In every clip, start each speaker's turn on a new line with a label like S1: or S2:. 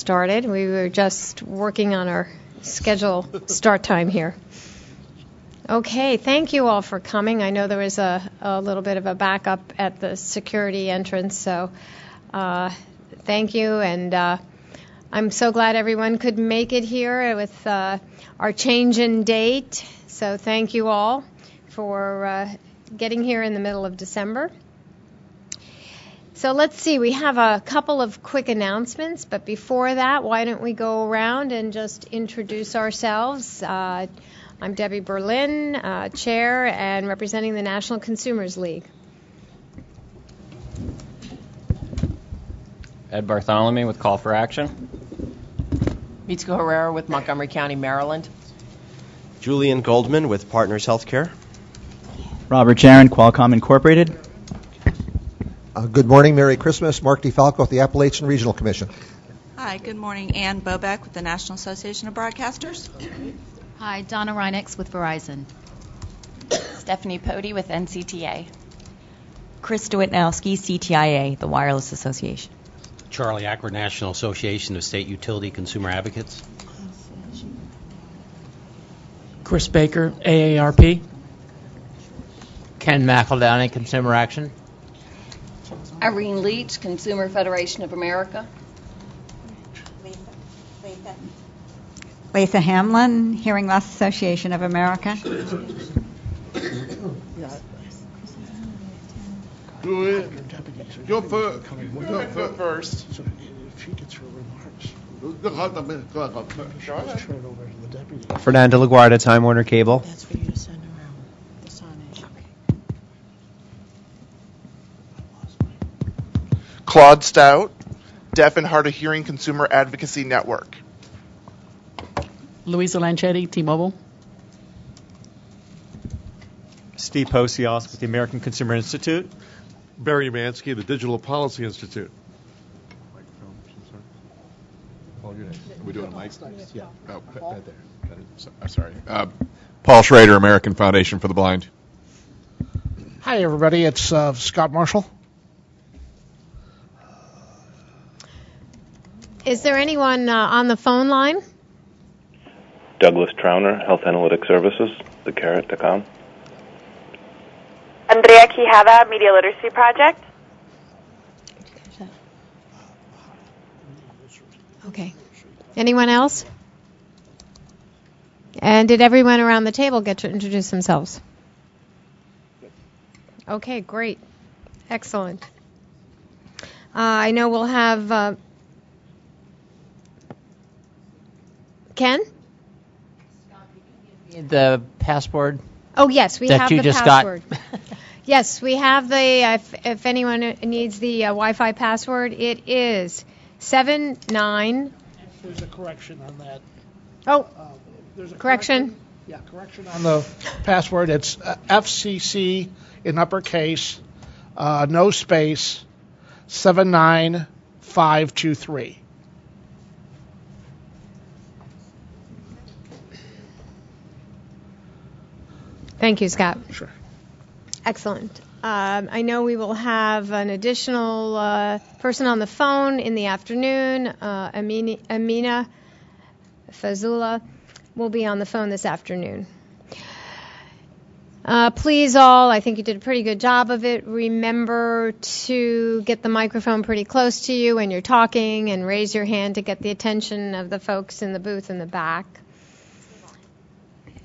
S1: started. We were just working on our schedule start time here. Okay, thank you all for coming. I know there was a little bit of a backup at the security entrance, so thank you. And I'm so glad everyone could make it here with our change in date. So thank you all for getting here in the middle of December. So let's see, we have a couple of quick announcements, but before that, why don't we go around and just introduce ourselves. I'm Debbie Berlin, Chair and representing the National Consumers League.
S2: Ed Bartholomew with Call for Action.
S3: Mitsuko Herrera with Montgomery County, Maryland.
S4: Julian Goldman with Partners Healthcare.
S5: Robert Jaron, Qualcomm Incorporated.
S6: Good morning, Merry Christmas. Mark DeFalco with the Appalachian Regional Commission.
S7: Hi, good morning. Ann Bobeck with the National Association of Broadcasters.
S8: Hi, Donna Reinex with Verizon.
S9: Stephanie Pody with NCTA.
S10: Krista Witnowski, CTIA, the Wireless Association.
S11: Charlie Ackford, National Association of State Utility Consumer Advocates.
S12: Chris Baker, AARP.
S13: Ken McEldowney, Consumer Action.
S14: Irene Leach, Consumer Federation of America.
S15: Latha Hamlin, Hearing Loss Association of America.
S16: Go first.
S17: So if she gets her remarks, turn it over to the deputy.
S4: Fernando LaGuardia, Time Warner Cable.
S7: That's for you to send around the signage.
S16: Claude Stout, Deaf and Hard of Hearing Consumer Advocacy Network.
S12: Louisa Lanchetti, T-Mobile.
S18: Steve Posios with the American Consumer Institute.
S19: Barry Mansky, the Digital Policy Institute.
S20: Are we doing a mic?
S17: Yeah.
S20: Oh, right there. I'm sorry. Paul Schrader, American Foundation for the Blind.
S17: Hi, everybody. It's Scott Marshall.
S1: Is there anyone on the phone line?
S21: Douglas Trauner, Health Analytics Services, thecarrot.com.
S22: Andrea Quijada, Media Literacy Project.
S1: Okay. Anyone else? And did everyone around the table get to introduce themselves? Okay, great. Excellent. I know we'll have Ken?
S13: The password.
S1: Oh, yes, we have the password.
S13: Got.
S1: Yes, we have the, if anyone needs the Wi-Fi password, it is 79.
S17: There's a correction on that.
S1: Oh,
S17: there's a
S1: correction?
S17: Yeah, correction on the password. It's FCC in uppercase, no space, 79523.
S1: Thank you, Scott.
S17: Sure.
S1: Excellent. I know we will have an additional person on the phone in the afternoon. Amina Fazula will be on the phone this afternoon. Please all, I think you did a pretty good job of it. Remember to get the microphone pretty close to you when you're talking and raise your hand to get the attention of the folks in the booth in the back.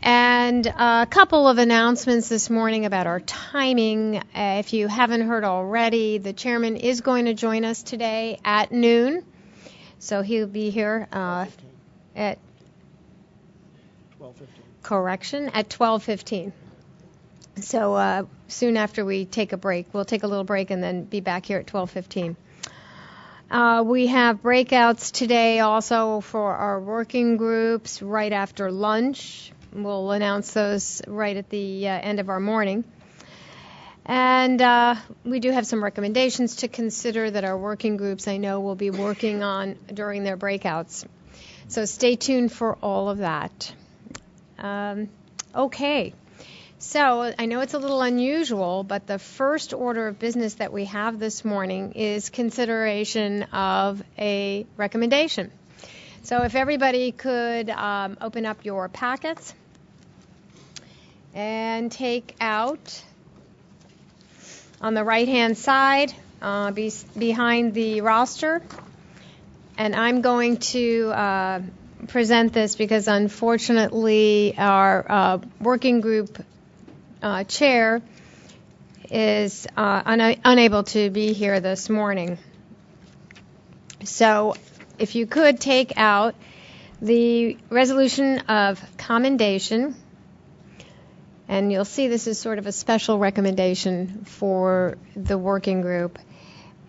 S1: And a couple of announcements this morning about our timing. If you haven't heard already, the chairman is going to join us today at noon. So he'll be here at
S17: 12:15.
S1: Correction, at 12:15. So soon after we take a break, we'll take a little break and then be back here at 12:15. We have breakouts today also for our working groups right after lunch. We'll announce those right at the end of our morning. And we do have some recommendations to consider that our working groups, I know, will be working on during their breakouts. So stay tuned for all of that. Okay. So I know it's a little unusual, but the first order of business that we have this morning is consideration of a recommendation. So if everybody could open up your packets and take out on the right-hand side behind the roster. And I'm going to present this because unfortunately our working group chair is unable to be here this morning. So if you could take out the resolution of commendation, and you'll see this is sort of a special recommendation for the working group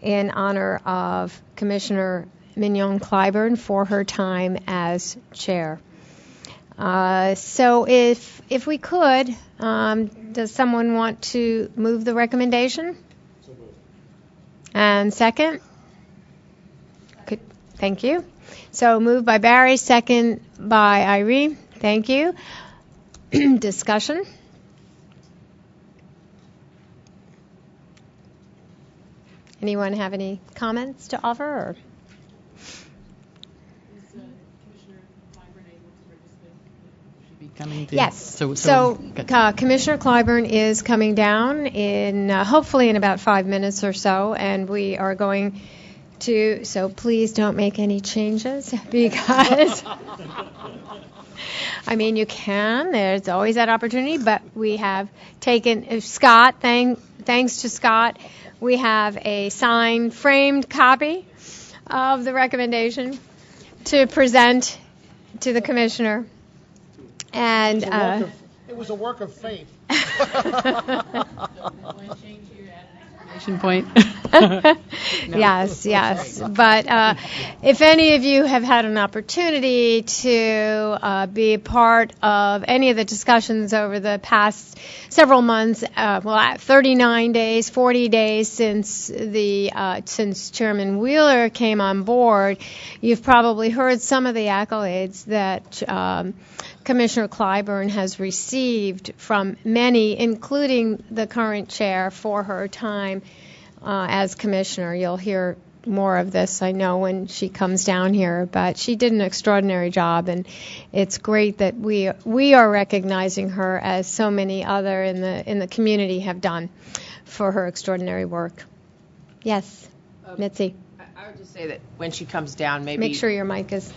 S1: in honor of Commissioner Mignon Clyburn for her time as chair. So if we could, does someone want to move the recommendation? And second? Thank you. So moved by Barry, second by Irene. Thank you. Discussion? Anyone have any comments to offer? Or? Yes. So Commissioner Clyburn is coming down in hopefully in about 5 minutes or so, and we are going to. So please don't make any changes because. I mean, you can. There's always that opportunity, but we have taken Scott. Thanks to Scott, we have a signed, framed copy of the recommendation to present to the commissioner. And
S17: it was a work of faith.
S12: Point.
S1: Yes. But if any of you have had an opportunity to be a part of any of the discussions over the past several months, 39 days, 40 days since Chairman Wheeler came on board, you've probably heard some of the accolades that Commissioner Clyburn has received from many, including the current chair, for her time as commissioner. You'll hear more of this, I know, when she comes down here, but she did an extraordinary job, and it's great that we are recognizing her as so many other in the community have done for her extraordinary work. Yes, Mitzi.
S2: I would just say that when she comes down, maybe
S1: make sure your mic is.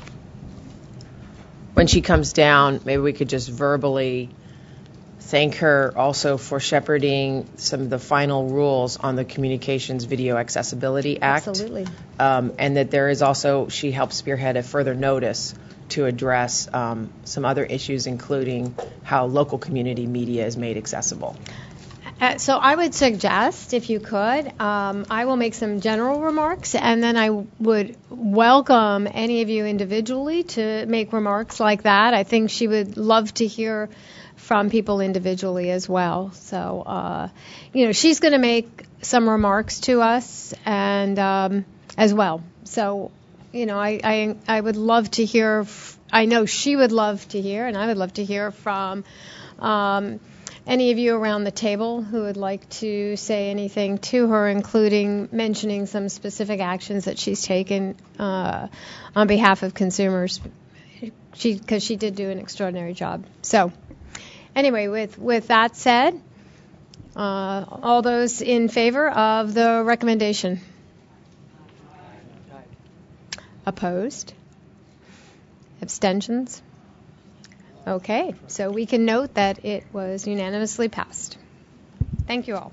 S2: When she comes down, maybe we could just verbally thank her also for shepherding some of the final rules on the Communications Video Accessibility Act.
S1: Absolutely.
S2: And that there is also, she helped spearhead a further notice to address some other issues, including how local community media is made accessible.
S1: So I would suggest, if you could, I will make some general remarks, and then I would welcome any of you individually to make remarks like that. I think she would love to hear from people individually as well. So, she's going to make some remarks to us and as well. So, I would love to hear. I know she would love to hear, and I would love to hear from. Any of you around the table who would like to say anything to her, including mentioning some specific actions that she's taken on behalf of consumers, because she did do an extraordinary job. So, anyway, with that said, all those in favor of the recommendation? Opposed? Abstentions? Okay, so we can note that it was unanimously passed. Thank you all.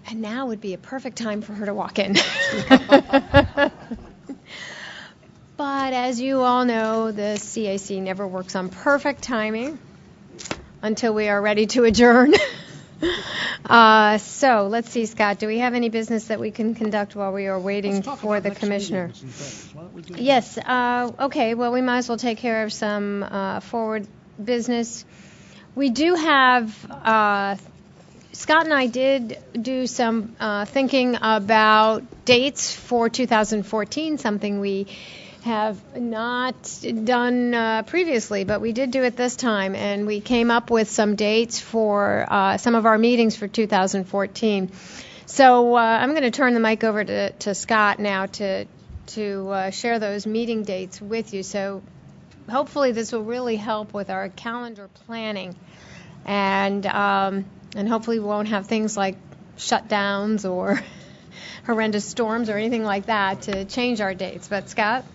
S1: And now would be a perfect time for her to walk in. But as you all know, the CAC never works on perfect timing until we are ready to adjourn. So let's see, Scott, do we have any business that we can conduct while we are waiting for the commissioner? Yes. Okay, well, we might as well take care of some forward business. We do have, Scott and I did do some thinking about dates for 2014, something we have not done previously, but we did do it this time, and we came up with some dates for some of our meetings for 2014. So I'm going to turn the mic over to Scott now to share those meeting dates with you. So hopefully this will really help with our calendar planning, and hopefully we won't have things like shutdowns or horrendous storms or anything like that to change our dates. But Scott?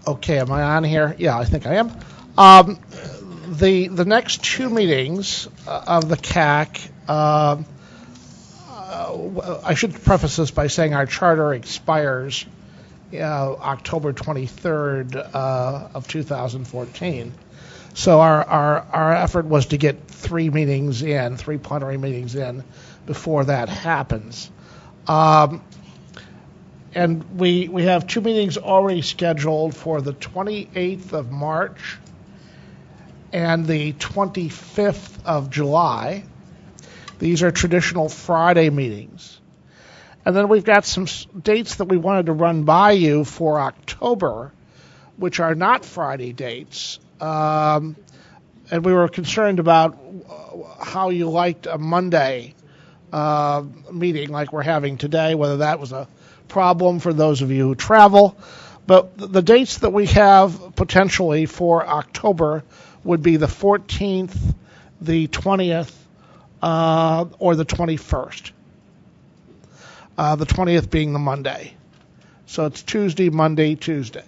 S17: Okay, am I on here? Yeah, I think I am. The next two meetings of the CAC, I should preface this by saying our charter expires October 23rd of 2014. So our effort was to get three plenary meetings in before that happens. And we have two meetings already scheduled for the 28th of March and the 25th of July. These are traditional Friday meetings. And then we've got some dates that we wanted to run by you for October, which are not Friday dates. And we were concerned about how you liked a Monday meeting like we're having today, whether that was a problem for those of you who travel. But the dates that we have potentially for October would be the 14th, the 20th, or the 21st. The 20th being the Monday. So it's Tuesday, Monday, Tuesday.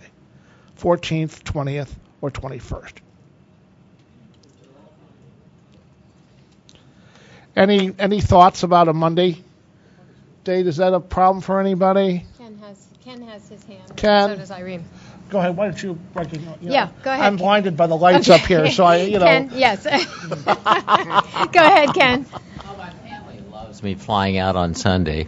S17: 14th, 20th, or 21st. Any thoughts about a Monday date? Is that a problem for anybody?
S1: Ken has his hand.
S17: Ken?
S1: So does Irene.
S17: Go ahead. Why don't you?
S1: Yeah, go ahead.
S17: I'm blinded by the lights up here, so
S1: Ken, yes. Go ahead, Ken.
S13: My family loves me flying out on Sunday.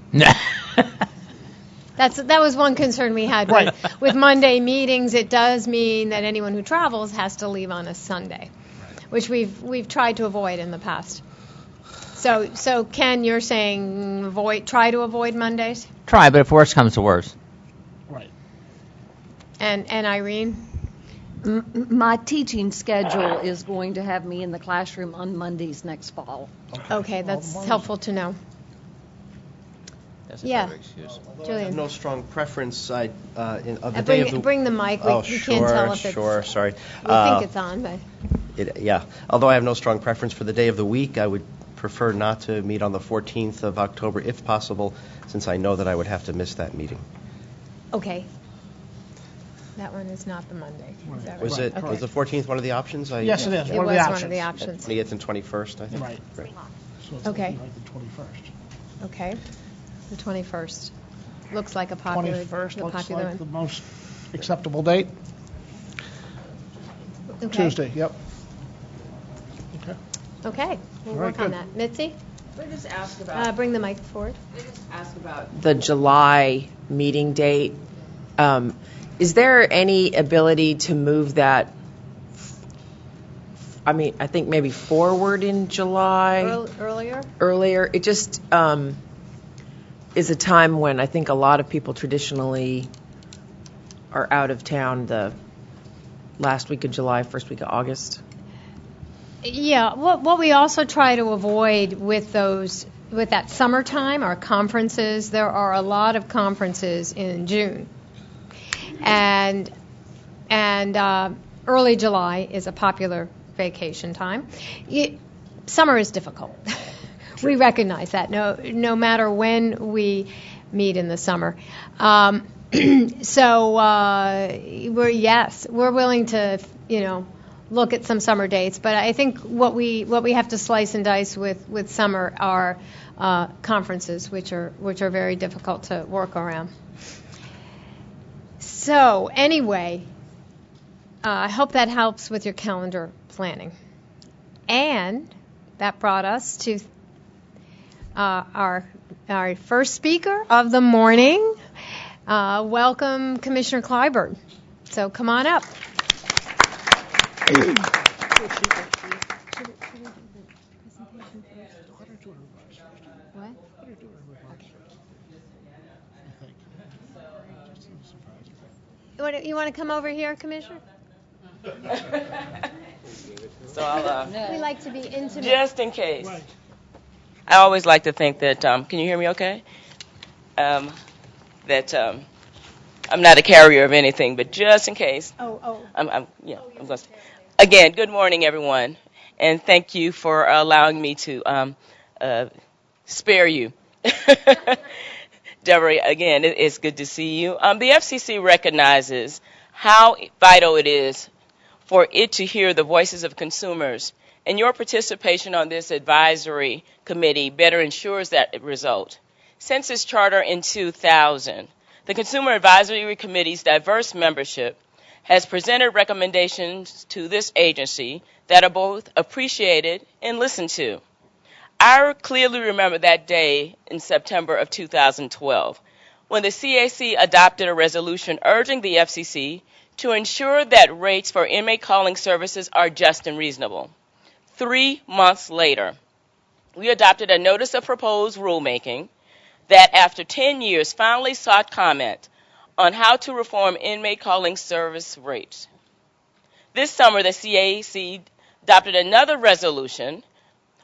S1: That was one concern we had with Monday meetings. It does mean that anyone who travels has to leave on a Sunday, which we've tried to avoid in the past. So Ken, you're saying try to avoid Mondays?
S13: Try, but if worse comes to worse.
S17: Right.
S1: And Irene?
S14: My teaching schedule is going to have me in the classroom on Mondays next fall.
S1: Okay, that's helpful to know. Yeah.
S4: I have no strong preference of the
S1: day
S4: of the...
S1: Bring the mic. We can't tell if it's...
S4: Sorry.
S1: We think it's on, but...
S4: Although I have no strong preference for the day of the week, I would prefer not to meet on the 14th of October if possible, since I know that I would have to miss that meeting.
S1: Okay. That one is not the Monday. Is that
S4: Was
S1: right?
S4: it? Okay. Was the 14th one of the options?
S17: Yes, it is.
S1: It was one of the options.
S4: 20th and 21st, I think.
S17: Right. So it's
S1: okay.
S17: Like the 21st.
S1: Okay. The 21st. Looks like a popular
S17: 21st looks
S1: popular
S17: like
S1: one.
S17: the most acceptable date.
S1: Okay.
S17: Tuesday, yep.
S1: Okay. We'll work on that. Mitzi?
S2: Let me just ask about...
S1: bring the mic forward.
S2: Let me just ask about the July meeting date. Is there any ability to move that, I think maybe forward in July?
S1: Earlier?
S2: Earlier. It just is a time when I think a lot of people traditionally are out of town the last week of July, first week of August.
S1: Yeah, what we also try to avoid with that summertime are conferences. There are a lot of conferences in June, and early July is a popular vacation time. Summer is difficult. We recognize that. No matter when we meet in the summer. So we're willing to look at some summer dates, but I think what we have to slice and dice with summer are conferences, which are very difficult to work around. So anyway, I hope that helps with your calendar planning. And that brought us to our first speaker of the morning. Welcome, Commissioner Clyburn. So come on up. What? You want to come over here, Commissioner?
S3: So I'll,
S1: we like to be intimate.
S3: Just in case. I always like to think that, can you hear me okay? That I'm not a carrier of anything, but just in case. I'm going to. Again, good morning, everyone, and thank you for allowing me to spare you. Deborah, again, it's good to see you. The FCC recognizes how vital it is for it to hear the voices of consumers, and your participation on this advisory committee better ensures that result. Since its charter in 2000, the Consumer Advisory Committee's diverse membership has presented recommendations to this agency that are both appreciated and listened to. I clearly remember that day in September of 2012 when the CAC adopted a resolution urging the FCC to ensure that rates for inmate calling services are just and reasonable. 3 months later, we adopted a notice of proposed rulemaking that after 10 years finally sought comment on how to reform inmate calling service rates. This summer, the CAC adopted another resolution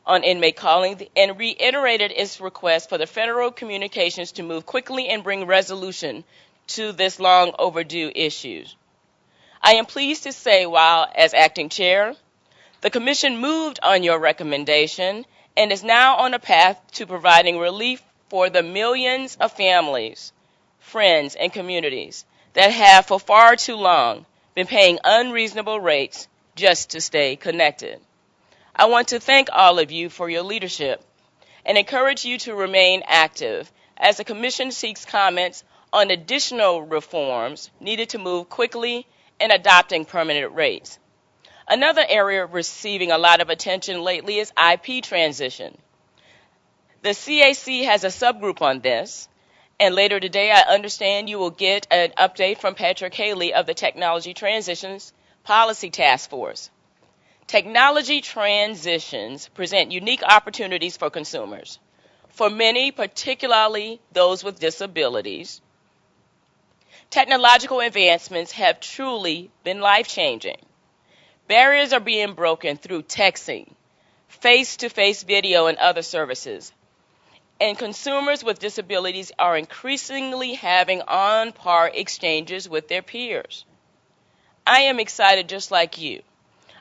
S3: on inmate calling and reiterated its request for the Federal Communications to move quickly and bring resolution to this long overdue issue. I am pleased to say, while as acting chair, the Commission moved on your recommendation and is now on a path to providing relief for the millions of families, friends, and communities that have for far too long been paying unreasonable rates just to stay connected. I want to thank all of you for your leadership and encourage you to remain active as the Commission seeks comments on additional reforms needed to move quickly in adopting permanent rates. Another area receiving a lot of attention lately is IP transition. The CAC has a subgroup on this, and later today I understand you will get an update from Patrick Haley of the Technology Transitions Policy Task Force. Technology transitions present unique opportunities for consumers. For many, particularly those with disabilities, technological advancements have truly been life-changing. Barriers are being broken through texting, face-to-face video, and other services. And consumers with disabilities are increasingly having on-par exchanges with their peers. I am excited, just like you,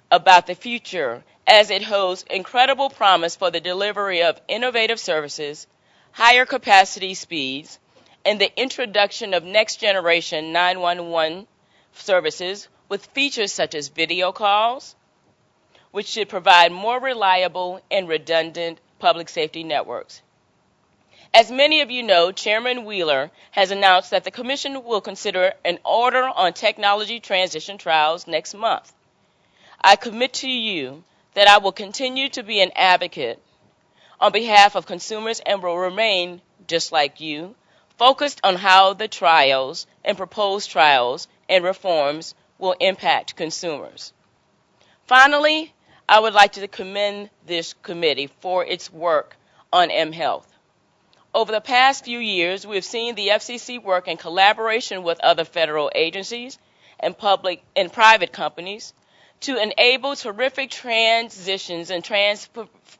S3: about the future as it holds incredible promise for the delivery of innovative services, higher capacity speeds, and the introduction of next-generation 911 services with features such as video calls, which should provide more reliable and redundant public safety networks. As many of you know, Chairman Wheeler has announced that the Commission will consider an order on technology transition trials next month. I commit to you that I will continue to be an advocate on behalf of consumers and will remain, just like you, focused on how the trials and proposed trials and reforms will impact consumers. Finally, I would like to commend this committee for its work on mHealth. Over the past few years, we have seen the FCC work in collaboration with other federal agencies and public and private companies to enable terrific transitions and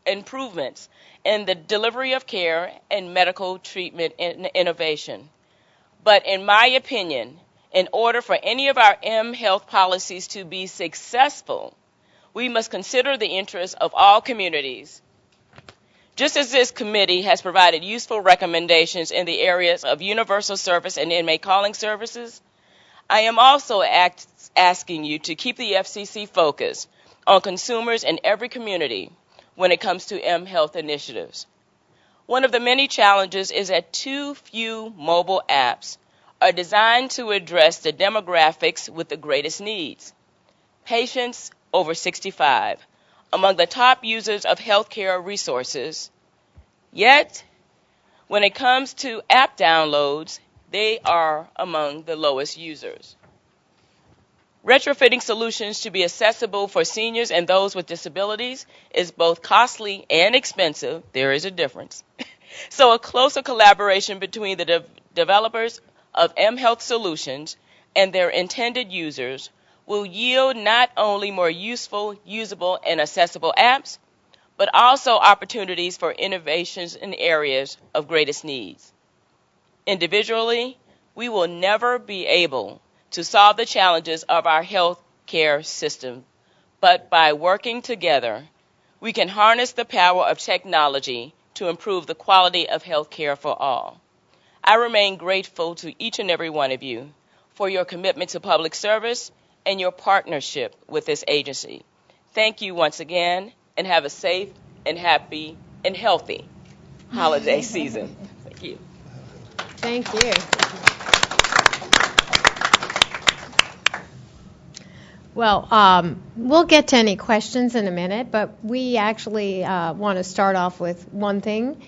S3: improvements in the delivery of care and medical treatment innovation. But in my opinion, in order for any of our mHealth policies to be successful, we must consider the interests of all communities. Just as this committee has provided useful recommendations in the areas of universal service and inmate calling services, I am also asking you to keep the FCC focused on consumers in every community when it comes to mHealth initiatives. One of the many challenges is that too few mobile apps are designed to address the demographics with the greatest needs. Patients over 65, among the top users of healthcare resources, yet when it comes to app downloads, they are among the lowest users. Retrofitting solutions to be accessible for seniors and those with disabilities is both costly and expensive. There is a difference. So a closer collaboration between the developers of mHealth solutions and their intended users will yield not only more useful, usable, and accessible apps, but also opportunities for innovations in areas of greatest needs. Individually, we will never be able to solve the challenges of our health care system, but by working together, we can harness the power of technology to improve the quality of health care for all. I remain grateful to each and every one of you for your commitment to public service and your partnership with this agency. Thank you once again, and have a safe and happy and healthy holiday season. Thank you.
S1: Thank you. Well, we'll get to any questions in a minute, but we actually want to start off with one thing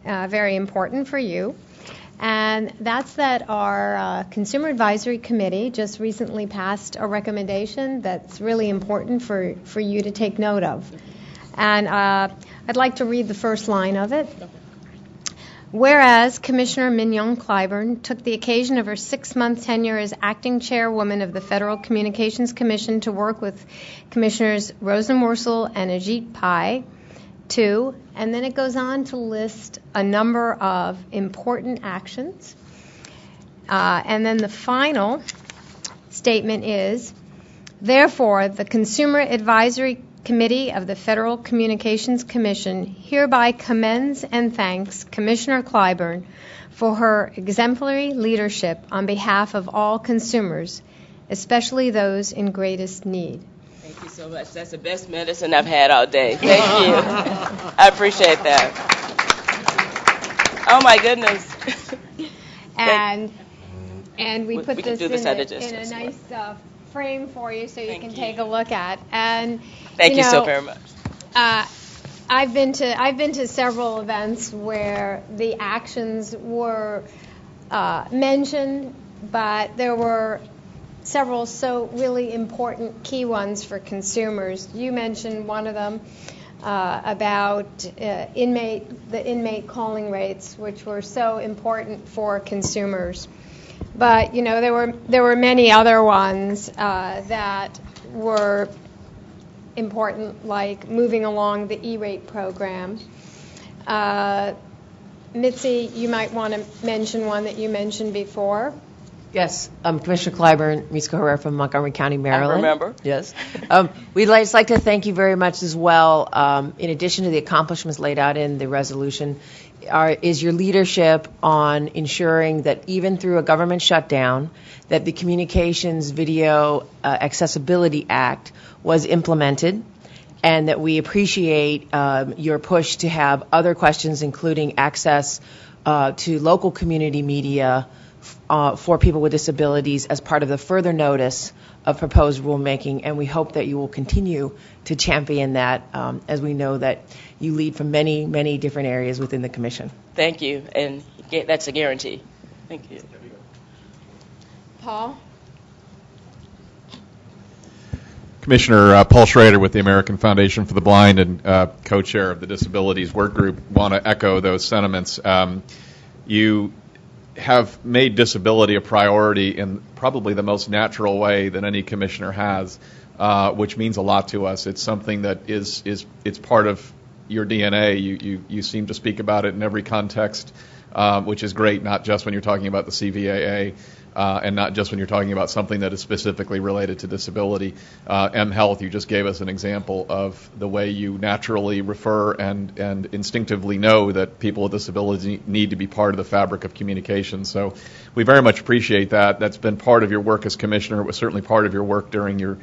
S1: very important for you, and that's that our Consumer Advisory Committee just recently passed a recommendation that's really important for you to take note of. And I'd like to read the first line of it. Whereas Commissioner Mignon Clyburn took the occasion of her 6-month tenure as acting chairwoman of the Federal Communications Commission to work with Commissioners Rosenworcel and Ajit Pai, too, and then it goes on to list a number of important actions. And then the final statement is, therefore, the Consumer Advisory Committee of the Federal Communications Commission hereby commends and thanks Commissioner Clyburn for her exemplary leadership on behalf of all consumers, especially those in greatest need.
S3: Thank you so much. That's the best medicine I've had all day. Thank you. I appreciate that. Oh, my goodness.
S1: And we put this in a nice frame for you so you can take a look at. And
S3: thank you so very much.
S1: I've been to several events where the actions were mentioned, but there were several so really important key ones for consumers. You mentioned one of them about the inmate calling rates, which were so important for consumers. But there were many other ones that were important, like moving along the E-rate program. Mitzi, you might want to mention one that you mentioned before.
S2: Yes, Commissioner Clyburn, Misko Herrera from Montgomery County, Maryland.
S3: I remember.
S2: Yes. We'd just like to thank you very much as well. In addition to the accomplishments laid out in the resolution, is your leadership on ensuring that even through a government shutdown, that the Communications Video Accessibility Act was implemented, and that we appreciate your push to have other questions, including access to local community media for people with disabilities as part of the further notice of proposed rulemaking, and we hope that you will continue to champion that, as we know that you lead from many, many different areas within the Commission.
S3: Thank you, and that's a guarantee. Thank you.
S1: Paul?
S20: Commissioner Paul Schrader with the American Foundation for the Blind and co-chair of the Disabilities Work Group want to echo those sentiments. You have made disability a priority in probably the most natural way that any commissioner has, which means a lot to us. It's something that it's part of your DNA. You seem to speak about it in every context, which is great, not just when you're talking about the CVAA, and not just when you're talking about something that is specifically related to disability. mHealth, you just gave us an example of the way you naturally refer and instinctively know that people with disabilities need to be part of the fabric of communication. So we very much appreciate that. That's been part of your work as commissioner. It was certainly part of your work during your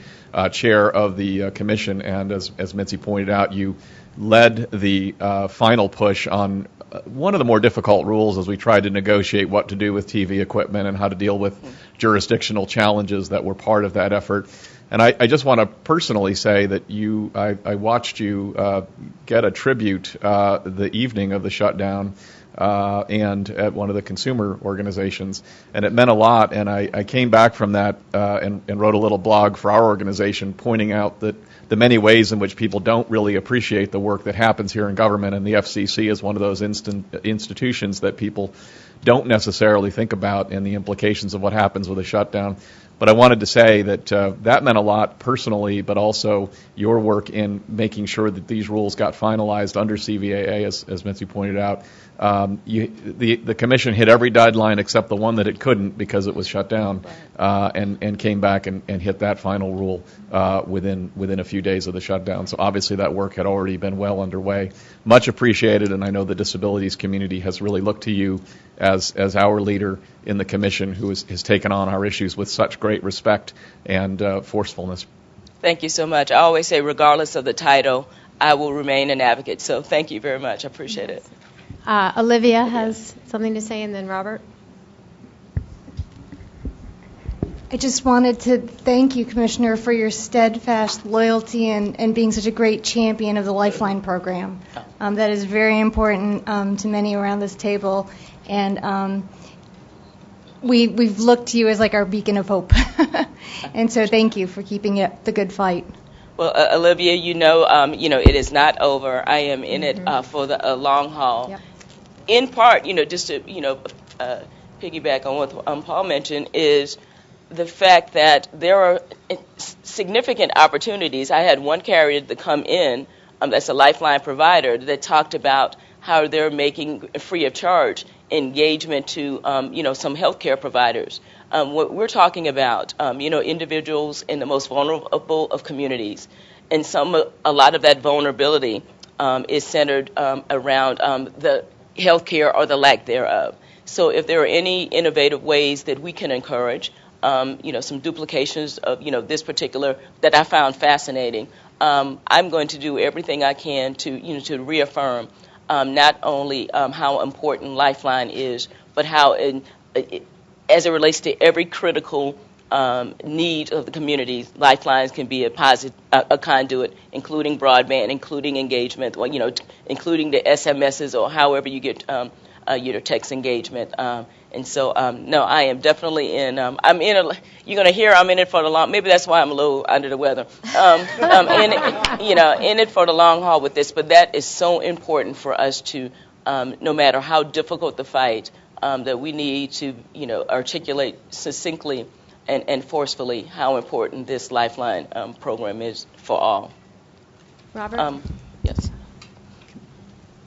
S20: chair of the commission. And as Mitzi pointed out, you led the final push on one of the more difficult rules as we tried to negotiate what to do with TV equipment and how to deal with jurisdictional challenges that were part of that effort. And I just want to personally say that I watched you get a tribute the evening of the shutdown and at one of the consumer organizations, and it meant a lot. And I came back from that and wrote a little blog for our organization pointing out that the many ways in which people don't really appreciate the work that happens here in government, and the FCC is one of those institutions that people don't necessarily think about, and the implications of what happens with a shutdown. But I wanted to say that that meant a lot personally, but also your work in making sure that these rules got finalized under CVAA, as Mitzi pointed out. The commission hit every deadline except the one that it couldn't because it was shut down, and came back and hit that final rule within a few days of the shutdown. So obviously that work had already been well underway. Much appreciated, and I know the disabilities community has really looked to you as our leader in the commission, who has taken on our issues with such great respect and forcefulness.
S3: Thank you so much. I always say, regardless of the title, I will remain an advocate. So thank you very much. I appreciate it.
S1: Olivia has something to say, and then Robert.
S5: I just wanted to thank you, Commissioner, for your steadfast loyalty and being such a great champion of the Lifeline program. That is very important to many around this table, and we've looked to you as like our beacon of hope. And so thank you for keeping it the good fight.
S3: Well, Olivia, it is not over. I am in it for the long haul. Yep. In part, just to piggyback on what Paul mentioned, is the fact that there are significant opportunities. I had one carrier that come in, that's a Lifeline provider, that talked about how they're making free of charge engagement to some healthcare providers. What we're talking about, individuals in the most vulnerable of communities, and a lot of that vulnerability is centered around the healthcare or the lack thereof. So if there are any innovative ways that we can encourage, some duplications of this particular that I found fascinating, I'm going to do everything I can to reaffirm not only how important Lifeline is, but how as it relates to every critical need of the community, Lifelines can be a conduit, including broadband, including engagement, including the SMSs or however you get your text engagement. And so, no, I am definitely in. You're going to hear I'm in it for the long. Maybe that's why I'm a little under the weather. In it for the long haul with this. But that is so important for us to, no matter how difficult the fight, that we need to, articulate succinctly and forcefully how important this Lifeline program is for all.
S1: Robert?
S3: Yes.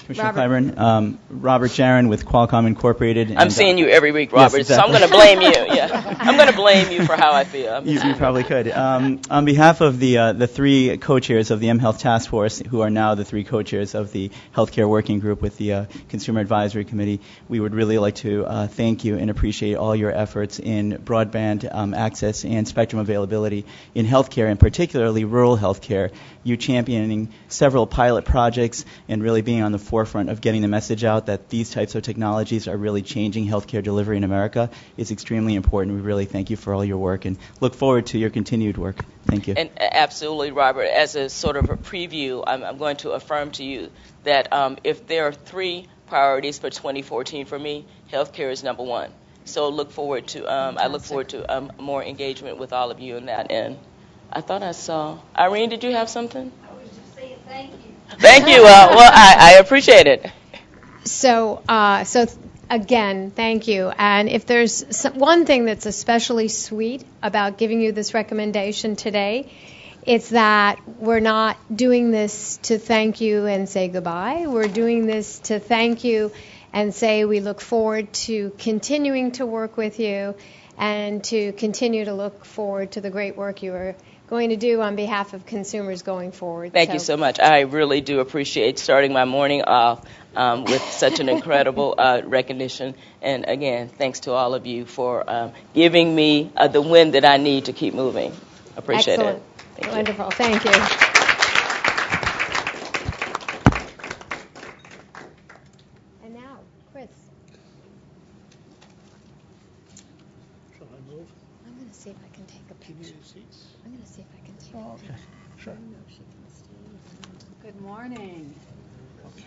S6: Commissioner Clyburn, Robert Jaron with Qualcomm Incorporated.
S3: I'm seeing you every week, Robert,
S6: yes, exactly.
S3: So I'm going to blame you. Yeah, I'm going to blame you for how I feel.
S6: You probably could. On behalf of the three co-chairs of the mHealth Task Force, who are now the three co-chairs of the Healthcare Working Group with the Consumer Advisory Committee, we would really like to thank you and appreciate all your efforts in broadband access and spectrum availability in healthcare, and particularly rural healthcare. You championing several pilot projects and really being on the forefront of getting the message out that these types of technologies are really changing healthcare delivery in America is extremely important. We really thank you for all your work and look forward to your continued work. Thank you.
S3: And absolutely, Robert. As a sort of a preview, I'm going to affirm to you that if there are three priorities for 2014 for me, healthcare is number one. So look forward to I look forward to more engagement with all of you in that end. I thought I saw Irene. Did you have something?
S5: I was just saying thank you.
S3: Thank you. Well, I appreciate it.
S1: So again, thank you. And if there's one thing that's especially sweet about giving you this recommendation today, it's that we're not doing this to thank you and say goodbye. We're doing this to thank you and say we look forward to continuing to work with you and to continue to look forward to the great work you are going to do on behalf of consumers going forward.
S3: Thank you so much. I really do appreciate starting my morning off with such an incredible recognition. And again, thanks to all of you for giving me the wind that I need to keep moving. Appreciate
S1: Excellent.
S3: it. Thank
S1: Wonderful.
S3: You.
S1: Thank you. And now, Chris.
S17: Shall I move?
S1: I'm going to see if I can take a picture. I'm going to see if I can take a picture.
S17: Sure.
S23: Good morning.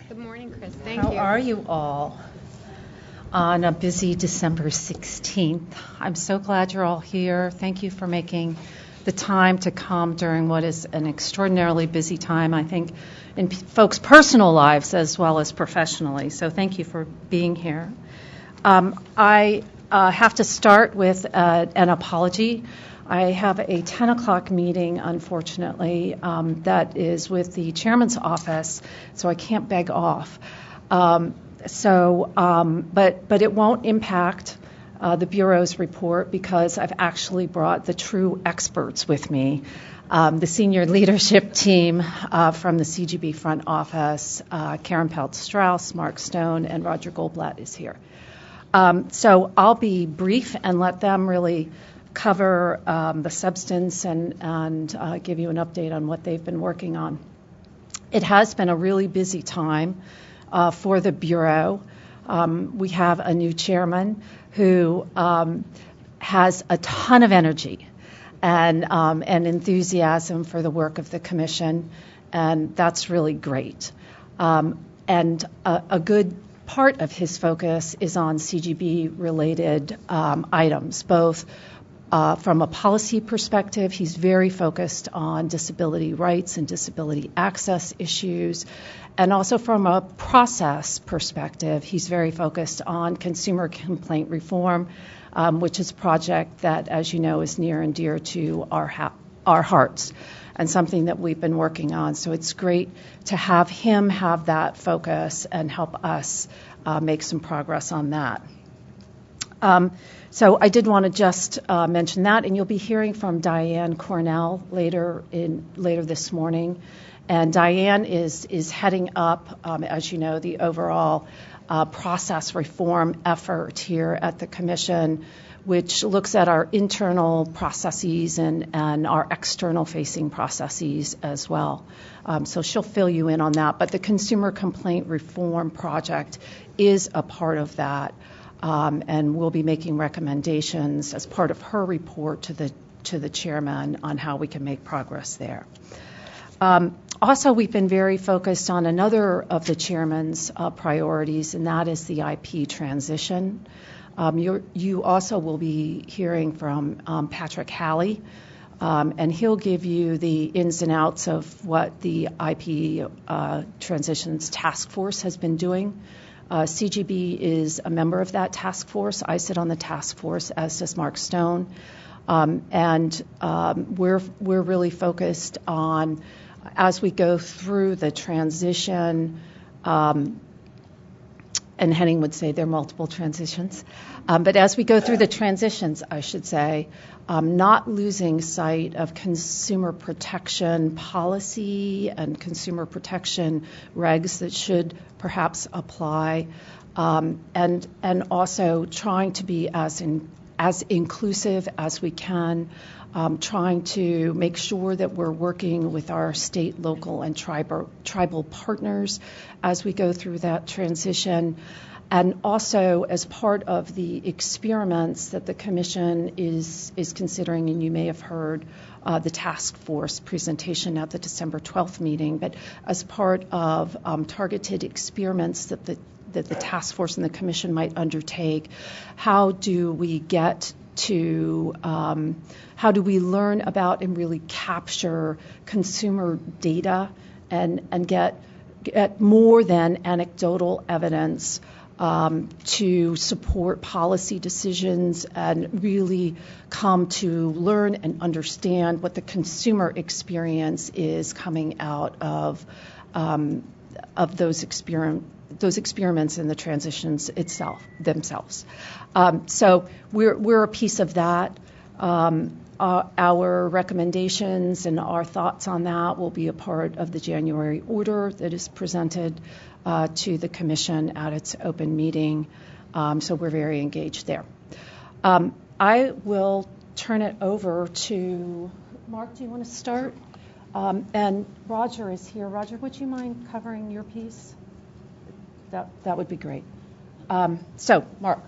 S1: Good morning, Chris. Thank
S23: How
S1: you.
S23: How are you all on a busy December 16th? I'm so glad you're all here. Thank you for making the time to come during what is an extraordinarily busy time, I think, in folks' personal lives as well as professionally. So thank you for being here. I have to start with an apology. I have a 10 o'clock meeting, unfortunately, that is with the chairman's office, so I can't beg off. But it won't impact the Bureau's report because I've actually brought the true experts with me. The senior leadership team from the CGB front office, Karen Pelt-Strauss, Mark Stone, and Roger Goldblatt is here. So I'll be brief and let them really cover the substance and give you an update on what they've been working on. It has been a really busy time for the Bureau. We have a new chairman who has a ton of energy and enthusiasm for the work of the Commission, and that's really great. And a good part of his focus is on CGB-related items, both from a policy perspective. He's very focused on disability rights and disability access issues, and also from a process perspective, he's very focused on consumer complaint reform, which is a project that, as you know, is near and dear to our hearts and something that we've been working on. So it's great to have him have that focus and help us make some progress on that. So I did want to just mention that, and you'll be hearing from Diane Cornell later this morning. And Diane is heading up, as you know, the overall process reform effort here at the Commission, which looks at our internal processes and our external-facing processes as well. So she'll fill you in on that. But the Consumer Complaint Reform Project is a part of that, and we'll be making recommendations as part of her report to the chairman on how we can make progress there. Also, we've been very focused on another of the chairman's priorities, and that is the IP transition. You also will be hearing from Patrick Halley, and he'll give you the ins and outs of what the IP transitions task force has been doing. CGB is a member of that task force. I sit on the task force, as does Mark Stone, and we're really focused on, as we go through the transition, and Henning would say there are multiple transitions, but as we go through the transitions, I should say, not losing sight of consumer protection policy and consumer protection regs that should perhaps apply, and also trying to be as inclusive as we can, trying to make sure that we're working with our state, local, and tribal partners as we go through that transition. And also, as part of the experiments that the Commission is considering, and you may have heard the task force presentation at the December 12th meeting, but as part of targeted experiments that the task force and the Commission might undertake, how do we learn about and really capture consumer data and get more than anecdotal evidence to support policy decisions and really come to learn and understand what the consumer experience is coming out of those experiments and the transitions themselves. So we're a piece of that. Our recommendations and our thoughts on that will be a part of the January order that is presented to the Commission at its open meeting. So we're very engaged there. I will turn it over to Mark. Do you want to start? And Roger is here. Roger, would you mind covering your piece? That would be great. So, Mark.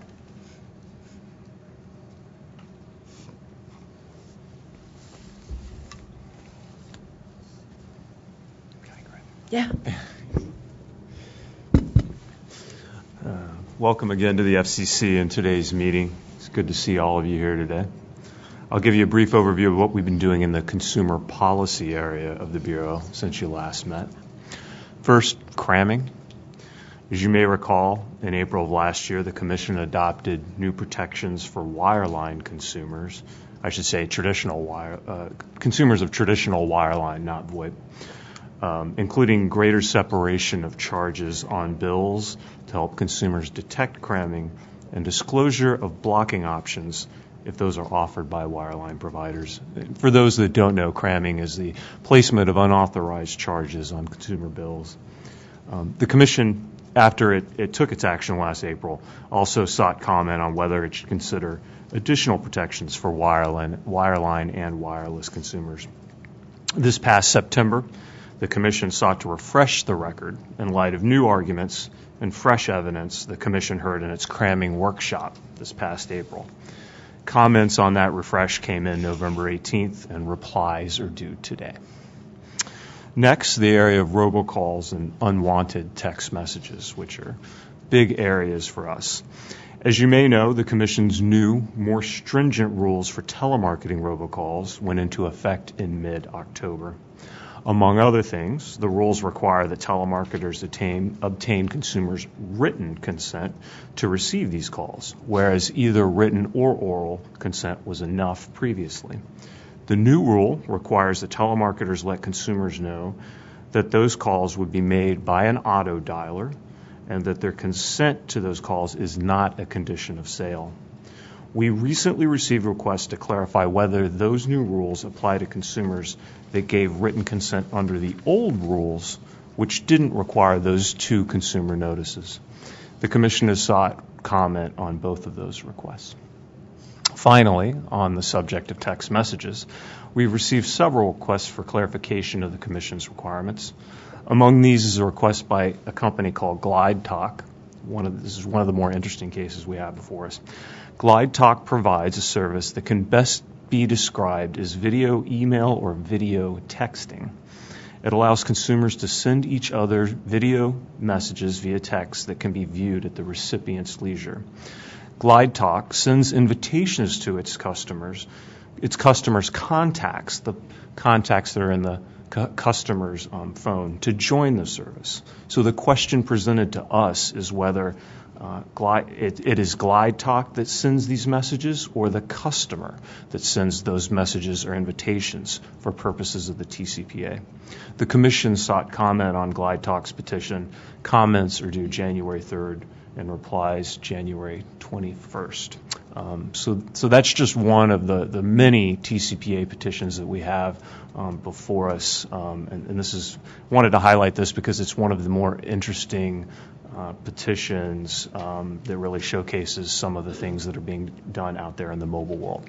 S23: Yeah.
S8: Welcome again to the FCC and today's meeting. It's good to see all of you here today. I'll give you a brief overview of what we've been doing in the consumer policy area of the Bureau since you last met. First, cramming. As you may recall, in April of last year, the Commission adopted new protections for wireline consumers. I should say consumers of traditional wireline, not VoIP, including greater separation of charges on bills to help consumers detect cramming and disclosure of blocking options if those are offered by wireline providers. For those that don't know, cramming is the placement of unauthorized charges on consumer bills. The Commission, after it took its action last April, also sought comment on whether it should consider additional protections for wireline and wireless consumers. This past September, the Commission sought to refresh the record in light of new arguments and fresh evidence the Commission heard in its cramming workshop this past April. Comments on that refresh came in November 18th, and replies are due today. Next, the area of robocalls and unwanted text messages, which are big areas for us. As you may know, the Commission's new, more stringent rules for telemarketing robocalls went into effect in mid-October. Among other things, the rules require that telemarketers obtain consumers' written consent to receive these calls, whereas either written or oral consent was enough previously. The new rule requires that telemarketers let consumers know that those calls would be made by an auto dialer and that their consent to those calls is not a condition of sale. We recently received requests to clarify whether those new rules apply to consumers that gave written consent under the old rules, which didn't require those two consumer notices. The Commission has sought comment on both of those requests. Finally, on the subject of text messages, we've received several requests for clarification of the Commission's requirements. Among these is a request by a company called GlideTalk. This is one of the more interesting cases we have before us. GlideTalk provides a service that can best be described as video email or video texting. It allows consumers to send each other video messages via text that can be viewed at the recipient's leisure. GlideTalk sends invitations to its customers' contacts, the contacts that are in the customer's phone, to join the service. So the question presented to us is whether it is GlideTalk that sends these messages or the customer that sends those messages or invitations for purposes of the TCPA. The Commission sought comment on GlideTalk's petition. Comments are due January 3rd and replies January 21st. So that's just one of the many TCPA petitions that we have before us. And this is wanted to highlight this because it's one of the more interesting petitions that really showcases some of the things that are being done out there in the mobile world.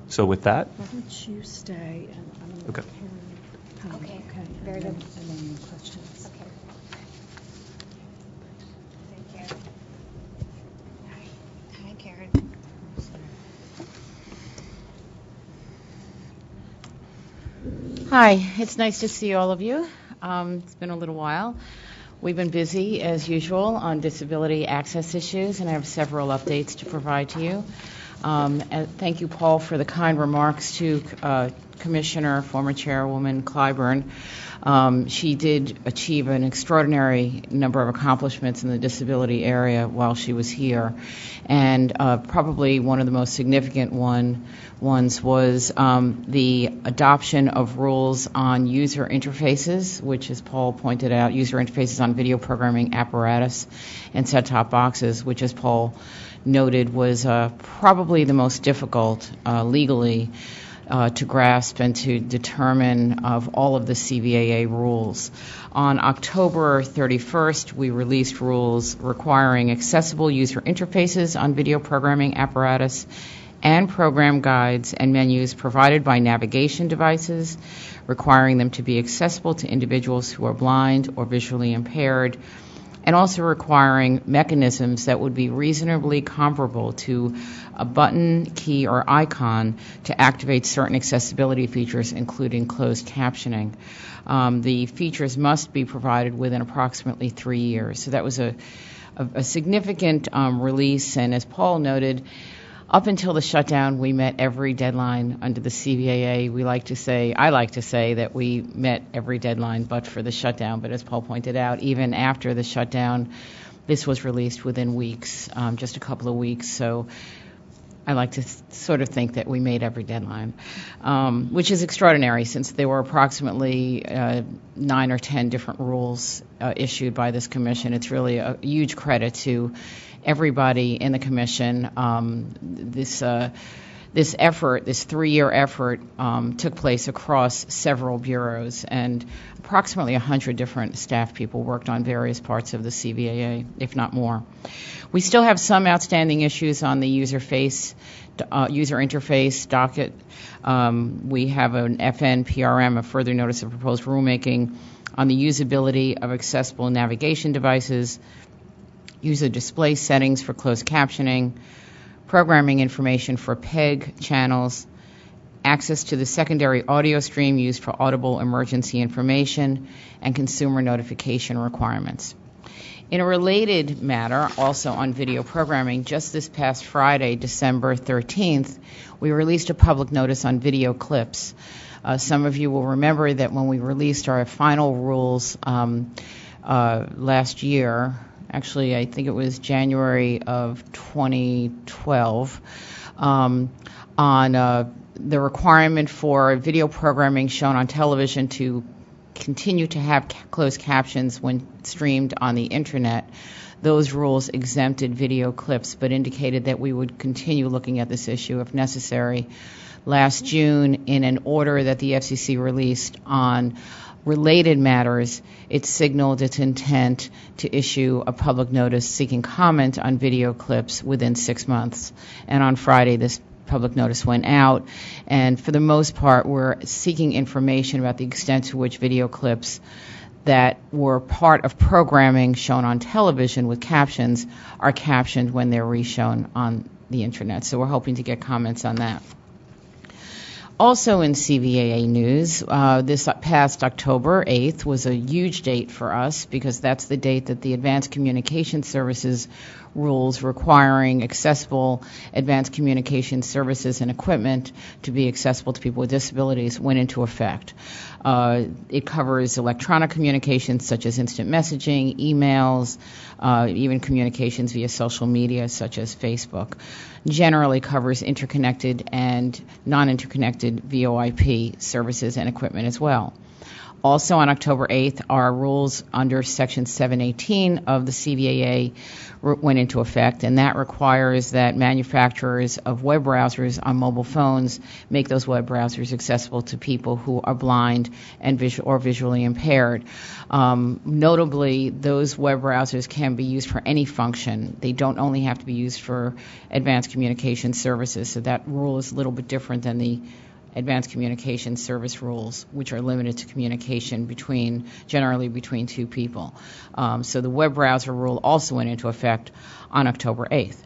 S8: So with that,
S23: Why don't you stay and I'm
S8: okay.
S1: Okay. Very good.
S23: And then questions.
S1: Okay. Thank you. Hi, Karen.
S2: Hi, it's nice to see all of you. It's been a little while. We've been busy, as usual, on disability access issues, and I have several updates to provide to you. And thank you, Paul, for the kind remarks to Commissioner, former Chairwoman Clyburn. She did achieve an extraordinary number of accomplishments in the disability area while she was here, and probably one of the most significant ones was the adoption of rules on user interfaces, which, as Paul pointed out, user interfaces on video programming apparatus and set-top boxes, which, as Paul noted, was probably the most difficult legally to grasp and to determine of all of the CVAA rules. On October 31st, we released rules requiring accessible user interfaces on video programming apparatus and program guides and menus provided by navigation devices, requiring them to be accessible to individuals who are blind or visually impaired, and also requiring mechanisms that would be reasonably comparable to a button, key, or icon to activate certain accessibility features, including closed captioning. The features must be provided within approximately 3 years. So that was a significant release, and as Paul noted,
S9: Up until the shutdown, we met every deadline under the CVAA. I like to say that we met every deadline but for the shutdown. But as Paul pointed out, even after the shutdown, this was released within weeks, just a couple of weeks. So I like to sort of think that we made every deadline, which is extraordinary since there were approximately 9 or 10 different rules issued by this commission. It's really a huge credit to everybody in the commission. This effort, this 3-year effort, took place across several bureaus, and approximately 100 different staff people worked on various parts of the CVAA, if not more. We still have some outstanding issues on the user interface docket. We have an FNPRM, a further notice of proposed rulemaking, on the usability of accessible navigation devices, user display settings for closed captioning, programming information for PEG channels, access to the secondary audio stream used for audible emergency information, and consumer notification requirements. In a related matter, also on video programming, just this past Friday, December 13th, we released a public notice on video clips. Some of you will remember that when we released our final rules last year, actually I think it was January of 2012, on the requirement for video programming shown on television to continue to have closed captions when streamed on the internet. Those rules exempted video clips but indicated that we would continue looking at this issue if necessary. Last June, in an order that the FCC released on related matters, it signaled its intent to issue a public notice seeking comment on video clips within 6 months. And on Friday, this public notice went out, and for the most part, we're seeking information about the extent to which video clips that were part of programming shown on television with captions are captioned when they're reshown on the internet. So we're hoping to get comments on that. Also in CVAA news, this past October 8th was a huge date for us because that's the date that the Advanced Communication Services rules requiring accessible advanced communication services and equipment to be accessible to people with disabilities went into effect. It covers electronic communications such as instant messaging, emails, even communications via social media such as Facebook. Generally covers interconnected and non-interconnected VoIP services and equipment as well. Also on October 8th, our rules under Section 718 of the CVAA went into effect, and that requires that manufacturers of web browsers on mobile phones make those web browsers accessible to people who are blind and visually impaired. Notably, those web browsers can be used for any function. They don't only have to be used for advanced communication services, so that rule is a little bit different than the advanced communication service rules, which are limited to communication generally between two people. So the web browser rule also went into effect on October 8th.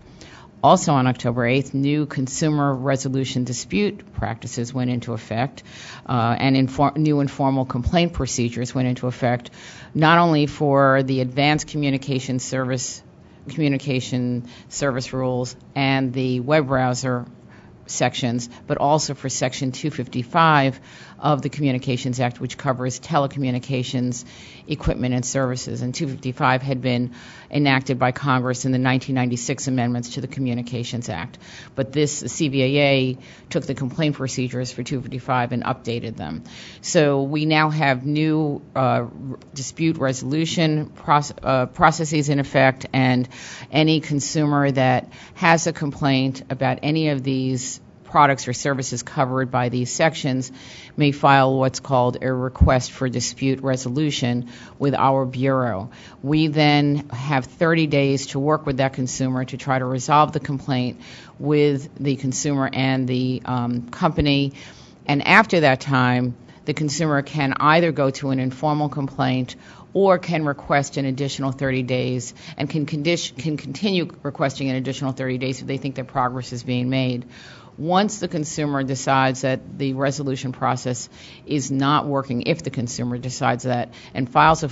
S9: Also on October 8th, new consumer resolution dispute practices went into effect, and new informal complaint procedures went into effect, not only for the advanced communication service rules and the web browser sections, but also for Section 255 of the Communications Act, which covers telecommunications equipment and services. And 255 had been enacted by Congress in the 1996 amendments to the Communications Act. But this CVAA took the complaint procedures for 255 and updated them. So we now have new dispute resolution processes in effect, and any consumer that has a complaint about any of these products or services covered by these sections may file what's called a request for dispute resolution with our bureau. We then have 30 days to work with that consumer to try to resolve the complaint with the consumer and the company. And after that time, the consumer can either go to an informal complaint or can request an additional 30 days and can continue requesting an additional 30 days if they think that progress is being made. Once the consumer decides that the resolution process is not working, if the consumer decides that and files a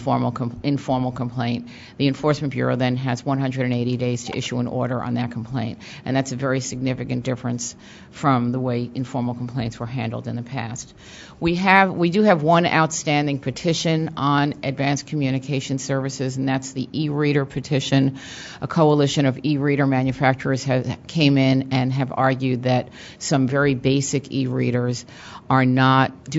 S9: informal complaint, the Enforcement Bureau then has 180 days to issue an order on that complaint. And that's a very significant difference from the way informal complaints were handled in the past. We do have one outstanding petition on advanced communication services, and that's the e-reader petition. A coalition of e-reader manufacturers came in and have argued that some very basic e-readers do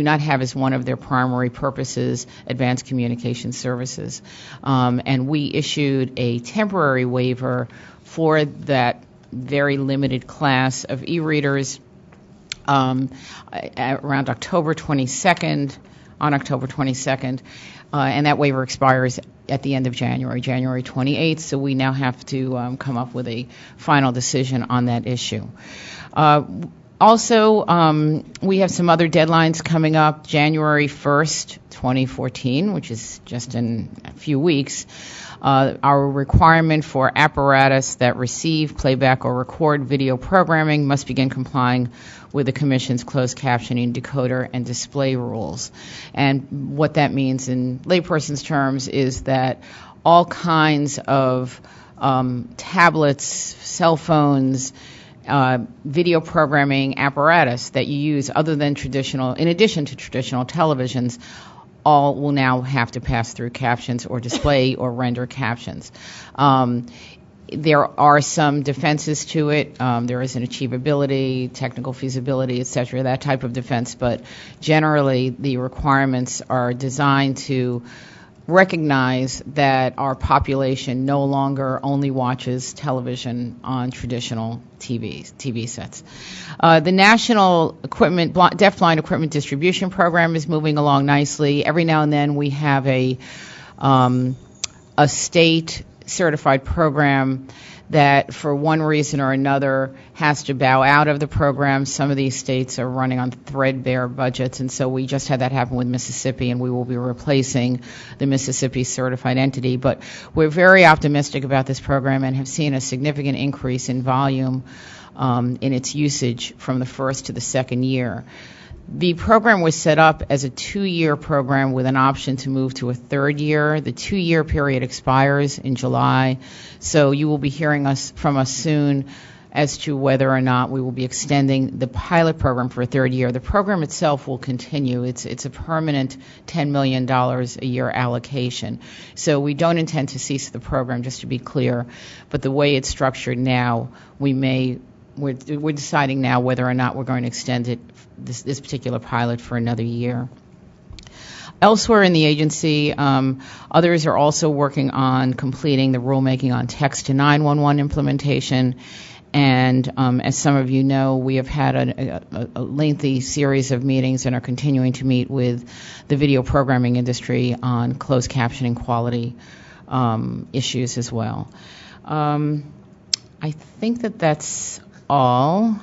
S9: not have as one of their primary purposes advanced communication services. And we issued a temporary waiver for that very limited class of e-readers around October 22nd, and that waiver expires at the end of January 28th, so we now have to come up with a final decision on that issue. Also, we have some other deadlines coming up. January 1st, 2014, which is just in a few weeks, our requirement for apparatus that receive, playback, or record video programming must begin complying with the Commission's closed captioning, decoder, and display rules. And what that means in layperson's terms is that all kinds of tablets, cell phones, video programming apparatus that you use in addition to traditional televisions, all will now have to pass through captions or display or render captions. There are some defenses to it. There is an achievability, technical feasibility, et cetera, that type of defense, but generally the requirements are designed to recognize that our population no longer only watches television on traditional TV sets. The National Deafblind Equipment Distribution Program is moving along nicely. Every now and then we have a state certified program that for one reason or another has to bow out of the program. Some of these states are running on threadbare budgets, and so we just had that happen with Mississippi, and we will be replacing the Mississippi certified entity. But we're very optimistic about this program and have seen a significant increase in volume in its usage from the first to the second year. The program was set up as a 2-year program with an option to move to a third year. The 2-year period expires in July, so you will be hearing from us soon as to whether or not we will be extending the pilot program for a third year. The program itself will continue. It's a permanent $10 million a year allocation. So we don't intend to cease the program, just to be clear, but the way it's structured now, we're deciding now whether or not we're going to extend it, this particular pilot, for another year. Elsewhere in the agency, others are also working on completing the rulemaking on text to 911 implementation. And as some of you know, we have had a lengthy series of meetings and are continuing to meet with the video programming industry on closed captioning quality issues as well. I think that's all.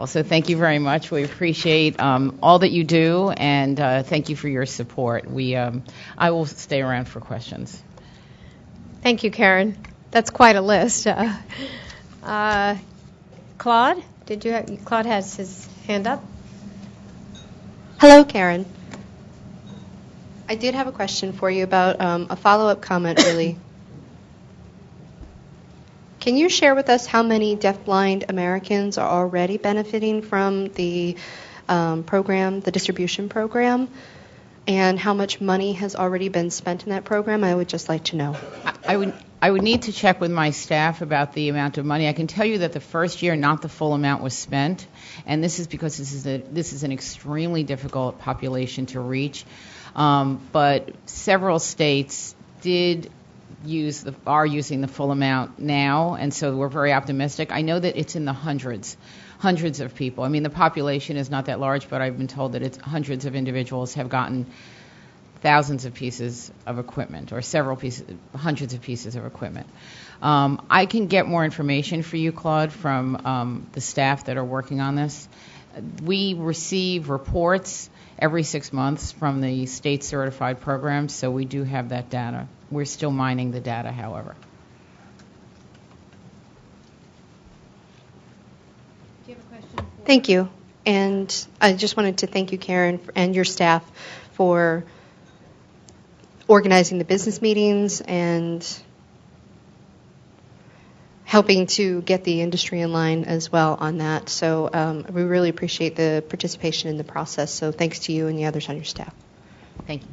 S9: So thank you very much. We appreciate all that you do, and thank you for your support. I will stay around for questions.
S1: Thank you, Karen. That's quite a list. Claude, Claude has his hand up.
S10: Hello, Karen. I did have a question for you about a follow-up comment, really. Can you share with us how many deafblind Americans are already benefiting from the program, the distribution program, and how much money has already been spent in that program? I would just like to know.
S9: I would need to check with my staff about the amount of money. I can tell you that the first year, not the full amount was spent, and this is because this is an extremely difficult population to reach. But several states are using the full amount now, and so we're very optimistic. I know that it's in the hundreds of people. I mean, the population is not that large, but I've been told that it's hundreds of individuals have gotten thousands of pieces of equipment, or hundreds of pieces of equipment. I can get more information for you, Claude, from the staff that are working on this. We receive reports every 6 months from the state certified programs, so we do have that data. We're still mining the data, however.
S10: Thank you. And I just wanted to thank you, Karen, and your staff for organizing the business meetings and helping to get the industry in line as well on that. So we really appreciate the participation in the process. So thanks to you and the others on your staff.
S9: Thank you.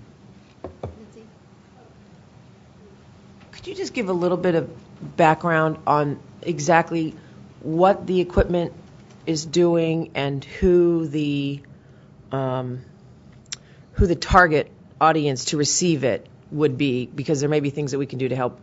S9: Could you just give a little bit of background on exactly what the equipment is doing and who the target audience to receive it would be, because there may be things that we can do to help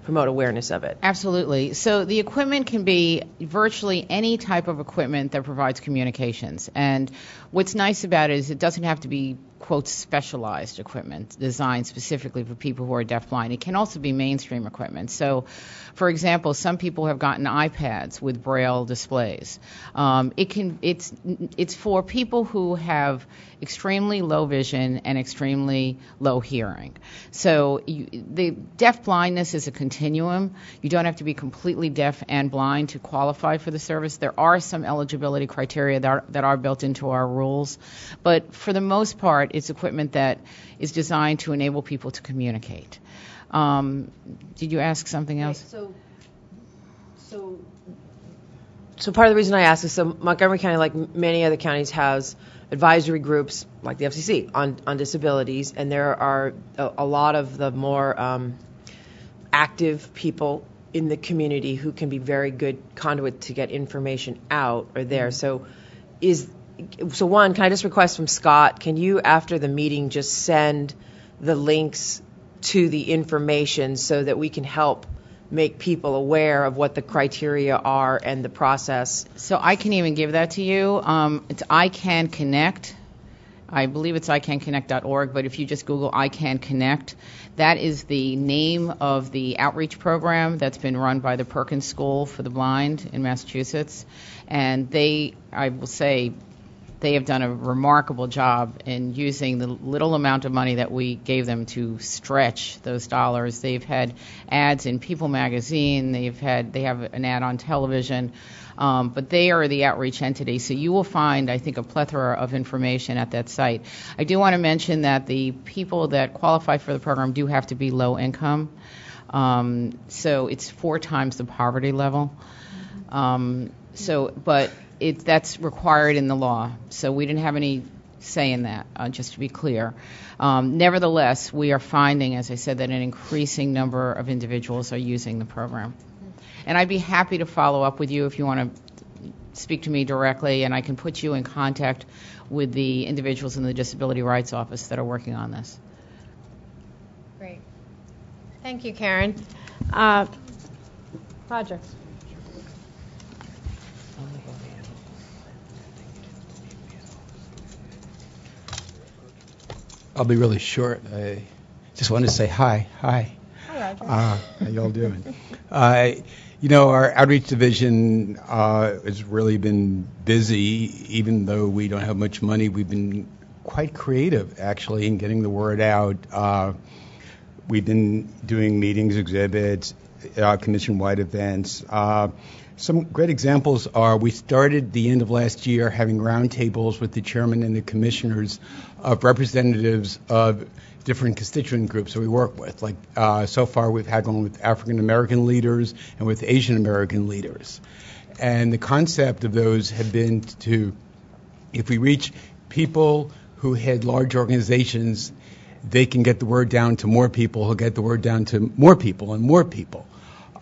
S9: promote awareness of it.
S2: Absolutely. So the equipment can be virtually any type of equipment that provides communications. And what's nice about it is it doesn't have to be, quote, specialized equipment designed specifically for people who are deafblind. It can also be mainstream equipment. So, for example, some people have gotten iPads with Braille displays. It's for people who have extremely low vision and extremely low hearing. So the deaf blindness is a continuum. You don't have to be completely deaf and blind to qualify for the service. There are some eligibility criteria that are built into our rules, but for the most part, it's equipment that is designed to enable people to communicate. Did you ask something else? So part of the reason I ask is, so Montgomery County, like many other counties, has advisory groups like the FCC on disabilities, and there are a lot of the more active people in the community who can be very good conduit to get information out are there. So one, can I just request from Scott, can you, after the meeting, just send the links to the information so that we can help make people aware of what the criteria are and the process? So I can even give that to you. It's ICANN Connect. I believe it's icanconnect.org, but if you just Google ICANN Connect, that is the name of the outreach program that's been run by the Perkins School for the Blind in Massachusetts. And I will say, they have done a remarkable job in using the little amount of money that we gave them to stretch those dollars. They've had ads in People magazine. They have an ad on television. But they are the outreach entity. So you will find, I think, a plethora of information at that site. I do want to mention that the people that qualify for the program do have to be low income. So it's 4 times the poverty level. But that's required in the law. So we didn't have any say in that, just to be clear. Nevertheless, we are finding, as I said, that an increasing number of individuals are using the program. And I'd be happy to follow up with you if you want to speak to me directly, and I can put you in contact with the individuals in the Disability Rights Office that are working on this.
S1: Great. Thank you, Karen. Roger.
S7: I'll be really short. I just want to say hi.
S1: Hi, Roger.
S7: How y'all doing? Our outreach division has really been busy. Even though we don't have much money, we've been quite creative, actually, in getting the word out. We've been doing meetings, exhibits, commission-wide events. Some great examples are we started the end of last year having roundtables with the chairman and the commissioners of representatives of different constituent groups that we work with. Like so far we've had one with African American leaders and with Asian American leaders. And the concept of those have been to, if we reach people who had large organizations, they can get the word down to more people who'll get the word down to more people and more people.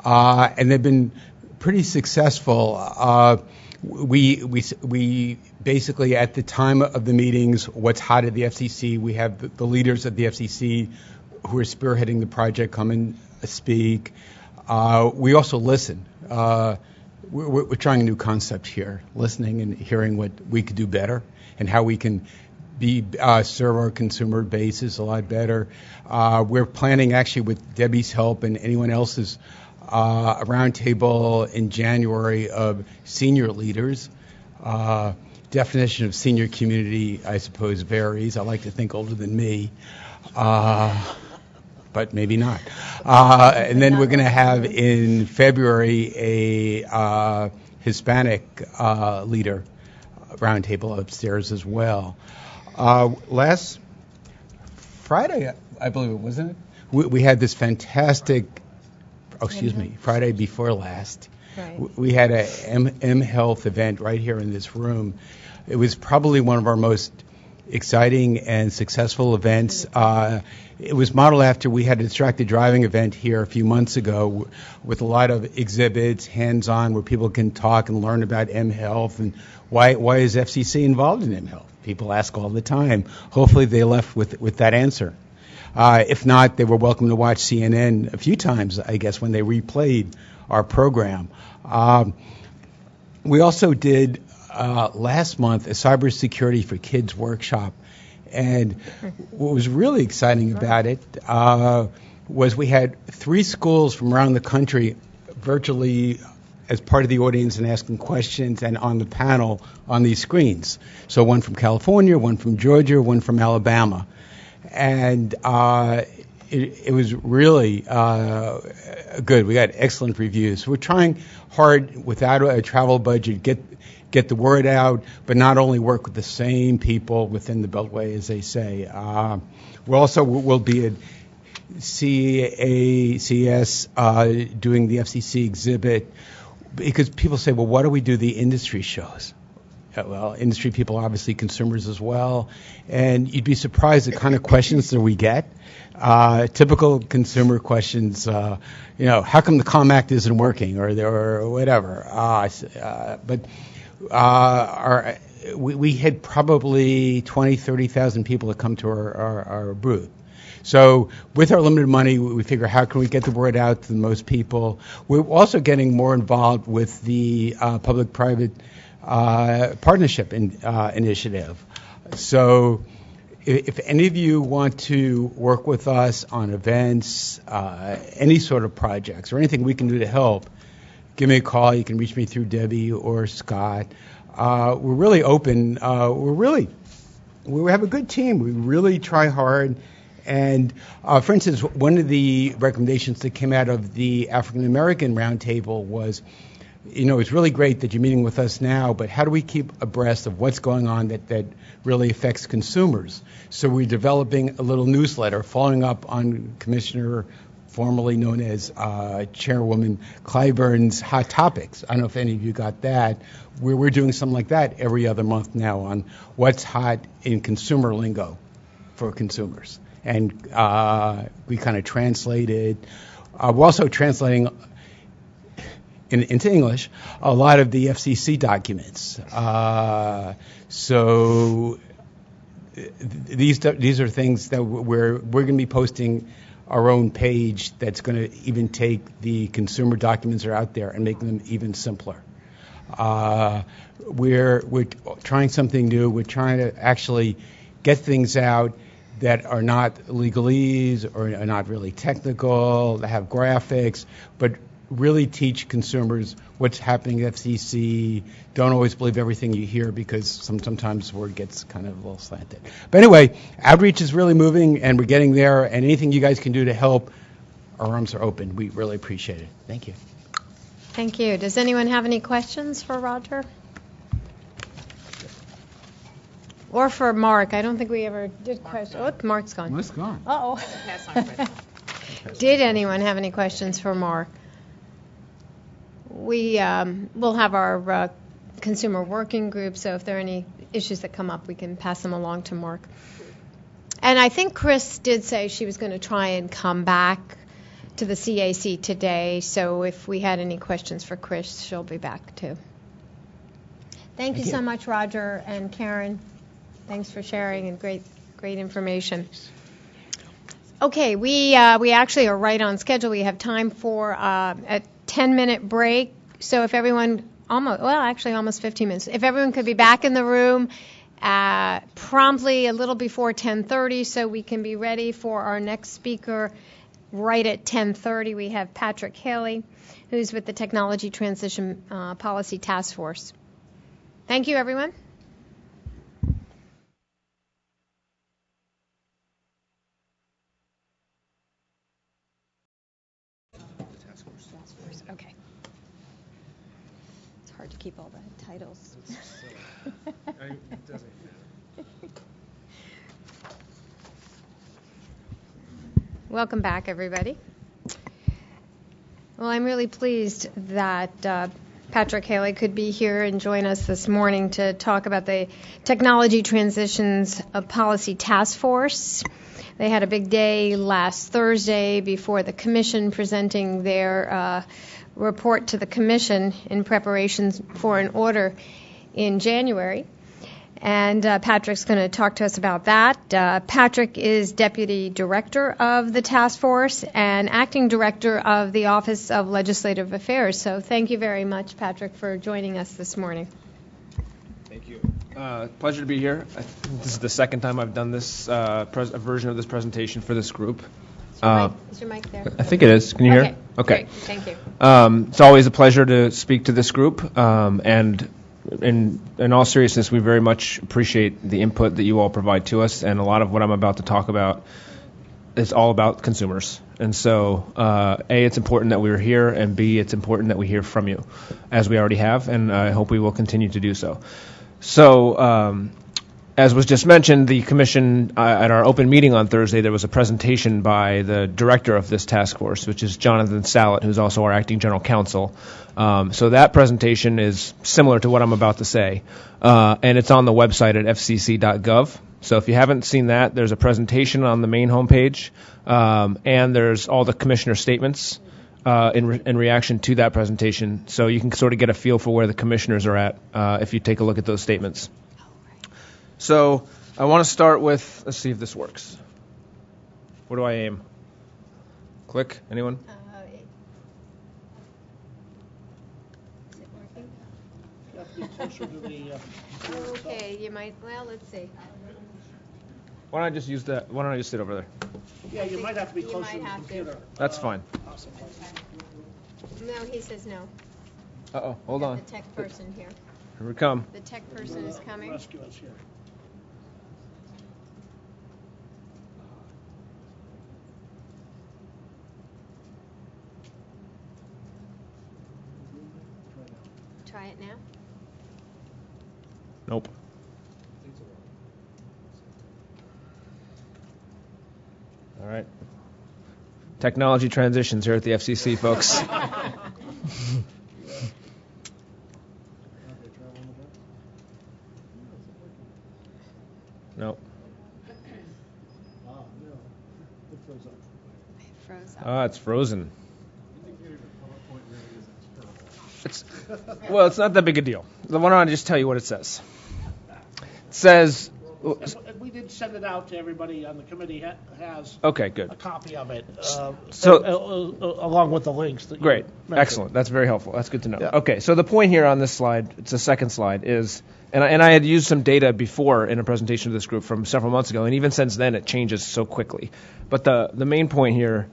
S7: And they've been pretty successful. We basically, at the time of the meetings, what's hot at the FCC, we have the leaders of the FCC who are spearheading the project come and speak. We also listen. We're trying a new concept here, listening and hearing what we could do better and how we can serve our consumer bases a lot better. We're planning, actually, with Debbie's help and anyone else's, a roundtable in January of senior leaders. Definition of senior community, I suppose, varies. I like to think older than me, but maybe not. And then we're going to have in February a Hispanic leader roundtable upstairs as well. Last Friday, I believe it, wasn't it? We had this fantastic, Friday before last.
S1: Right.
S7: We had a M Health event right here in this room. It was probably one of our most exciting and successful events. It was modeled after, we had a distracted driving event here a few months ago with a lot of exhibits, hands-on, where people can talk and learn about M Health and why is FCC involved in M Health. People ask all the time. Hopefully they left with that answer. If not, they were welcome to watch CNN a few times, I guess, when they replayed our program. We also did last month a cybersecurity for kids workshop, and what was really exciting about it was we had 3 schools from around the country virtually as part of the audience and asking questions and on the panel on these screens. So one from California, one from Georgia, one from Alabama. And it was really good. We got excellent reviews. We're trying hard without a travel budget, get the word out, but not only work with the same people within the Beltway, as they say. We'll be at CACS doing the FCC exhibit, because people say, well, why do we do the industry shows? Well, industry people are obviously consumers as well, and you'd be surprised the kind of questions that we get. Typical consumer questions, how come the COMM Act isn't working, or whatever. We had probably 20,000, 30,000 people that come to our booth. So with our limited money, we figure, how can we get the word out to the most people? We're also getting more involved with the public-private partnership initiative. So if any of you want to work with us on events, any sort of projects, or anything we can do to help, give me a call. You can reach me through Debbie or Scott. We're really open. We have a good team. We really try hard. And, for instance, one of the recommendations that came out of the African American Roundtable was, it's really great that you're meeting with us now, but how do we keep abreast of what's going on that really affects consumers? So we're developing a little newsletter following up on Commissioner, formerly known as Chairwoman Clyburn's Hot Topics. I don't know if any of you got that. We're doing something like that every other month now on what's hot in consumer lingo for consumers. And we kind of translated. We're also translating into English a lot of the FCC documents. So these are things that we're going to be posting our own page that's going to even take the consumer documents that are out there and make them even simpler. We're trying something new. We're trying to actually get things out that are not legalese or are not really technical, that have graphics, but really teach consumers what's happening at FCC. Don't always believe everything you hear, because sometimes word gets kind of a little slanted. But anyway, outreach is really moving, and we're getting there, and anything you guys can do to help, our arms are open. We really appreciate it. Thank you.
S1: Thank you. Does anyone have any questions for Roger? Or for Mark? I don't think we ever did questions. Oh, Mark's gone.
S7: Mark's gone.
S1: Uh-oh. Did anyone have any questions for Mark? We will have our consumer working group, so if there are any issues that come up, we can pass them along to Mark. And I think Chris did say she was going to try and come back to the CAC today, so if we had any questions for Chris, she'll be back too. Thank you so much, Roger and Karen. Thanks for sharing, and great information. Okay, we actually are right on schedule. We have time for a 10-minute break. So if everyone, almost 15 minutes. If everyone could be back in the room promptly a little before 10:30, so we can be ready for our next speaker right at 10:30. We have Patrick Haley, who's with the Technology Transition Policy Task Force. Thank you, everyone. Okay. It's hard hard to keep all the titles. Welcome back, everybody. Well, I'm really pleased that Patrick Haley could be here and join us this morning to talk about the Technology Transitions Policy Task Force. They had a big day last Thursday before the Commission presenting their report to the Commission in preparation for an order in January. And Patrick's going to talk to us about that. Patrick is Deputy Director of the task force and Acting Director of the Office of Legislative Affairs. So thank you very much, Patrick, for joining us this morning.
S11: Thank you. Pleasure to be here. This is the second time I've done this a version of this presentation for this group.
S1: Is your mic there?
S11: I think it is. Can you hear? Okay.
S1: Great. Thank you.
S11: It's always a pleasure to speak to this group, and in all seriousness, we very much appreciate the input that you all provide to us, and a lot of what I'm about to talk about is all about consumers. And so, A, it's important that we're here, and B, it's important that we hear from you, as we already have, and I hope we will continue to do so. So, as was just mentioned, the Commission, at our open meeting on Thursday, there was a presentation by the director of this task force, which is Jonathan Sallet, who's also our acting general counsel. So that presentation is similar to what I'm about to say, and it's on the website at fcc.gov. So if you haven't seen that, there's a presentation on the main homepage, and there's all the commissioner statements in reaction to that presentation. So you can sort of get a feel for where the commissioners are at if you take a look at those statements. So I want to start with, let's see if this works. Where do I aim? Click? Anyone?
S1: Is it working? You have to be closer to the... okay, you might, well, let's see.
S11: Why don't I just use that? Why don't I just sit over there?
S17: Yeah, you might have to be closer to the computer.
S11: That's fine.
S1: No, he says no.
S11: Uh-oh, hold on.
S1: The tech person here.
S11: Here we come.
S1: The tech person is coming.
S17: Rescue us here.
S1: Try it now.
S11: Nope. All right. Technology transitions here at the FCC, folks. Nope. It's frozen. Well, it's not that big a deal. Why don't I just tell you what it says? It says...
S17: We did send it out to everybody on the committee. Has
S11: okay, good.
S17: A copy of it,
S11: along
S17: with the links. That
S11: great,
S17: you
S11: excellent. That's very helpful. That's good to know.
S17: Yeah.
S11: Okay, so the point here on this slide, it's the second slide, is, and I had used some data before in a presentation to this group from several months ago, and even since then it changes so quickly. But the main point here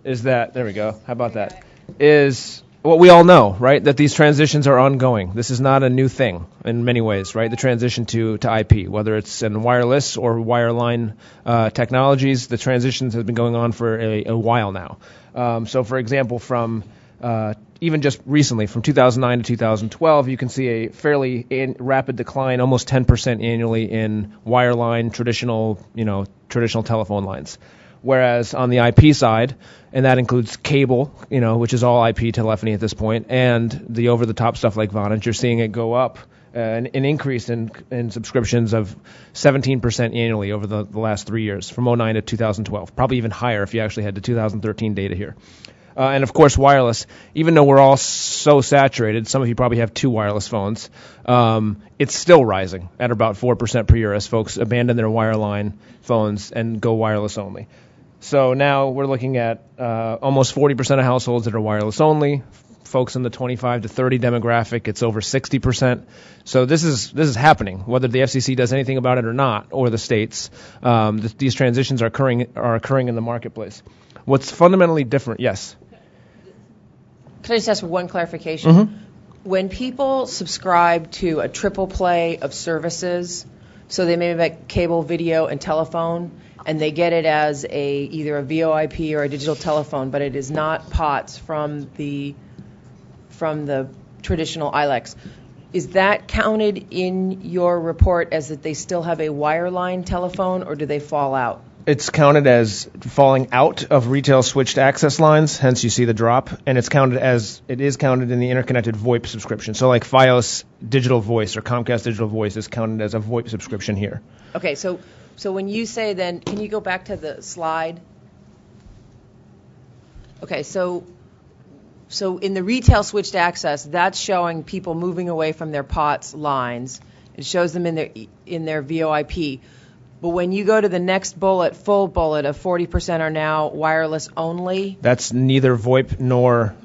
S11: is that, there we go, how about that, is what we all know, right, that these transitions are ongoing. This is not a new thing in many ways, right, the transition to IP, whether it's in wireless or wireline technologies, the transitions have been going on for a while now. So, for example, from even just recently, from 2009 to 2012, you can see a fairly rapid decline, almost 10% annually in wireline, traditional telephone lines. Whereas on the IP side, and that includes cable, which is all IP telephony at this point, and the over-the-top stuff like Vonage, you're seeing it go up, an increase in subscriptions of 17% annually over the last 3 years, from 2009 to 2012. Probably even higher if you actually had the 2013 data here. And of course, wireless, even though we're all so saturated, some of you probably have 2 wireless phones, it's still rising at about 4% per year as folks abandon their wireline phones and go wireless only. So now we're looking at almost 40% of households that are wireless only. Folks in the 25 to 30 demographic, it's over 60%. So this is happening, whether the FCC does anything about it or not, or the states. These transitions are occurring in the marketplace. What's fundamentally different? Yes.
S2: Can I just ask one clarification?
S11: Mm-hmm.
S2: When people subscribe to a triple play of services, so they may have cable, video, and telephone, and they get it as either a VoIP or a digital telephone, but it is not POTS from the traditional ILECs. Is that counted in your report as that they still have a wireline telephone, or do they fall out?
S11: It's counted as falling out of retail switched access lines, hence you see the drop, and it is counted in the interconnected VoIP subscription. So like Fios Digital Voice or Comcast Digital Voice is counted as a VoIP subscription here.
S2: Okay, so when you say then, can you go back to the slide? Okay, so in the retail switched access, that's showing people moving away from their POTS lines. It shows them in their VoIP. But when you go to the next bullet, full bullet of 40% are now wireless only.
S11: That's neither VoIP nor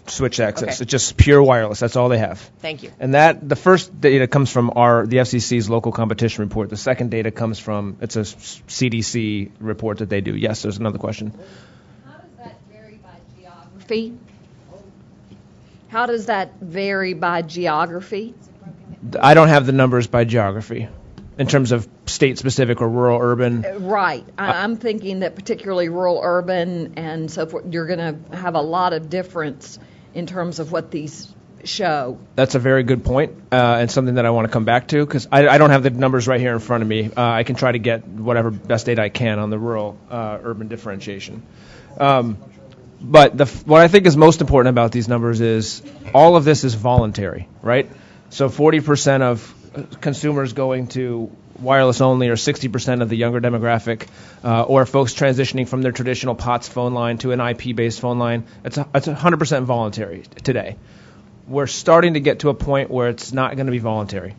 S11: switched access.
S2: Okay.
S11: It's just pure wireless. That's all they have.
S2: Thank you.
S11: And the first data comes from the FCC's local competition report. The second data comes from, it's a CDC report that they do. Yes, there's another question.
S14: How does that vary by geography? How does that vary by geography?
S11: I don't have the numbers by geography in terms of state-specific or rural, urban.
S14: Right. I'm thinking that particularly rural, urban, and so forth, you're going to have a lot of difference in terms of what these show.
S11: That's a very good point, and something that I want to come back to, because I don't have the numbers right here in front of me. I can try to get whatever best data I can on the rural, urban differentiation. But what I think is most important about these numbers is all of this is voluntary, right? So 40% of consumers going to wireless only, or 60% of the younger demographic, or folks transitioning from their traditional POTS phone line to an IP-based phone line, it's 100% voluntary today. We're starting to get to a point where it's not going to be voluntary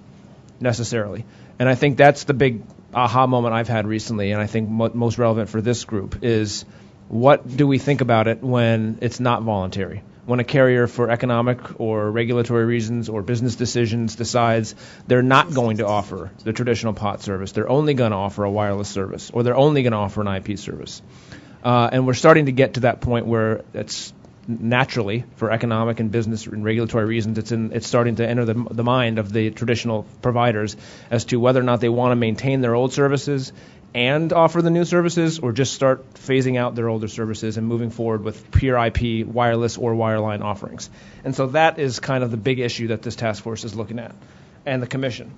S11: necessarily. And I think that's the big aha moment I've had recently, and I think most relevant for this group is, what do we think about it when it's not voluntary? When a carrier, for economic or regulatory reasons or business decisions, decides they're not going to offer the traditional POT service, they're only going to offer a wireless service, or they're only going to offer an IP service. And we're starting to get to that point where it's naturally, for economic and business and regulatory reasons, it's starting to enter the mind of the traditional providers as to whether or not they want to maintain their old services and offer the new services, or just start phasing out their older services and moving forward with pure IP, wireless or wireline offerings. And so that is kind of the big issue that this task force is looking at, and the commission.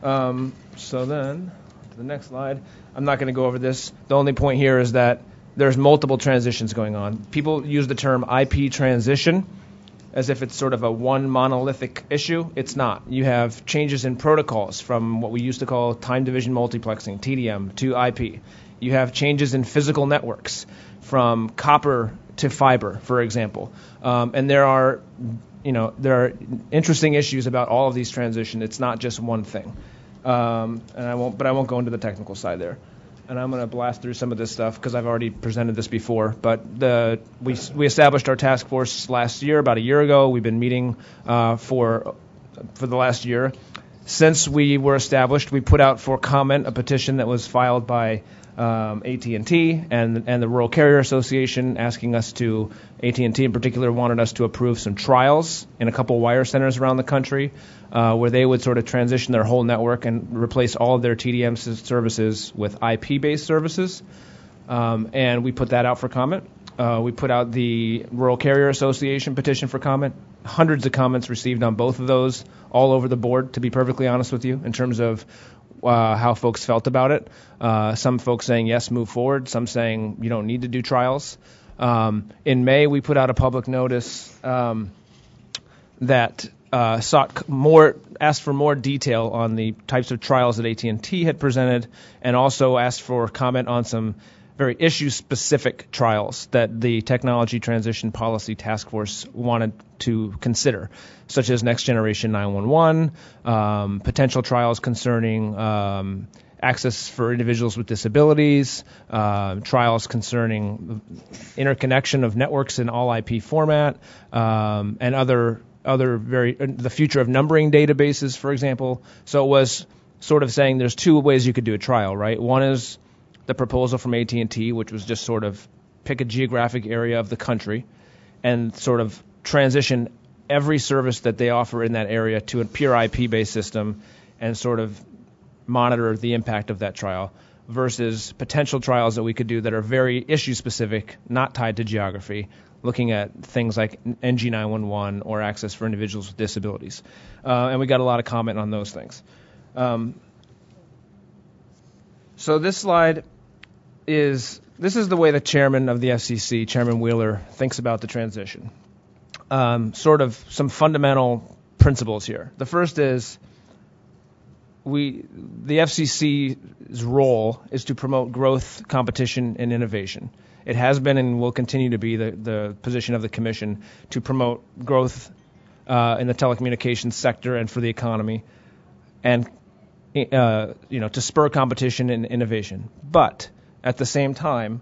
S11: So then, to the next slide. I'm not going to go over this. The only point here is that there's multiple transitions going on. People use the term IP transition as if it's sort of a one monolithic issue. It's not. You have changes in protocols from what we used to call time division multiplexing, TDM, to IP. You have changes in physical networks from copper to fiber, for example. And there are interesting issues about all of these transitions. It's not just one thing. And I won't go into the technical side there. And I'm going to blast through some of this stuff because I've already presented this before. But we established our task force last year, about a year ago. We've been meeting for the last year. Since we were established, we put out for comment a petition that was filed by AT&T and the Rural Carrier Association, asking us to, AT&T in particular wanted us to approve some trials in a couple wire centers around the country where they would sort of transition their whole network and replace all of their TDM services with IP-based services. And we put that out for comment. We put out the Rural Carrier Association petition for comment. Hundreds of comments received on both of those, all over the board, to be perfectly honest with you, in terms of how folks felt about it. Some folks saying, yes, move forward. Some saying, you don't need to do trials. In May, we put out a public notice that asked for more detail on the types of trials that AT&T had presented, and also asked for comment on some very issue-specific trials that the Technology Transition Policy Task Force wanted to consider, such as Next Generation 911, potential trials concerning access for individuals with disabilities, trials concerning interconnection of networks in all IP format, and other the future of numbering databases, for example. So it was sort of saying there's two ways you could do a trial, right? One is the proposal from AT&T, which was just sort of pick a geographic area of the country and sort of transition every service that they offer in that area to a pure IP-based system and sort of monitor the impact of that trial, versus potential trials that we could do that are very issue-specific, not tied to geography, looking at things like NG911 or access for individuals with disabilities. And we got a lot of comment on those things. So this slide this is the way the chairman of the FCC, Chairman Wheeler, thinks about the transition. Sort of some fundamental principles here. The first is the FCC's role is to promote growth, competition, and innovation. It has been and will continue to be the position of the Commission to promote growth in the telecommunications sector and for the economy, and to spur competition and innovation. But at the same time,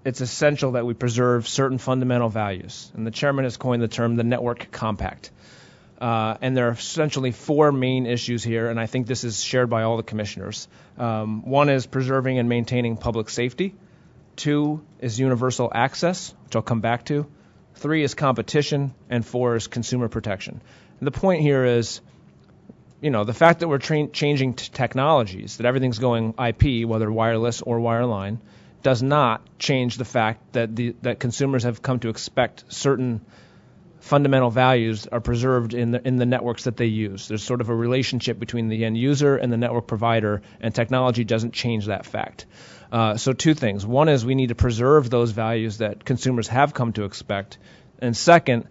S11: it's essential that we preserve certain fundamental values. And the chairman has coined the term the network compact. And there are essentially four main issues here, and I think this is shared by all the commissioners. One is preserving and maintaining public safety. 2 is universal access, which I'll come back to. 3 is competition, and 4 is consumer protection. And the point here is, the fact that we're changing technologies, that everything's going IP, whether wireless or wireline, does not change the fact that consumers have come to expect certain fundamental values are preserved in the networks that they use. There's sort of a relationship between the end user and the network provider, and technology doesn't change that fact. So 2 things. One is we need to preserve those values that consumers have come to expect. And second,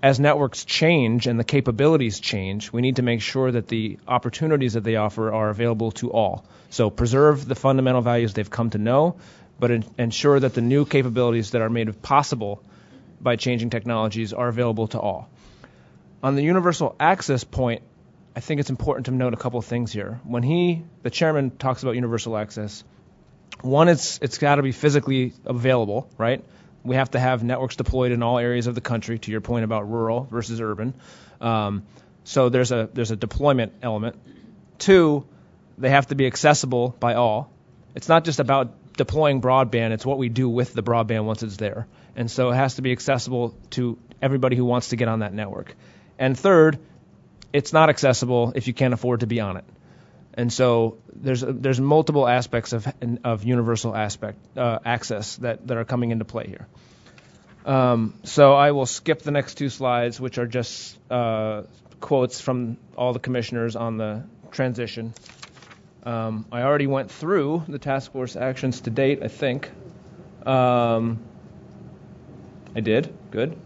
S11: as networks change and the capabilities change, we need to make sure that the opportunities that they offer are available to all. So preserve the fundamental values they've come to know, but ensure that the new capabilities that are made possible by changing technologies are available to all. On the universal access point, I think it's important to note a couple of things here. When the chairman talks about universal access, one, it's got to be physically available, right? We have to have networks deployed in all areas of the country, to your point about rural versus urban. So there's a deployment element. 2, they have to be accessible by all. It's not just about deploying broadband, it's what we do with the broadband once it's there. And so it has to be accessible to everybody who wants to get on that network. And 3rd, it's not accessible if you can't afford to be on it. And so there's multiple aspects of universal access that are coming into play here. So I will skip the next 2 slides, which are just quotes from all the commissioners on the transition. I already went through the task force actions to date, I think. I did. Good.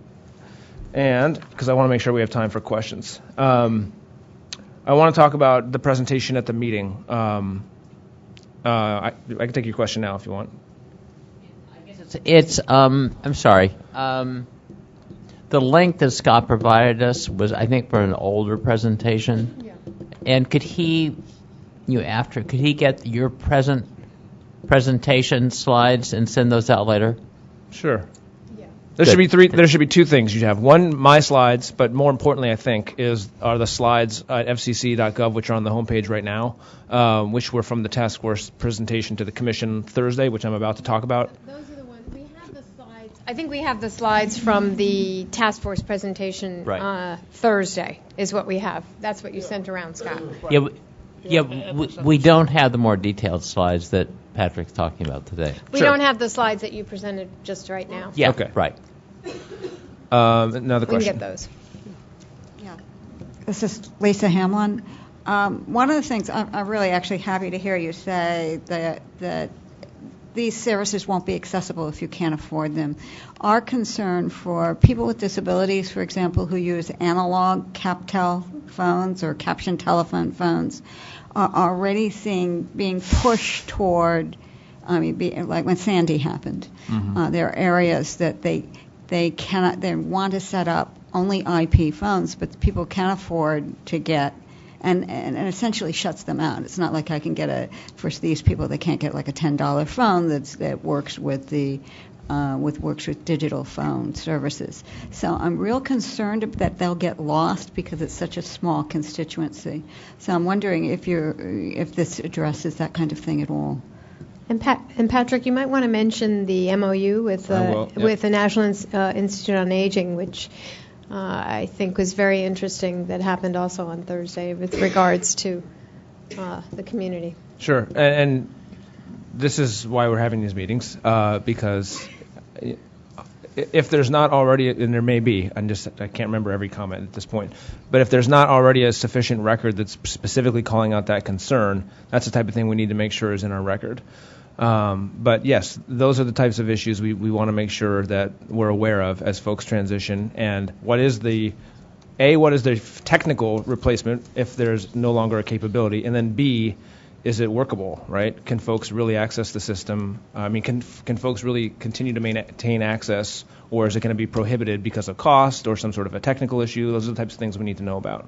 S11: And because I want to make sure we have time for questions. I want to talk about the presentation at the meeting. I can take your question now if you want.
S13: I guess I'm sorry. The link that Scott provided us was, I think, for an older presentation. Yeah. And could he get your presentation slides and send those out later?
S11: Sure. There should be 2 things you have. One, my slides, but more importantly, I think, are the slides at fcc.gov, which are on the homepage right now, which were from the task force presentation to the commission Thursday, which I'm about to talk about.
S1: Those are the ones. We have the slides. I think we have the slides from the task force presentation Thursday is what we have. That's what you sent around, Scott.
S13: We don't have the more detailed slides that Patrick's talking about today.
S1: We don't have the slides that you presented just right now.
S13: Yeah,
S11: okay.
S13: Right.
S11: Another question.
S1: We can get those.
S15: Yeah. This is Lisa Hamlin. One of the things I'm really actually happy to hear you say that these services won't be accessible if you can't afford them. Our concern for people with disabilities, for example, who use analog CapTel phones or caption telephone phones, are already being pushed toward, like when Sandy happened. Mm-hmm. There are areas that they want to set up only IP phones, but people can't afford to get, and essentially shuts them out. It's not like I can get for these people, they can't get like a $10 phone that works with works with digital phone services. So I'm real concerned that they'll get lost because it's such a small constituency. So I'm wondering if this addresses that kind of thing at all.
S1: And Patrick, you might want to mention the MOU with the National Institute on Aging, which I think was very interesting, that happened also on Thursday with regards to the community.
S11: Sure, and this is why we're having these meetings, because if there's not already, and there may be, I can't remember every comment at this point, but if there's not already a sufficient record that's specifically calling out that concern, that's the type of thing we need to make sure is in our record. But yes, those are the types of issues we want to make sure that we're aware of as folks transition. And what is the technical replacement if there's no longer a capability? And then B, is it workable, right? Can folks really access the system? I mean, can folks really continue to maintain access, or is it going to be prohibited because of cost or some sort of a technical issue? Those are the types of things we need to know about.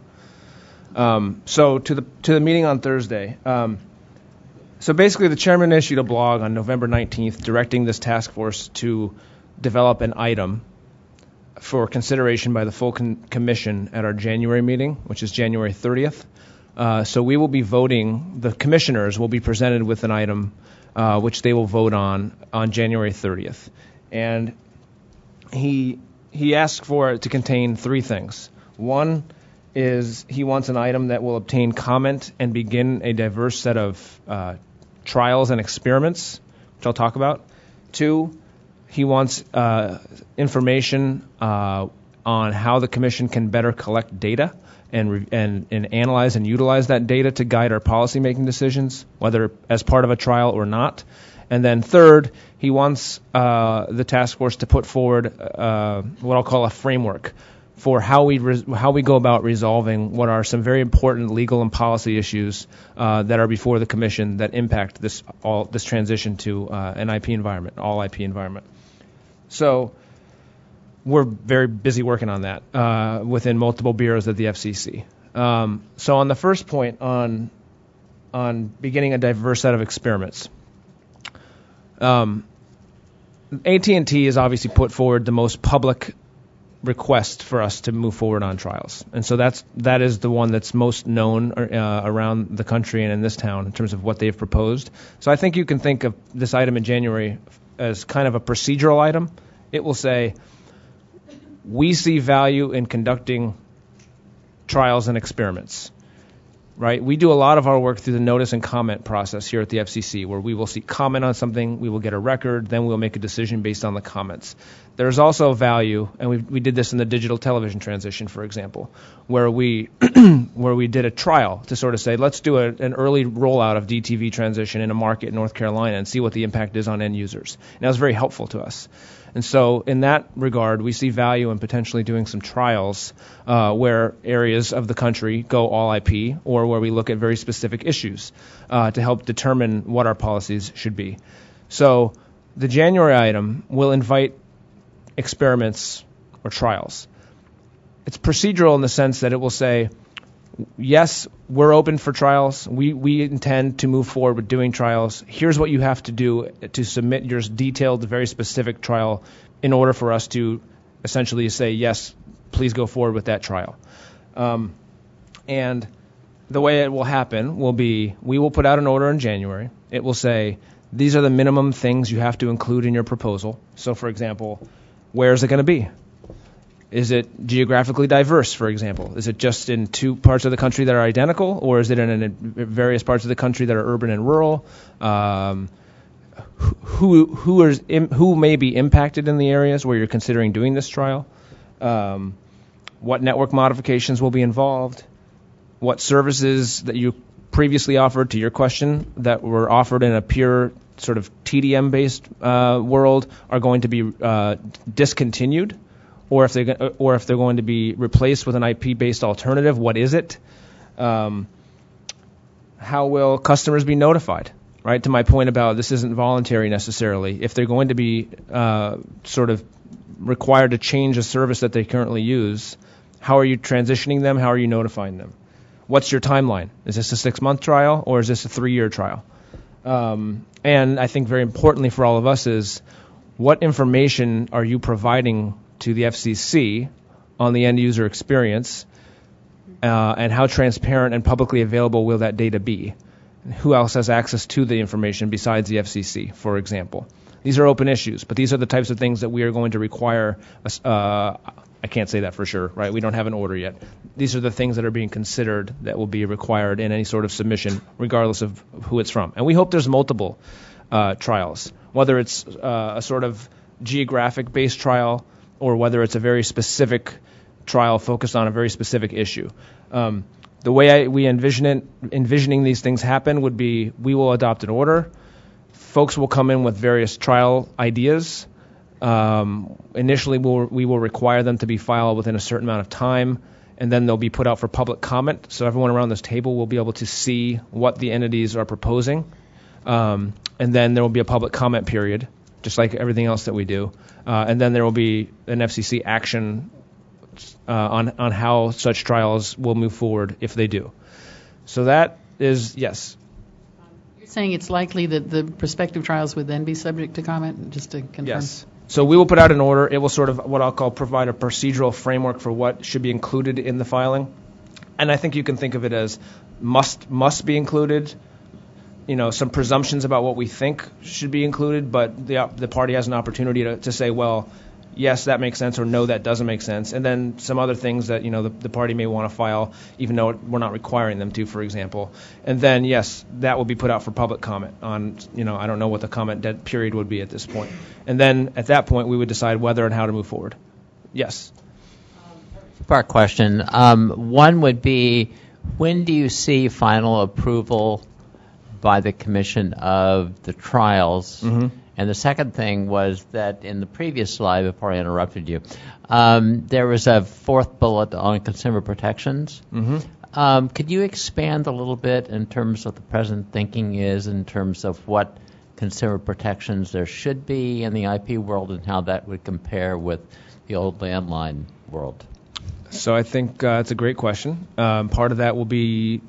S11: So to the meeting on Thursday. So basically, the chairman issued a blog on November 19th directing this task force to develop an item for consideration by the full commission at our January meeting, which is January 30th. So we will be voting, the commissioners will be presented with an item which they will vote on January 30th. And he asked for it to contain three things. One is he wants an item that will obtain comment and begin a diverse set of trials and experiments, which I'll talk about. Two, he wants information on how the commission can better collect data and analyze and utilize that data to guide our policymaking decisions, whether as part of a trial or not. And then third, he wants the task force to put forward what I'll call a framework for how we go about resolving what are some very important legal and policy issues that are before the commission that impact this transition to an IP environment, all IP environment. So we're very busy working on that within multiple bureaus of the FCC. So on the first point on beginning a diverse set of experiments, AT&T has obviously put forward the most public request for us to move forward on trials, and so that is the one that's most known around the country and in this town in terms of what they've proposed. So I think you can think of this item in January as kind of a procedural item. It will say, we see value in conducting trials and experiments, right? We do a lot of our work through the notice and comment process here at the FCC, where we will see comment on something, we will get a record, then we'll make a decision based on the comments. There's also value, and we did this in the digital television transition, for example, where we did a trial to sort of say, let's do an early rollout of DTV transition in a market in North Carolina and see what the impact is on end users. And that was very helpful to us. And so in that regard, we see value in potentially doing some trials where areas of the country go all IP, or where we look at very specific issues to help determine what our policies should be. So the January item will invite experiments or trials. It's procedural in the sense that it will say, yes, we're open for trials. We intend to move forward with doing trials. Here's what you have to do to submit your detailed, very specific trial in order for us to essentially say, yes, please go forward with that trial. And the way it will happen will be, we will put out an order in January. It will say, these are the minimum things you have to include in your proposal. So, for example, where is it going to be? Is it geographically diverse, for example? Is it just in two parts of the country that are identical, or is it in various parts of the country that are urban and rural? Who may be impacted in the areas where you're considering doing this trial? What network modifications will be involved? What services that you previously offered, to your question, that were offered in a pure sort of TDM-based world are going to be discontinued? Or if they're going to be replaced with an IP-based alternative, what is it? How will customers be notified? Right, to my point about this isn't voluntary necessarily. If they're going to be sort of required to change a service that they currently use, how are you transitioning them? How are you notifying them? What's your timeline? Is this a 6-month trial or is this a 3-year trial? And I think very importantly for all of us is, what information are you providing to the FCC on the end user experience, and how transparent and publicly available will that data be? And who else has access to the information besides the FCC, for example? These are open issues, but these are the types of things that we are going to require. I can't say that for sure, right? We don't have an order yet. These are the things that are being considered that will be required in any sort of submission, regardless of who it's from. And we hope there's multiple trials, whether it's a sort of geographic-based trial or whether it's a very specific trial focused on a very specific issue. The way we envisioning these things happen would be we will adopt an order. Folks will come in with various trial ideas. Initially, we will require them to be filed within a certain amount of time, and then they'll be put out for public comment. So everyone around this table will be able to see what the entities are proposing. And then there will be a public comment period, just like everything else that we do. And then there will be an FCC action on how such trials will move forward if they do. So that is, yes.
S12: You're saying it's likely that the prospective trials would then be subject to comment, just to confirm?
S11: Yes. So we will put out an order. It will sort of what I'll call provide a procedural framework for what should be included in the filing. And I think you can think of it as must be included, some presumptions about what we think should be included, but the party has an opportunity to say, well, yes, that makes sense, or no, that doesn't make sense. And then some other things that, the party may want to file, even though we're not requiring them to, for example. And then, yes, that will be put out for public comment on, I don't know what the comment period would be at this point. And then at that point, we would decide whether and how to move forward. Yes.
S13: Part question. One would be, when do you see final approval by the commission of the trials? Mm-hmm. And the second thing was that in the previous slide, before I interrupted you, there was a fourth bullet on consumer protections. Mm-hmm. Could you expand a little bit in terms of the present thinking is in terms of what consumer protections there should be in the IP world and how that would compare with the old landline world?
S11: So I think it's a great question. Part of that will be,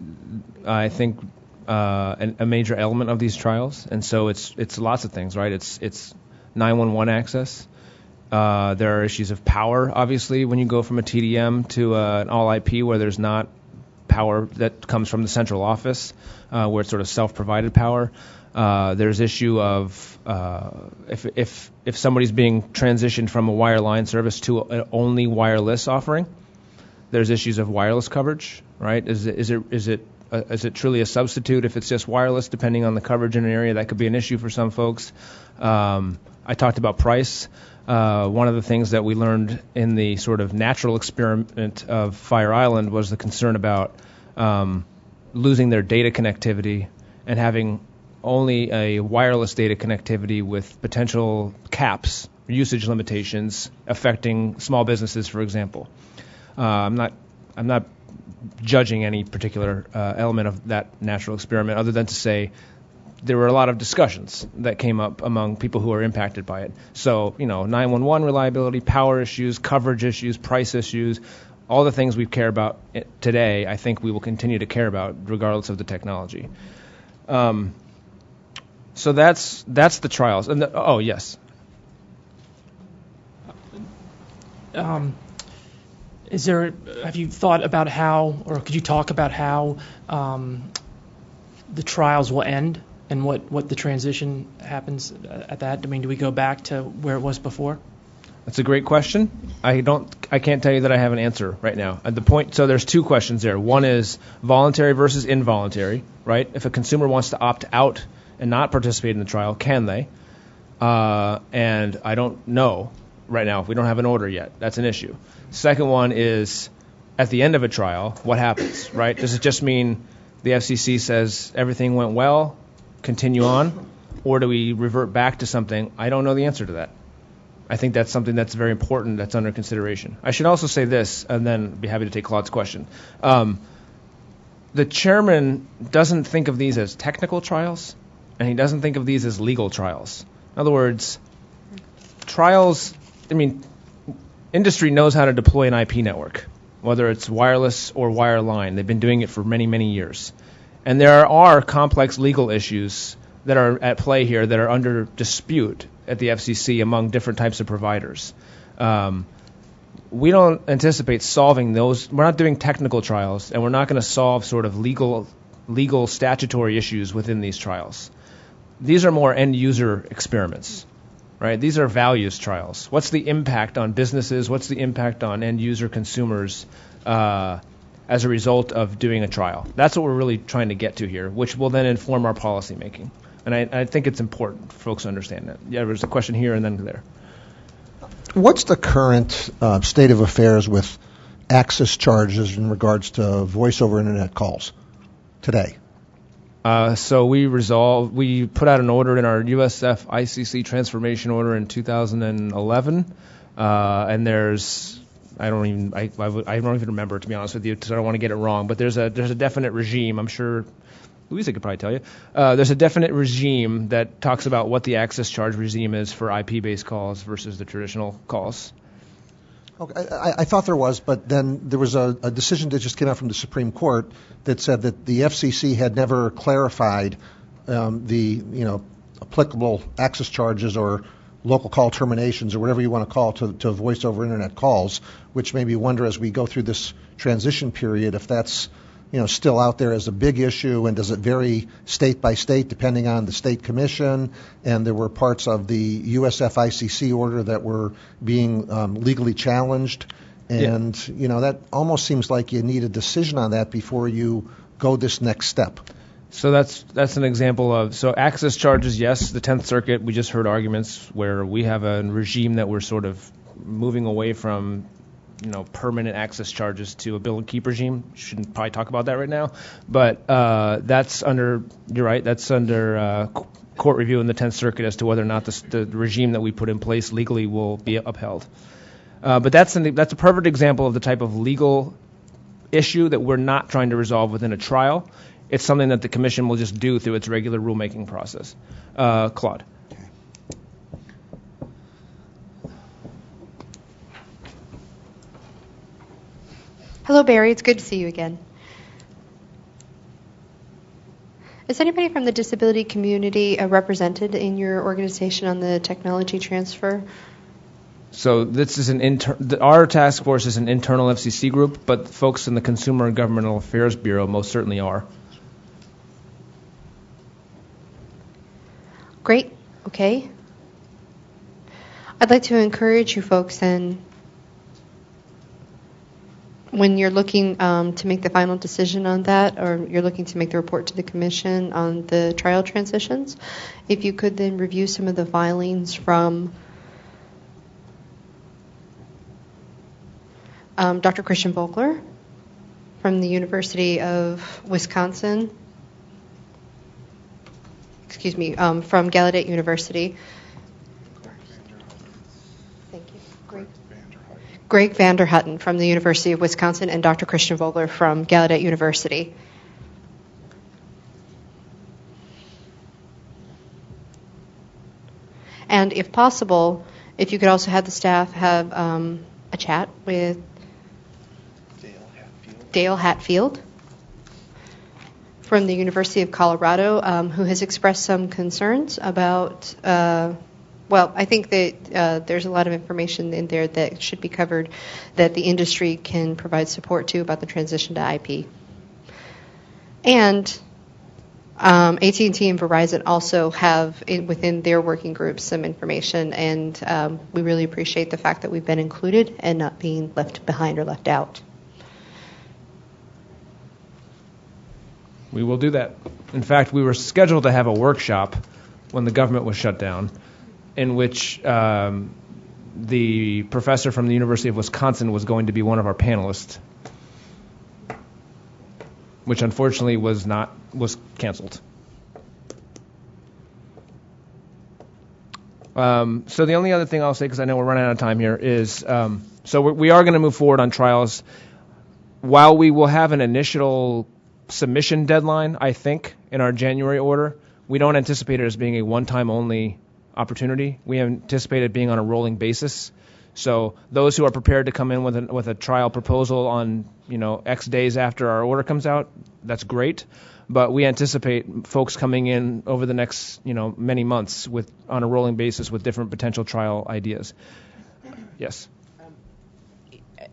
S11: I think, a major element of these trials, and so it's lots of things, right? It's 911 access. There are issues of power, obviously, when you go from a TDM to an all IP where there's not power that comes from the central office, where it's sort of self-provided power. There's issue of if somebody's being transitioned from a wireline service to an only wireless offering, there's issues of wireless coverage, right? Is it truly a substitute if it's just wireless, depending on the coverage in an area? That could be an issue for some folks. I talked about price. One of the things that we learned in the sort of natural experiment of Fire Island was the concern about losing their data connectivity and having only a wireless data connectivity with potential caps, usage limitations affecting small businesses, for example. I'm not judging any particular element of that natural experiment other than to say there were a lot of discussions that came up among people who are impacted by it. So, 911 reliability, power issues, coverage issues, price issues, all the things we care about today, I think we will continue to care about regardless of the technology. So that's the trials. And yes.
S12: Have you thought about how, or could you talk about how the trials will end and what the transition happens at that? I mean, do we go back to where it was before?
S11: That's a great question. I can't tell you that I have an answer right now. At the point, so there's two questions there. One is voluntary versus involuntary, right? If a consumer wants to opt out and not participate in the trial, can they? And I don't know right now. We don't have an order yet. That's an issue. Second one is, at the end of a trial, what happens, right? Does it just mean the FCC says everything went well, continue on, or do we revert back to something? I don't know the answer to that. I think that's something that's very important that's under consideration. I should also say this, and then be happy to take Claude's question. The chairman doesn't think of these as technical trials, and he doesn't think of these as legal trials. In other words, trials, industry knows how to deploy an IP network, whether it's wireless or wireline. They've been doing it for many, many years. And there are complex legal issues that are at play here that are under dispute at the FCC among different types of providers. We don't anticipate solving those. We're not doing technical trials, and we're not going to solve sort of legal statutory issues within these trials. These are more end-user experiments. Right? These are values trials. What's the impact on businesses? What's the impact on end-user consumers as a result of doing a trial? That's what we're really trying to get to here, which will then inform our policy making. And I think it's important for folks to understand that. Yeah, there's a question here and then there.
S16: What's the current state of affairs with access charges in regards to voice over internet calls today?
S11: So we put out an order in our USF ICC transformation order in 2011, and there's I don't even remember, to be honest with you, because I don't want to get it wrong. But there's a definite regime. I'm sure Louisa could probably tell you. There's a definite regime that talks about what the access charge regime is for IP-based calls versus the traditional calls.
S16: Okay, I thought there was, but then there was a decision that just came out from the Supreme Court that said that the FCC had never clarified the applicable access charges or local call terminations or whatever you want to call to voice over internet calls, which made me wonder as we go through this transition period if that's still out there as a big issue, and does it vary state by state depending on the state commission? And there were parts of the USF ICC order that were being legally challenged, and that almost seems like you need a decision on that before you go this next step.
S11: So that's an example of access charges. Yes, the 10th Circuit. We just heard arguments where we have a regime that we're sort of moving away from. Permanent access charges to a bill and keep regime. Shouldn't probably talk about that right now, but that's under. You're right. That's under court review in the 10th Circuit as to whether or not the regime that we put in place legally will be upheld. But that's a perfect example of the type of legal issue that we're not trying to resolve within a trial. It's something that the commission will just do through its regular rulemaking process. Claude.
S10: Hello, Barry. It's good to see you again. Is anybody from the disability community represented in your organization on the technology transfer?
S11: So this is our task force is an internal FCC group, but folks in the Consumer and Governmental Affairs Bureau most certainly are.
S10: Great. Okay. I'd like to encourage you folks then, when you're looking to make the final decision on that, or you're looking to make the report to the commission on the trial transitions, if you could then review some of the filings from Dr. Christian Vogler from the University of Wisconsin, from Gallaudet University. Greg Vanderhutten from the University of Wisconsin, and Dr. Christian Vogler from Gallaudet University. And if possible, if you could also have the staff have a chat with Dale Hatfield from the University of Colorado, who has expressed some concerns about I think that there's a lot of information in there that should be covered that the industry can provide support to about the transition to IP. And AT&T and Verizon also have within their working groups some information, and we really appreciate the fact that we've been included and not being left behind or left out.
S11: We will do that. In fact, we were scheduled to have a workshop when the government was shut down, in which the professor from the University of Wisconsin was going to be one of our panelists, which unfortunately was canceled. So the only other thing I'll say, because I know we're running out of time here, is we are going to move forward on trials. While we will have an initial submission deadline, I think, in our January order, we don't anticipate it as being a one-time only opportunity. We anticipate it being on a rolling basis. So those who are prepared to come in with a trial proposal on X days after our order comes out, that's great. But we anticipate folks coming in over the next many months on a rolling basis with different potential trial ideas. Yes.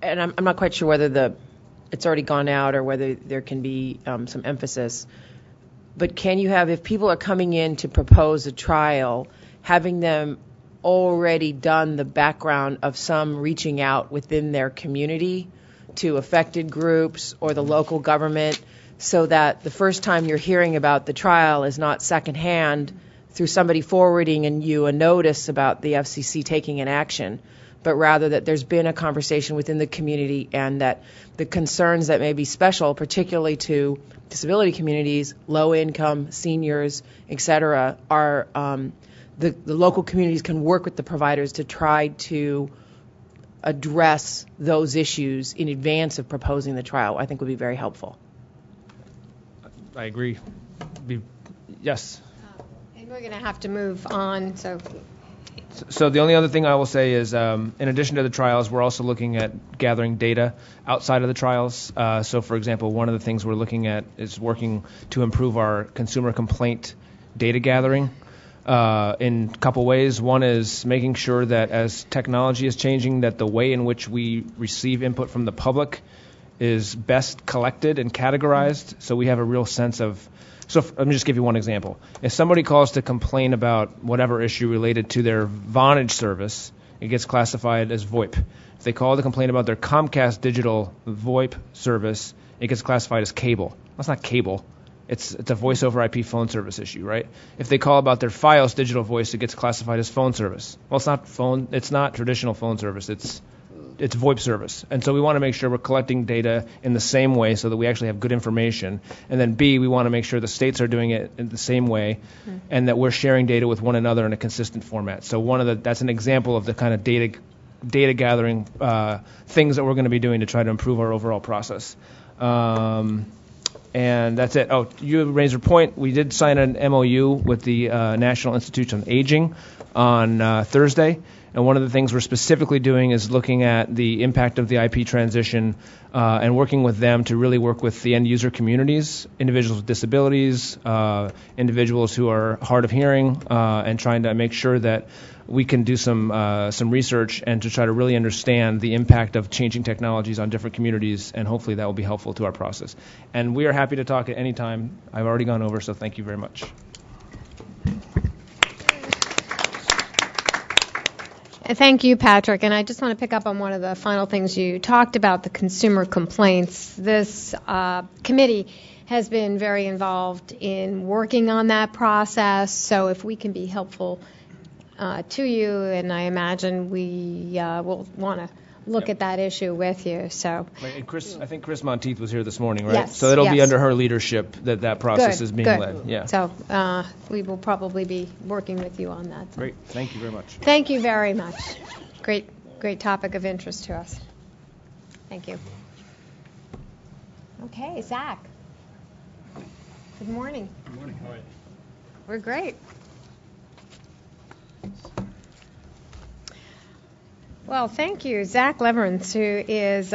S2: And I'm not quite sure whether it's already gone out or whether there can be some emphasis. But can you have, if people are coming in to propose a trial, having them already done the background of some reaching out within their community to affected groups or the local government, so that the first time you're hearing about the trial is not secondhand through somebody forwarding you a notice about the FCC taking an action, but rather that there's been a conversation within the community and that the concerns that may be special, particularly to disability communities, low income, seniors, et cetera, are the local communities can work with the providers to try to address those issues in advance of proposing the trial. I think would be very helpful.
S11: I agree. Yes.
S1: And we're going to have to move on, so.
S11: So the only other thing I will say is, in addition to the trials, we're also looking at gathering data outside of the trials. So, for example, one of the things we're looking at is working to improve our consumer complaint data gathering in a couple ways. One is making sure that as technology is changing, that the way in which we receive input from the public is best collected and categorized, so we have a real sense of. So let me just give you one example. If somebody calls to complain about whatever issue related to their Vonage service, it gets classified as VoIP. If they call to complain about their Comcast digital VoIP service, it gets classified as cable. That's not cable. It's a voice over IP phone service issue, right? If they call about their Fios digital voice, it gets classified as phone service. Well, it's not traditional phone service. It's VoIP service. And so we want to make sure we're collecting data in the same way so that we actually have good information. And then B, we want to make sure the states are doing it in the same way and that we're sharing data with one another in a consistent format. So that's an example of the kind of data gathering things that we're going to be doing to try to improve our overall process. And that's it. Oh, you raised a point. We did sign an MOU with the National Institute on Aging on Thursday. And one of the things we're specifically doing is looking at the impact of the IP transition and working with them to really work with the end user communities, individuals with disabilities, individuals who are hard of hearing, and trying to make sure that we can do some research and to try to really understand the impact of changing technologies on different communities, and hopefully that will be helpful to our process. And we are happy to talk at any time. I've already gone over, so thank you very much.
S1: Thank you, Patrick. And I just want to pick up on one of the final things you talked about, the consumer complaints. This committee has been very involved in working on that process. So if we can be helpful to you, and I imagine we will want to look at that issue with you. So,
S11: right, and I think Chris Monteith was here this morning, right?
S1: Yes,
S11: so it'll be under her leadership that process is being
S1: good.
S11: led. Yeah.
S1: So we will probably be working with you on that.
S11: Great. Thank you very much.
S1: Thank you very much. Great topic of interest to us. Thank you. Okay, Zach. Good morning.
S18: Good morning. How are you?
S1: We're great. Well, thank you. Zach Leverance, who is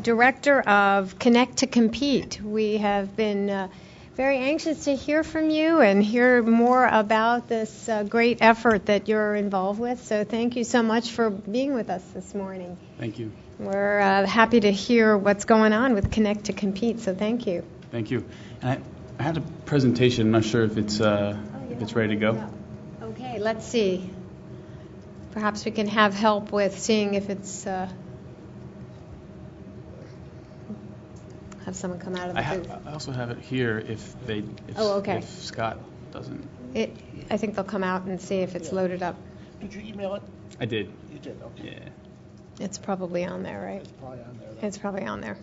S1: Director of Connect to Compete. We have been very anxious to hear from you and hear more about this great effort that you're involved with. So thank you so much for being with us this morning.
S18: Thank you.
S1: We're happy to hear what's going on with Connect to Compete, so thank you.
S18: Thank you. And I had a presentation. I'm not sure if it's ready to go.
S1: Yeah. Okay, let's see. Perhaps we can have help with seeing if it's have someone come out of the booth.
S18: I also have it here if
S1: okay.
S18: If Scott doesn't.
S1: I think they'll come out and see if it's loaded up.
S17: Did you email it?
S18: I did.
S17: You did, okay.
S18: Yeah.
S1: It's probably on there, right?
S17: It's probably on there.
S1: It's probably on there.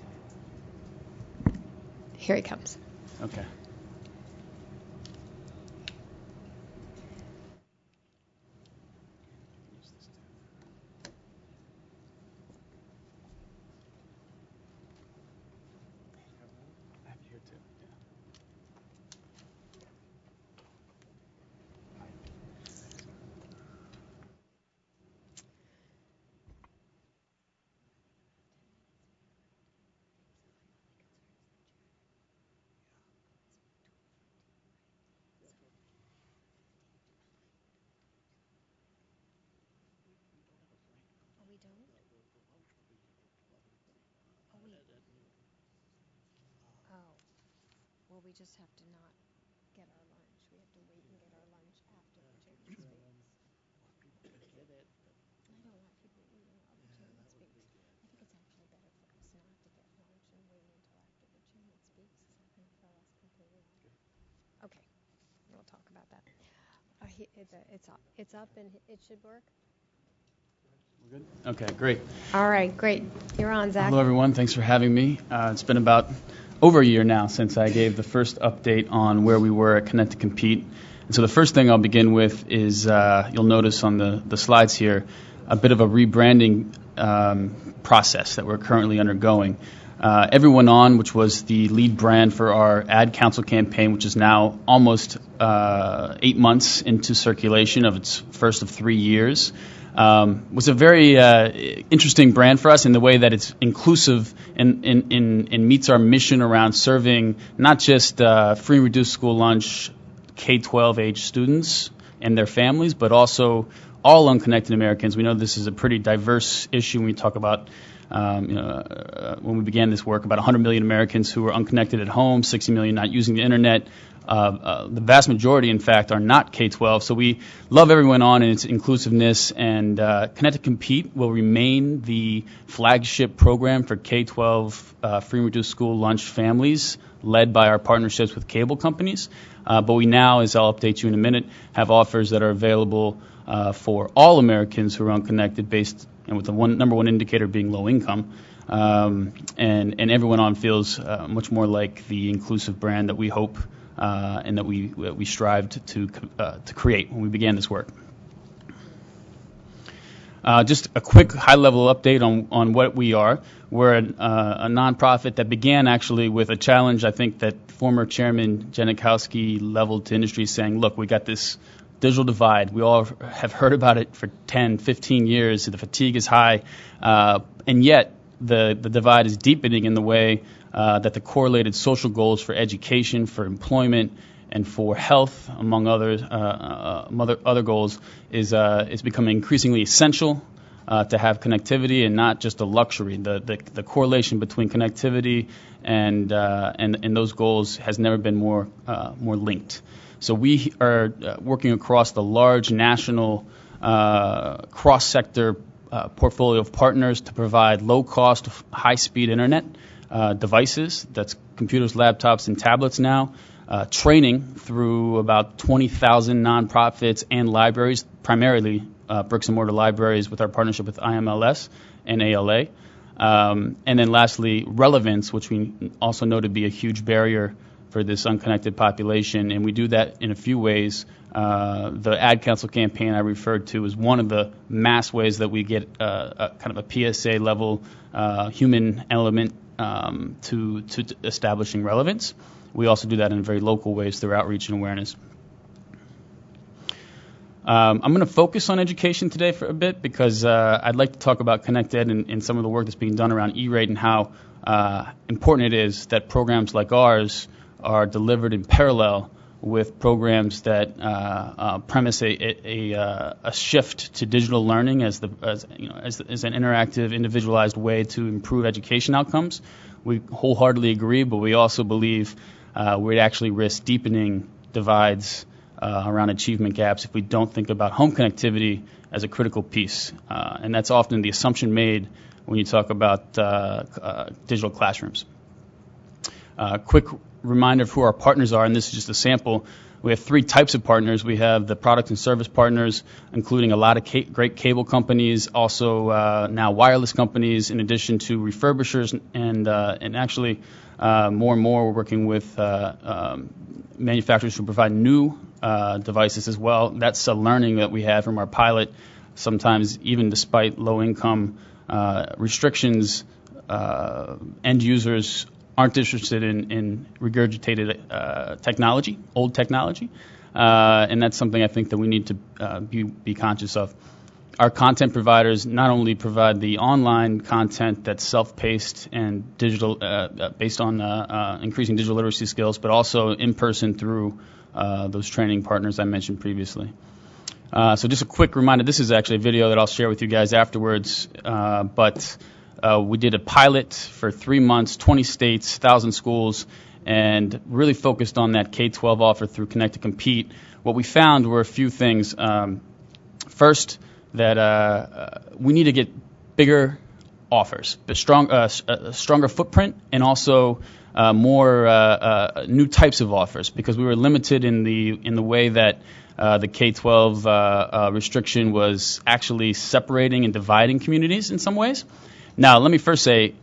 S1: Here he comes.
S18: Okay.
S1: Well, we just have to not get our lunch. We have to wait and get our lunch after the chairman speaks. I don't want people eating while the chairman speaks. I think it's actually better for us not to get lunch and wait until after the chairman speaks. Is that going to throw us completely off? Okay, we'll talk about that. It's up and it should work.
S18: Okay, great.
S1: All right, great. You're on, Zach.
S18: Hello, everyone. Thanks for having me. It's been about over a year now since I gave the first update on where we were at Connect to Compete. And so the first thing I'll begin with is you'll notice on the slides here a bit of a rebranding process that we're currently undergoing. Everyone On, which was the lead brand for our Ad Council campaign, which is now almost 8 months into circulation of its first of 3 years, was a very interesting brand for us in the way that it's inclusive and meets our mission around serving not just free and reduced school lunch K-12 age students and their families, but also all unconnected Americans. We know this is a pretty diverse issue when we talk about when we began this work, about 100 million Americans who are unconnected at home, 60 million not using the internet. The vast majority, in fact, are not K-12. So we love Everyone On and its inclusiveness, and Connect to Compete will remain the flagship program for K-12 free and reduced school lunch families, led by our partnerships with cable companies. But we now, as I'll update you in a minute, have offers that are available for all Americans who are unconnected, based and with the number one indicator being low income. And Everyone On feels much more like the inclusive brand that we hope and that we strived to create when we began this work. Just a quick high-level update on what we are. We're a nonprofit that began actually with a challenge, I think, that former Chairman Janikowski leveled to industry, saying, look, we got this digital divide. We all have heard about it for 10, 15 years. The fatigue is high. And yet the divide is deepening in the way that the correlated social goals for education, for employment, and for health, among other goals, is becoming increasingly essential to have connectivity and not just a luxury. The correlation between connectivity and those goals has never been more linked. So we are working across the large national cross-sector portfolio of partners to provide low-cost, high-speed internet devices. That's computers, laptops, and tablets now. Training through about 20,000 nonprofits and libraries, primarily bricks and mortar libraries, with our partnership with IMLS and ALA. And then lastly, relevance, which we also know to be a huge barrier for this unconnected population, and we do that in a few ways. The Ad Council campaign I referred to is one of the mass ways that we get a kind of a PSA level human element to establishing relevance. We also do that in very local ways through outreach and awareness. I'm going to focus on education today for a bit because I'd like to talk about ConnectEd and some of the work that's being done around E-rate and how important it is that programs like ours are delivered in parallel with programs that premise a shift to digital learning as an interactive, individualized way to improve education outcomes. We wholeheartedly agree, but we also believe we'd actually risk deepening divides around achievement gaps if we don't think about home connectivity as a critical piece. And that's often the assumption made when you talk about digital classrooms. Quick reminder of who our partners are, and this is just a sample. We have 3 types of partners. We have the product and service partners, including a lot of great cable companies, also now wireless companies, in addition to refurbishers, and actually more and more we're working with manufacturers who provide new devices as well. That's a learning that we had from our pilot. Sometimes, even despite low-income restrictions, end users aren't interested in regurgitated technology, old technology, and that's something I think that we need to be conscious of. Our content providers not only provide the online content that's self-paced and digital, based on increasing digital literacy skills, but also in person through those training partners I mentioned previously. So just a quick reminder, this is actually a video that I'll share with you guys afterwards, but we did a pilot for 3 months, 20 states, 1,000 schools, and really focused on that K-12 offer through Connect to Compete. What we found were a few things. First, that we need to get bigger offers, but a stronger footprint, and also more new types of offers, because we were limited in the way that the K-12 restriction was actually separating and dividing communities in some ways. Now, let me first say,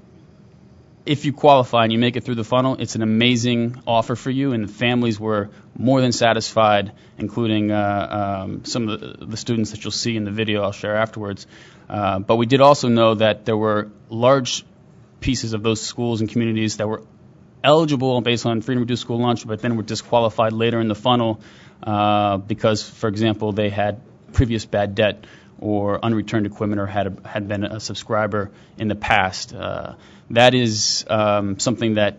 S18: if you qualify and you make it through the funnel, it's an amazing offer for you, and the families were more than satisfied, including some of the students that you'll see in the video I'll share afterwards. But we did also know that there were large pieces of those schools and communities that were eligible based on Freedom Reduced School Lunch, but then were disqualified later in the funnel because, for example, they had previous bad debt or unreturned equipment, or had been a subscriber in the past. That is something that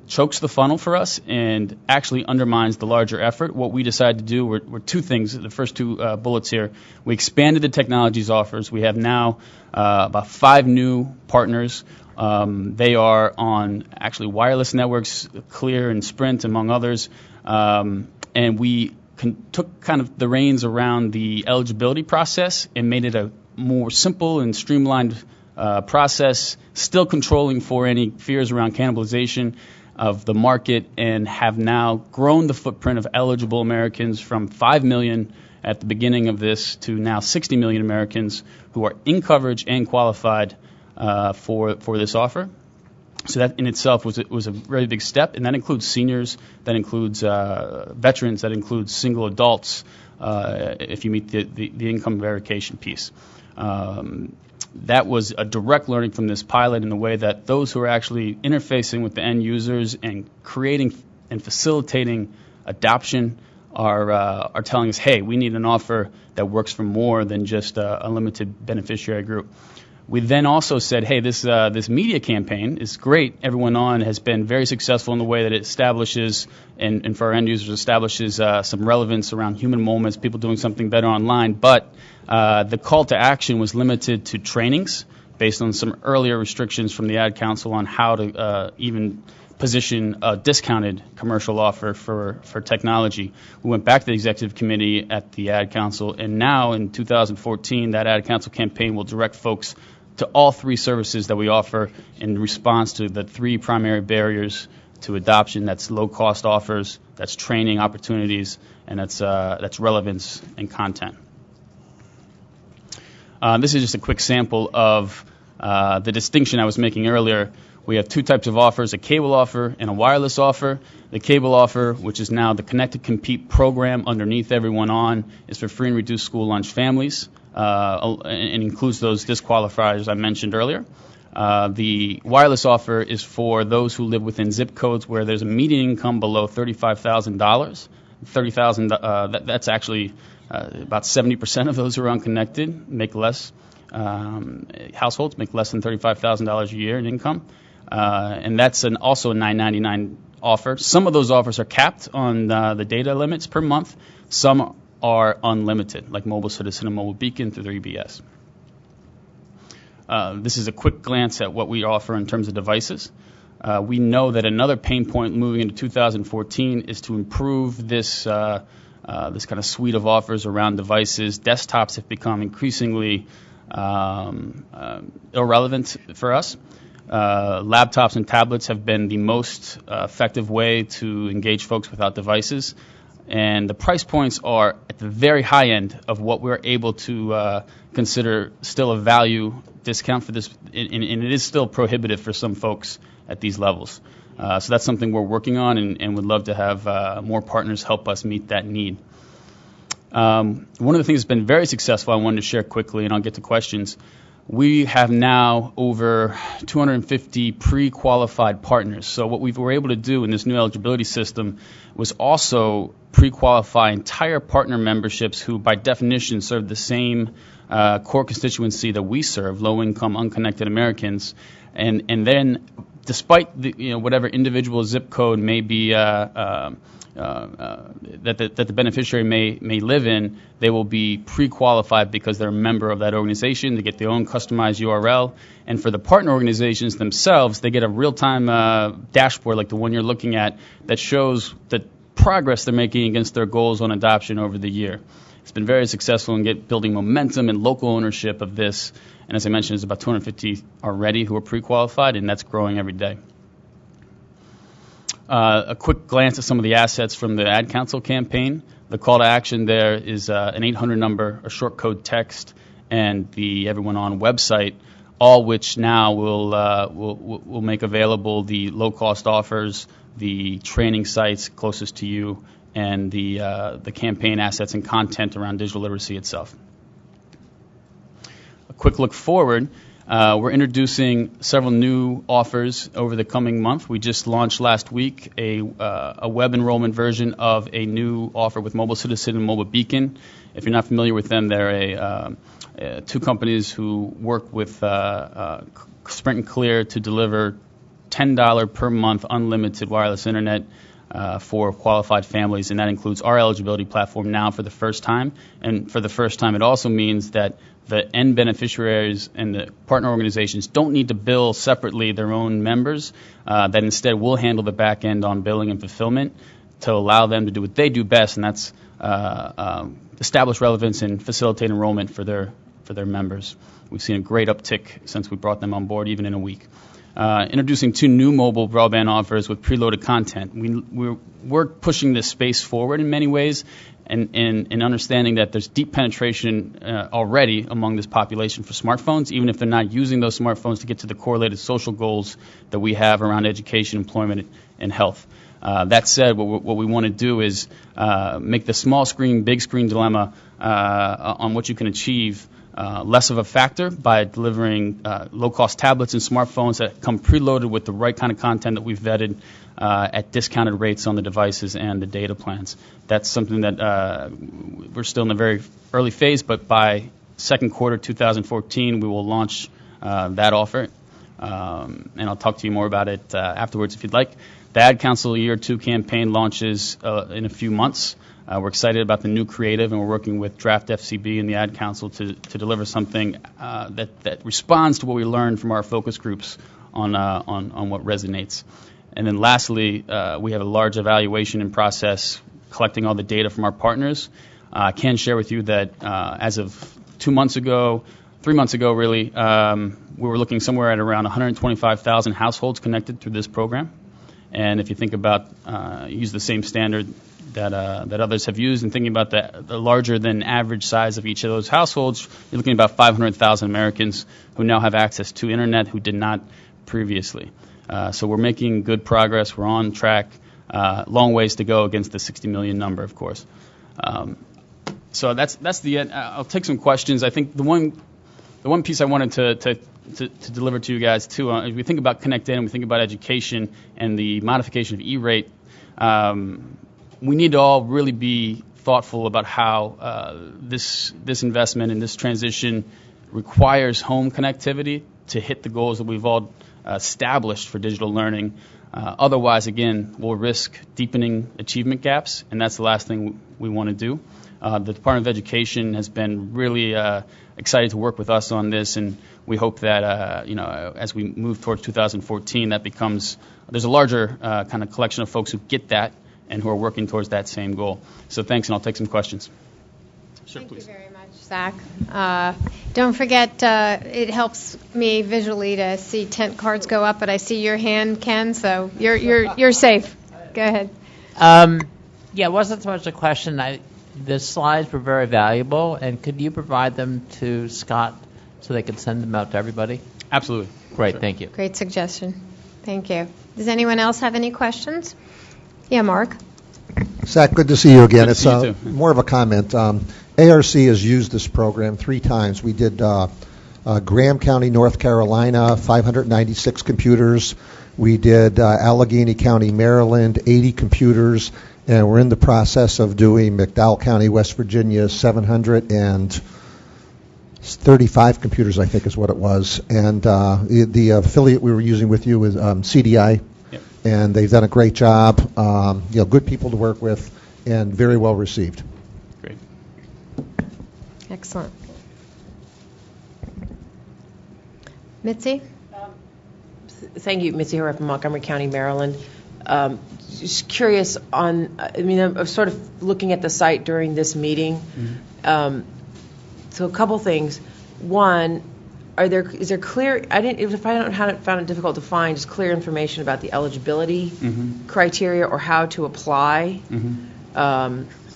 S18: chokes the funnel for us and actually undermines the larger effort. What we decided to do were two things. The first two bullets here. We expanded the technologies offers. We have now about 5 new partners. They are on actually wireless networks, Clear and Sprint, among others. And we took kind of the reins around the eligibility process and made it a more simple and streamlined process, still controlling for any fears around cannibalization of the market, and have now grown the footprint of eligible Americans from 5 million at the beginning of this to now 60 million Americans who are in coverage and qualified for this offer. So that in itself was a very big step, and that includes seniors, that includes veterans, that includes single adults, if you meet the income verification piece. That was a direct learning from this pilot in the way that those who are actually interfacing with the end users and creating and facilitating adoption are telling us, hey, we need an offer that works for more than just a limited beneficiary group. We then also said, hey, this media campaign is great. Everyone on has been very successful in the way that it establishes, and for our end users, establishes some relevance around human moments, people doing something better online. But the call to action was limited to trainings based on some earlier restrictions from the Ad Council on how to even position a discounted commercial offer for technology. We went back to the executive committee at the Ad Council, and now in 2014, that Ad Council campaign will direct folks to all 3 services that we offer in response to the 3 primary barriers to adoption. That's low-cost offers, that's training opportunities, and that's relevance and content. This is just a quick sample of the distinction I was making earlier. We have 2 types of offers, a cable offer and a wireless offer. The cable offer, which is now the Connect to Compete program underneath Everyone On, is for free and reduced school lunch families, and includes those disqualifiers I mentioned earlier. The wireless offer is for those who live within zip codes where there's a median income below $35,000. $30,000, that's actually about 70% of those who are unconnected make less. Households make less than $35,000 a year in income. And that's also a $9.99 offer. Some of those offers are capped on the data limits per month. Some are unlimited, like Mobile Citizen and Mobile Beacon through their EBS. This is a quick glance at what we offer in terms of devices. We know that another pain point moving into 2014 is to improve this kind of suite of offers around devices. Desktops have become increasingly irrelevant for us. Laptops and tablets have been the most effective way to engage folks without devices. And the price points are at the very high end of what we're able to consider still a value discount for this, and it is still prohibitive for some folks at these levels. So that's something we're working on, and would love to have more partners help us meet that need. One of the things that's been very successful I wanted to share quickly, and I'll get to questions. We have now over 250 pre-qualified partners. So what we were able to do in this new eligibility system was also pre-qualify entire partner memberships who by definition serve the same core constituency that we serve, low-income, unconnected Americans. And then despite whatever individual zip code may be that the beneficiary may live in, they will be pre-qualified because they're a member of that organization. They get their own customized URL. And for the partner organizations themselves, they get a real-time dashboard like the one you're looking at that shows the progress they're making against their goals on adoption over the year. It's been very successful in building momentum and local ownership of this. And as I mentioned, there's about 250 already who are pre-qualified, and that's growing every day. a quick glance at some of the assets from the Ad Council campaign. The call to action there is an 800 number, a short code text, and the Everyone On website, all which now will make available the low-cost offers, the training sites closest to you, and the campaign assets and content around digital literacy itself. A quick look forward. We're introducing several new offers over the coming month. We just launched last week a web enrollment version of a new offer with Mobile Citizen and Mobile Beacon. If you're not familiar with them, they're two companies who work with Sprint and Clear to deliver $10 per month unlimited wireless internet for qualified families, and that includes our eligibility platform now for the first time. And for the first time, it also means that the end beneficiaries and the partner organizations don't need to bill separately their own members, that instead we'll handle the back end on billing and fulfillment to allow them to do what they do best, and that's establish relevance and facilitate enrollment for their members. We've seen a great uptick since we brought them on board, even in a week. Introducing two new mobile broadband offers with preloaded content. We're pushing this space forward in many ways, and understanding that there's deep penetration already among this population for smartphones, even if they're not using those smartphones to get to the correlated social goals that we have around education, employment, and health. That said, what we want to do is make the small screen, big screen dilemma on what you can achieve less of a factor by delivering low-cost tablets and smartphones that come preloaded with the right kind of content that we've vetted at discounted rates on the devices and the data plans. That's something that we're still in the very early phase, but by second quarter 2014, we will launch that offer, and I'll talk to you more about it afterwards if you'd like. The Ad Council Year 2 campaign launches in a few months. We're excited about the new creative, and we're working with Draft FCB and the Ad Council to deliver something that responds to what we learned from our focus groups on what resonates. And then lastly, we have a large evaluation in process, collecting all the data from our partners. I can share with you that as of 3 months ago, really, we were looking somewhere at around 125,000 households connected through this program. And if you think about, use the same standard that others have used, and thinking about the larger than average size of each of those households, you're looking at about 500,000 Americans who now have access to internet who did not previously. So we're making good progress. We're on track. Long ways to go against the 60 million number, of course. So that's the end. I'll take some questions. I think the one piece I wanted to deliver to you guys too, as we think about Connect In and we think about education and the modification of E-rate, we need to all really be thoughtful about how this investment and this transition requires home connectivity to hit the goals that we've all established for digital learning. Otherwise, again, we'll risk deepening achievement gaps, and that's the last thing we want to do. The Department of Education has been really excited to work with us on this, and we hope that as we move towards 2014, that becomes there's a larger kind of collection of folks who get that and who are working towards that same goal. So thanks, and I'll take some questions. Sure,
S1: Thank
S18: please.
S1: you very much, Zach. Don't forget, it helps me visually to see tent cards go up, but I see your hand, Ken, so you're safe. Go ahead.
S13: Yeah, it wasn't so much a question. The slides were very valuable, and could you provide them to Scott so they could send them out to everybody?
S18: Absolutely.
S13: Great,
S18: Sure.
S13: Thank you.
S1: Great suggestion. Thank you. Does anyone else have any questions? Yeah, Mark.
S16: Zach, good to see you again.
S18: Good to see you
S16: It's more of a comment. ARC has used this program 3 times. We did Graham County, North Carolina, 596 computers. We did Allegheny County, Maryland, 80 computers. And we're in the process of doing McDowell County, West Virginia, 735 computers, I think is what it was. And the affiliate we were using with you was CDI.
S18: Yep.
S16: And they've done a great job. Good people to work with and very well received.
S18: Great.
S1: Excellent. Mitzi?
S2: Thank you, Mitzi Herrera from Montgomery County, Maryland. Just curious on, I'm sort of looking at the site during this meeting.
S18: Mm-hmm.
S2: So a couple things. One, is there clear? If I found it difficult to find, just clear information about the eligibility criteria or how to apply.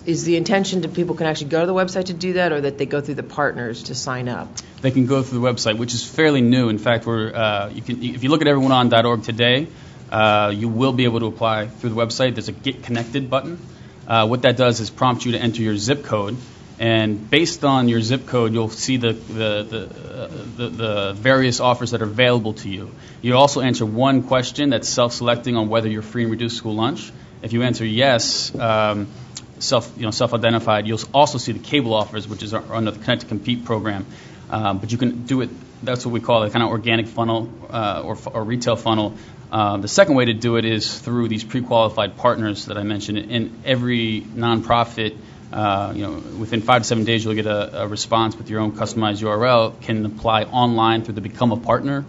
S2: Is the intention that people can actually go to the website to do that, or that they go through the partners to sign up?
S18: They can go through the website, which is fairly new. In fact, if you look at everyoneon.org today, you will be able to apply through the website. There's a Get Connected button. What that does is prompt you to enter your zip code, and based on your zip code, you'll see the various offers that are available to you. You also answer one question that's self-selecting on whether you're free and reduced school lunch. If you answer yes, self-identified, you'll also see the cable offers, which is under the Connect to Compete program. But you can do it. That's what we call a kind of organic funnel or retail funnel. The second way to do it is through these pre-qualified partners that I mentioned. In every nonprofit, within 5 to 7 days, you'll get a response with your own customized URL. Can apply online through the Become a Partner.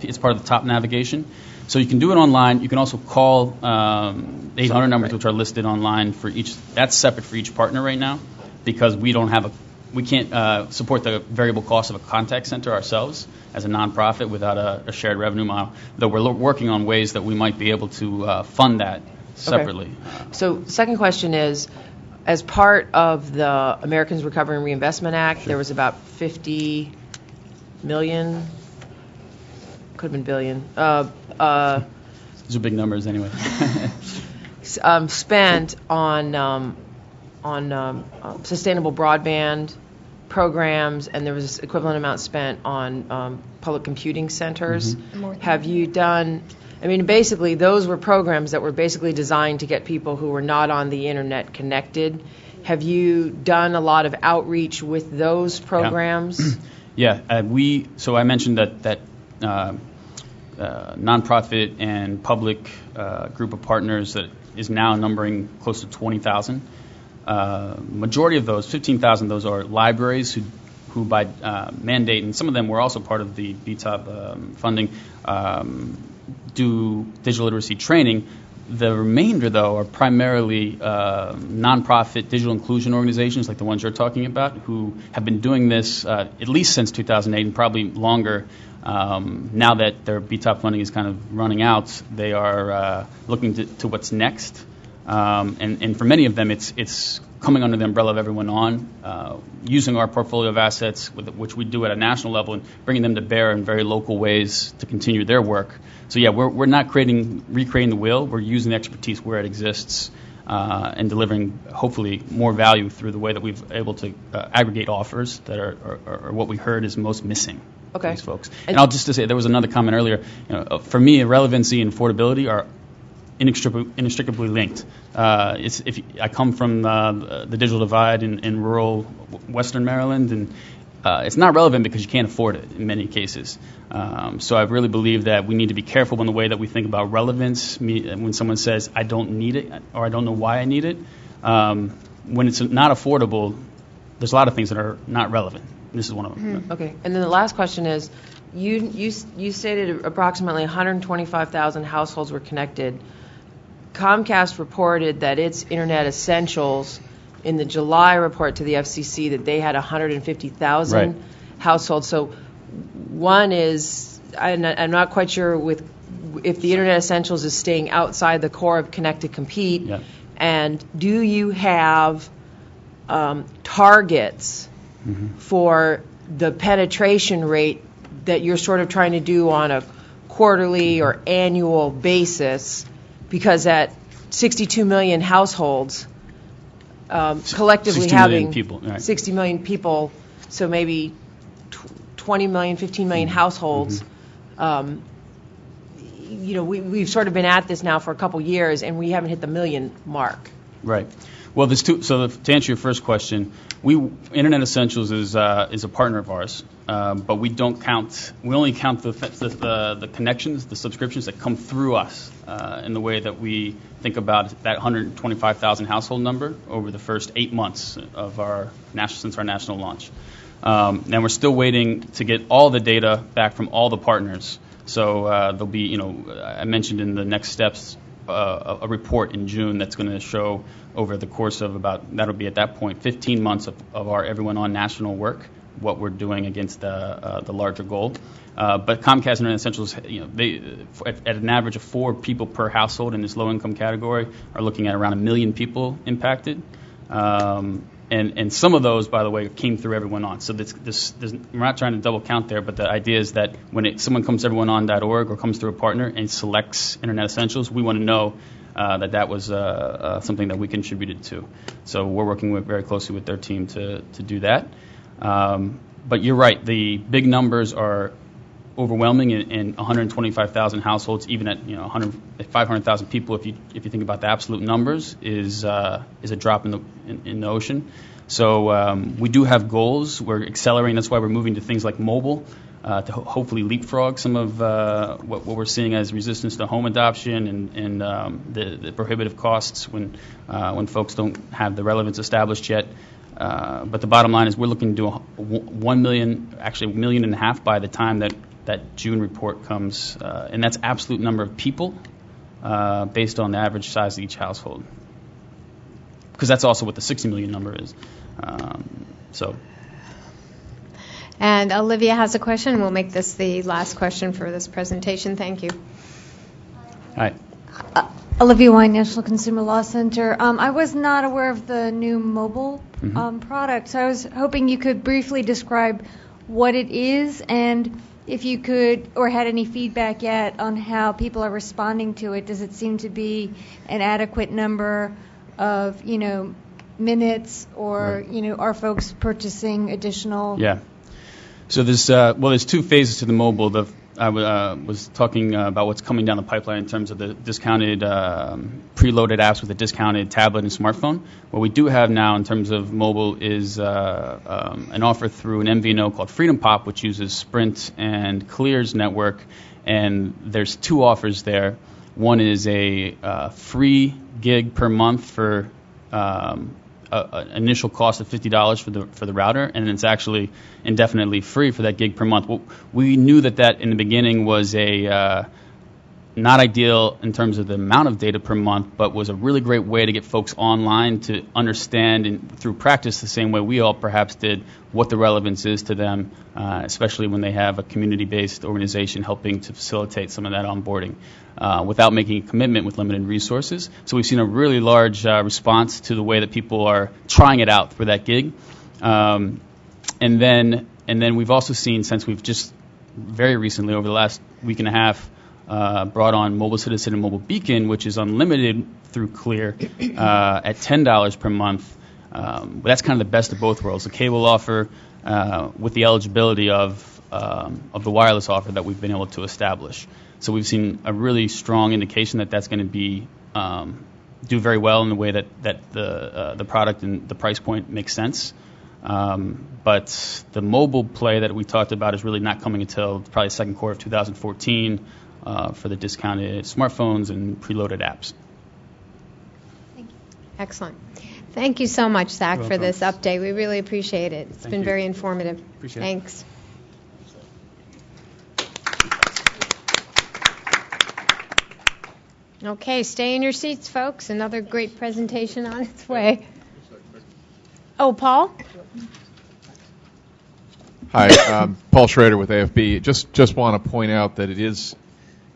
S18: It's part of the top navigation. So you can do it online. You can also call 800 numbers, which are listed online for each. That's separate for each partner right now, because we can't support the variable cost of a contact center ourselves as a nonprofit without a shared revenue model. Though we're working on ways that we might be able to fund that separately.
S2: Okay. So, second question is, as part of the Americans Recovery and Reinvestment Act, there was about $50 million. Could have been billion.
S18: These are big numbers anyway.
S2: Spent on sustainable broadband programs, and there was equivalent amount spent on public computing centers. Have you done? I mean, basically, those were programs that were basically designed to get people who were not on the internet connected. Have you done a lot of outreach with those programs?
S18: Yeah, so I mentioned that nonprofit and public group of partners that is now numbering close to 20,000. Majority of those, 15,000 of those, are libraries who by mandate, and some of them were also part of the BTOP funding, do digital literacy training. The remainder, though, are primarily nonprofit digital inclusion organizations like the ones you're talking about, who have been doing this at least since 2008 and probably longer. Now that their BTOP funding is kind of running out, they are looking to what's next. And for many of them, it's coming under the umbrella of Everyone On, using our portfolio of assets, which we do at a national level, and bringing them to bear in very local ways to continue their work. So yeah, we're not recreating the wheel. We're using the expertise where it exists and delivering hopefully more value through the way that we've able to aggregate offers that are what we heard is most missing.
S2: Okay.
S18: These folks. And I'll just to say, there was another comment earlier. For me, relevancy and affordability are inextricably linked. I come from the digital divide in rural Western Maryland, and it's not relevant because you can't afford it in many cases. So I really believe that we need to be careful in the way that we think about relevance. When someone says, I don't need it, or I don't know why I need it, when it's not affordable, there's a lot of things that are not relevant. This is one of them.
S2: Okay. And then the last question is, you stated approximately 125,000 households were connected. Comcast reported that its Internet Essentials in the July report to the FCC that they had 150,000 households. So one is, I'm not quite sure if the Internet Essentials is staying outside the core of Connect to Compete. Yeah. And do you have targets for the penetration rate that you're sort of trying to do on a quarterly or annual basis? Because at 62 million households, collectively
S18: 60
S2: having
S18: million people, right.
S2: 60 million people, so maybe 20 million, 15 million households, we've sort of been at this now for a couple years, and we haven't hit the million mark.
S18: Right. Well, there's two. So to answer your first question, Internet Essentials is a partner of ours, but we don't count. We only count the connections, the subscriptions that come through us in the way that we think about that 125,000 household number over the first 8 months of since our national launch. And we're still waiting to get all the data back from all the partners. So there'll be, I mentioned in the next steps. A report in June that's going to show over the course of that'll be at that point 15 months of our Everyone On national work what we're doing against the larger goal. But Comcast Internet Essentials, they at an average of 4 people per household in this low-income category are looking at around 1 million people impacted. And some of those, by the way, came through Everyone On. So we're not trying to double count there, but the idea is that when someone comes to everyoneon.org or comes through a partner and selects Internet Essentials, we want to know that was something that we contributed to. So we're working very closely with their team to do that. But you're right, the big numbers are overwhelming in 125,000 households, even at 500,000 people. If you think about the absolute numbers, is a drop in the ocean. So we do have goals. We're accelerating. That's why we're moving to things like mobile to hopefully leapfrog some of what we're seeing as resistance to home adoption and the prohibitive costs when folks don't have the relevance established yet. But the bottom line is we're looking to do 1 million, actually 1.5 million by the time that June report comes, and that's absolute number of people based on the average size of each household. Because that's also what the 60 million number is.
S1: And Olivia has a question. We'll make this the last question for this presentation. Thank you.
S18: Hi.
S5: Olivia Wine, National Consumer Law Center. I was not aware of the new mobile product, so I was hoping you could briefly describe what it is and if you could or had any feedback yet on how people are responding to it. Does it seem to be an adequate number of, minutes or, are folks purchasing additional?
S18: Yeah. So there's 2 phases to the mobile. I was talking about what's coming down the pipeline in terms of the discounted preloaded apps with a discounted tablet and smartphone. What we do have now in terms of mobile is an offer through an MVNO called Freedom Pop, which uses Sprint and Clear's network. And there's 2 offers there. One is a free gig per month for an initial cost of $50 for the router, and it's actually indefinitely free for that gig per month. Well, we knew that in the beginning was not ideal in terms of the amount of data per month, but was a really great way to get folks online to understand and through practice the same way we all perhaps did what the relevance is to them, especially when they have a community-based organization helping to facilitate some of that onboarding without making a commitment with limited resources. So we've seen a really large response to the way that people are trying it out for that gig. And then we've also seen, since we've just very recently, over the last week and a half, brought on Mobile Citizen and Mobile Beacon, which is unlimited through Clear at $10 per month. But that's kind of the best of both worlds. The cable offer with the eligibility of the wireless offer that we've been able to establish. So we've seen a really strong indication that that's going to be do very well in the way that the product and the price point makes sense. But the mobile play that we talked about is really not coming until probably second quarter of 2014 for the discounted smartphones and preloaded apps.
S1: Excellent. Thank you so much, Zach, for this update. We really appreciate it. It's been very informative.
S18: Appreciate
S1: Thanks. Okay, stay in your seats, folks. Another great presentation on its way. Oh, Paul?
S20: Hi, Paul Schrader with AFB. Just want to point out that it is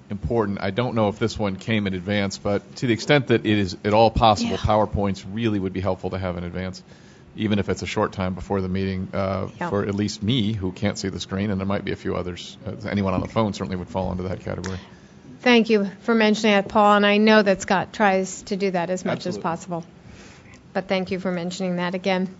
S20: important. I don't know if this one came in advance, but to the extent that it is at all possible, PowerPoints really would be helpful to have in advance, even if it's a short time before the meeting, for at least me, who can't see the screen, and there might be a few others. Anyone on the phone certainly would fall into that category.
S1: Thank you for mentioning that, Paul, and I know that Scott tries to do that as much as possible. But thank you for mentioning that again.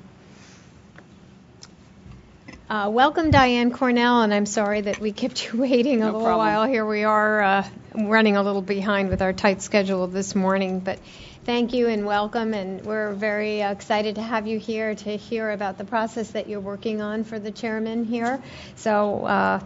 S1: Welcome, Diane Cornell, and I'm sorry that we kept you waiting a little while. Here we are running a little behind with our tight schedule this morning, but thank you and welcome, and we're very excited to have you here to hear about the process that you're working on for the chairman here. So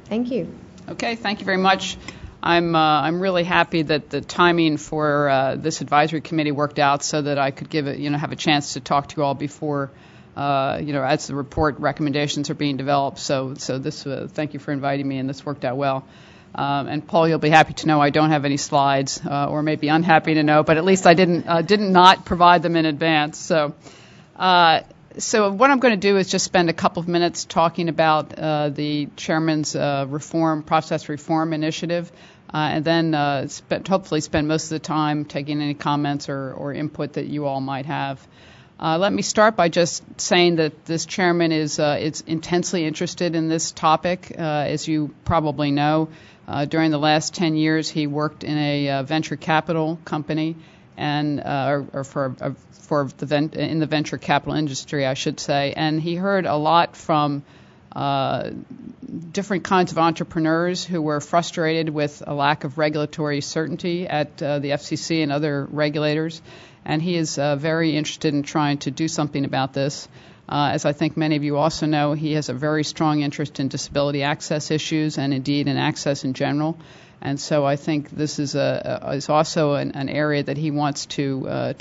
S1: thank you.
S19: Okay, thank you very much. I'm really happy that the timing for this advisory committee worked out so that I could have a chance to talk to you all before as the report recommendations are being developed. So this thank you for inviting me, and this worked out well. And Paul, you'll be happy to know I don't have any slides, or maybe unhappy to know, but at least I didn't not provide them in advance. So So what I'm going to do is just spend a couple of minutes talking about the chairman's process reform initiative, and then hopefully spend most of the time taking any comments or input that you all might have. Let me start by just saying that this chairman is intensely interested in this topic. As you probably know, during the last 10 years, he worked in a venture capital company and in the venture capital industry, I should say, and he heard a lot from different kinds of entrepreneurs who were frustrated with a lack of regulatory certainty at the FCC and other regulators, and he is very interested in trying to do something about this. As I think many of you also know, he has a very strong interest in disability access issues and indeed in access in general. And so I think this is also an area that he wants to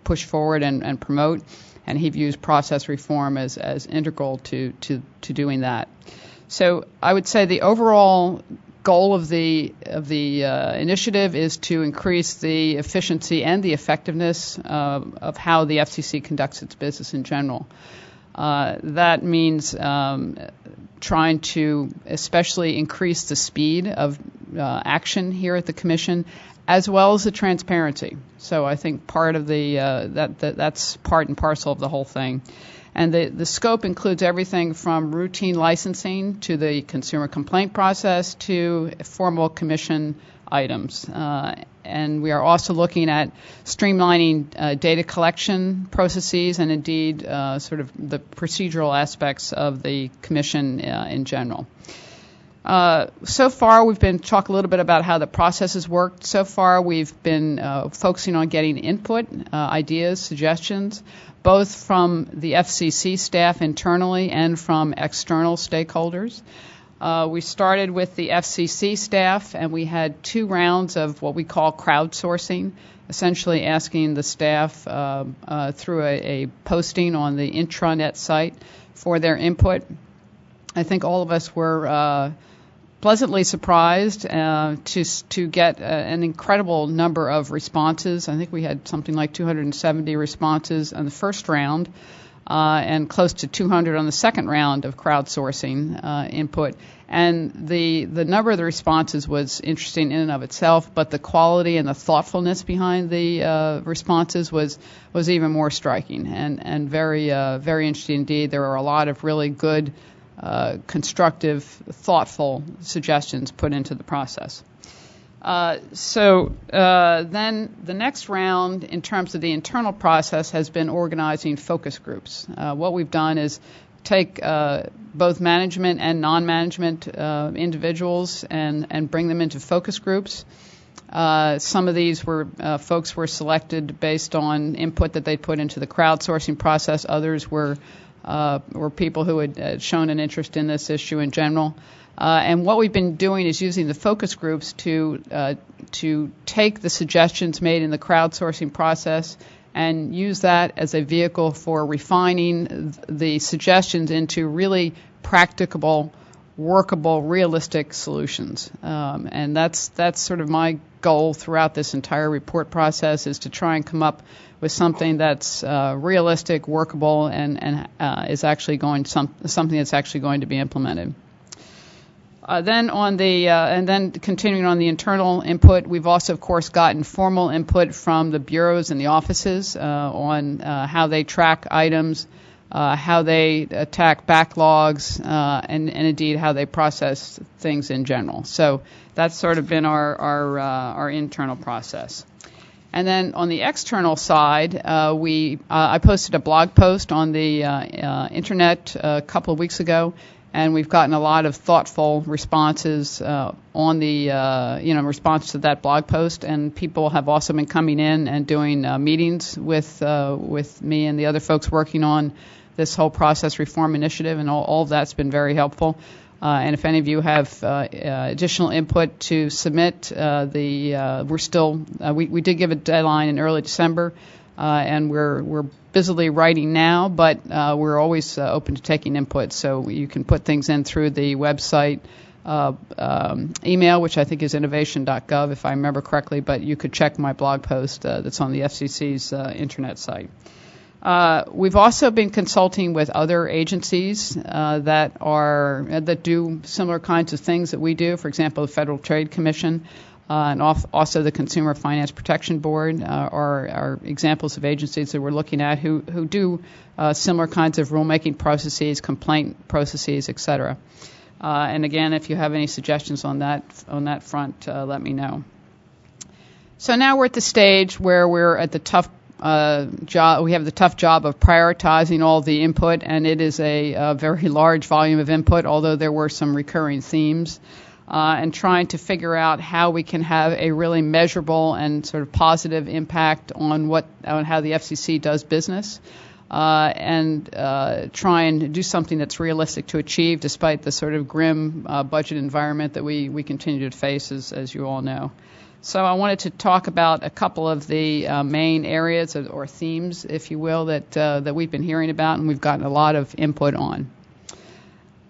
S19: push forward and promote, and he views process reform as integral to doing that. So I would say the overall goal of the initiative is to increase the efficiency and the effectiveness of how the FCC conducts its business in general. That means trying to especially increase the speed of action here at the Commission, as well as the transparency. So I think part of that's part and parcel of the whole thing. And the scope includes everything from routine licensing to the consumer complaint process to formal Commission items. And we are also looking at streamlining data collection processes and indeed sort of the procedural aspects of the Commission in general. So far, we've been talking a little bit about how the process has worked. So far, we've been focusing on getting input, ideas, suggestions, both from the FCC staff internally and from external stakeholders. We started with the FCC staff, and we had 2 rounds of what we call crowdsourcing, essentially asking the staff through a posting on the intranet site for their input. I think all of us were pleasantly surprised to get an incredible number of responses. I think we had something like 270 responses on the first round and close to 200 on the second round of crowdsourcing input. And the number of the responses was interesting in and of itself, but the quality and the thoughtfulness behind the responses was even more striking and very interesting indeed. There were a lot of really good constructive, thoughtful suggestions put into the process. So then the next round in terms of the internal process has been organizing focus groups. What we've done is take both management and non-management individuals and bring them into focus groups. Some of these folks were selected based on input that they put into the crowdsourcing process. Others were people who had shown an interest in this issue in general. And what we've been doing is using the focus groups to take the suggestions made in the crowdsourcing process and use that as a vehicle for refining the suggestions into really practicable, workable, realistic solutions. And that's sort of my goal throughout this entire report process, is to try and come up with something that's realistic, workable, and is actually something that's actually going to be implemented. Then continuing on the internal input, we've also, of course, gotten formal input from the bureaus and the offices on how they track items, how they attack backlogs, and indeed how they process things in general. So that's sort of been our internal process. And then on the external side, I posted a blog post on the internet a couple of weeks ago, and we've gotten a lot of thoughtful responses on the response to that blog post. And people have also been coming in and doing meetings with me and the other folks working on this whole process reform initiative, and all of that's been very helpful. And if any of you have additional input to submit, we did give a deadline in early December, and we're busily writing now, but we're always open to taking input. So you can put things in through the website email, which I think is innovation.gov, if I remember correctly, but you could check my blog post that's on the FCC's internet site. We've also been consulting with other agencies that do similar kinds of things that we do. For example, the Federal Trade Commission and also the Consumer Finance Protection Board are examples of agencies that we're looking at who do similar kinds of rulemaking processes, complaint processes, et cetera. And again, if you have any suggestions on that front, let me know. So now we're at the stage where we're at the tough job. We have the tough job of prioritizing all the input, and it is a very large volume of input, although there were some recurring themes, and trying to figure out how we can have a really measurable and sort of positive impact on how the FCC does business, and try and do something that's realistic to achieve despite the sort of grim budget environment that we continue to face, as you all know. So I wanted to talk about a couple of the main areas or themes, if you will, that we've been hearing about and we've gotten a lot of input on.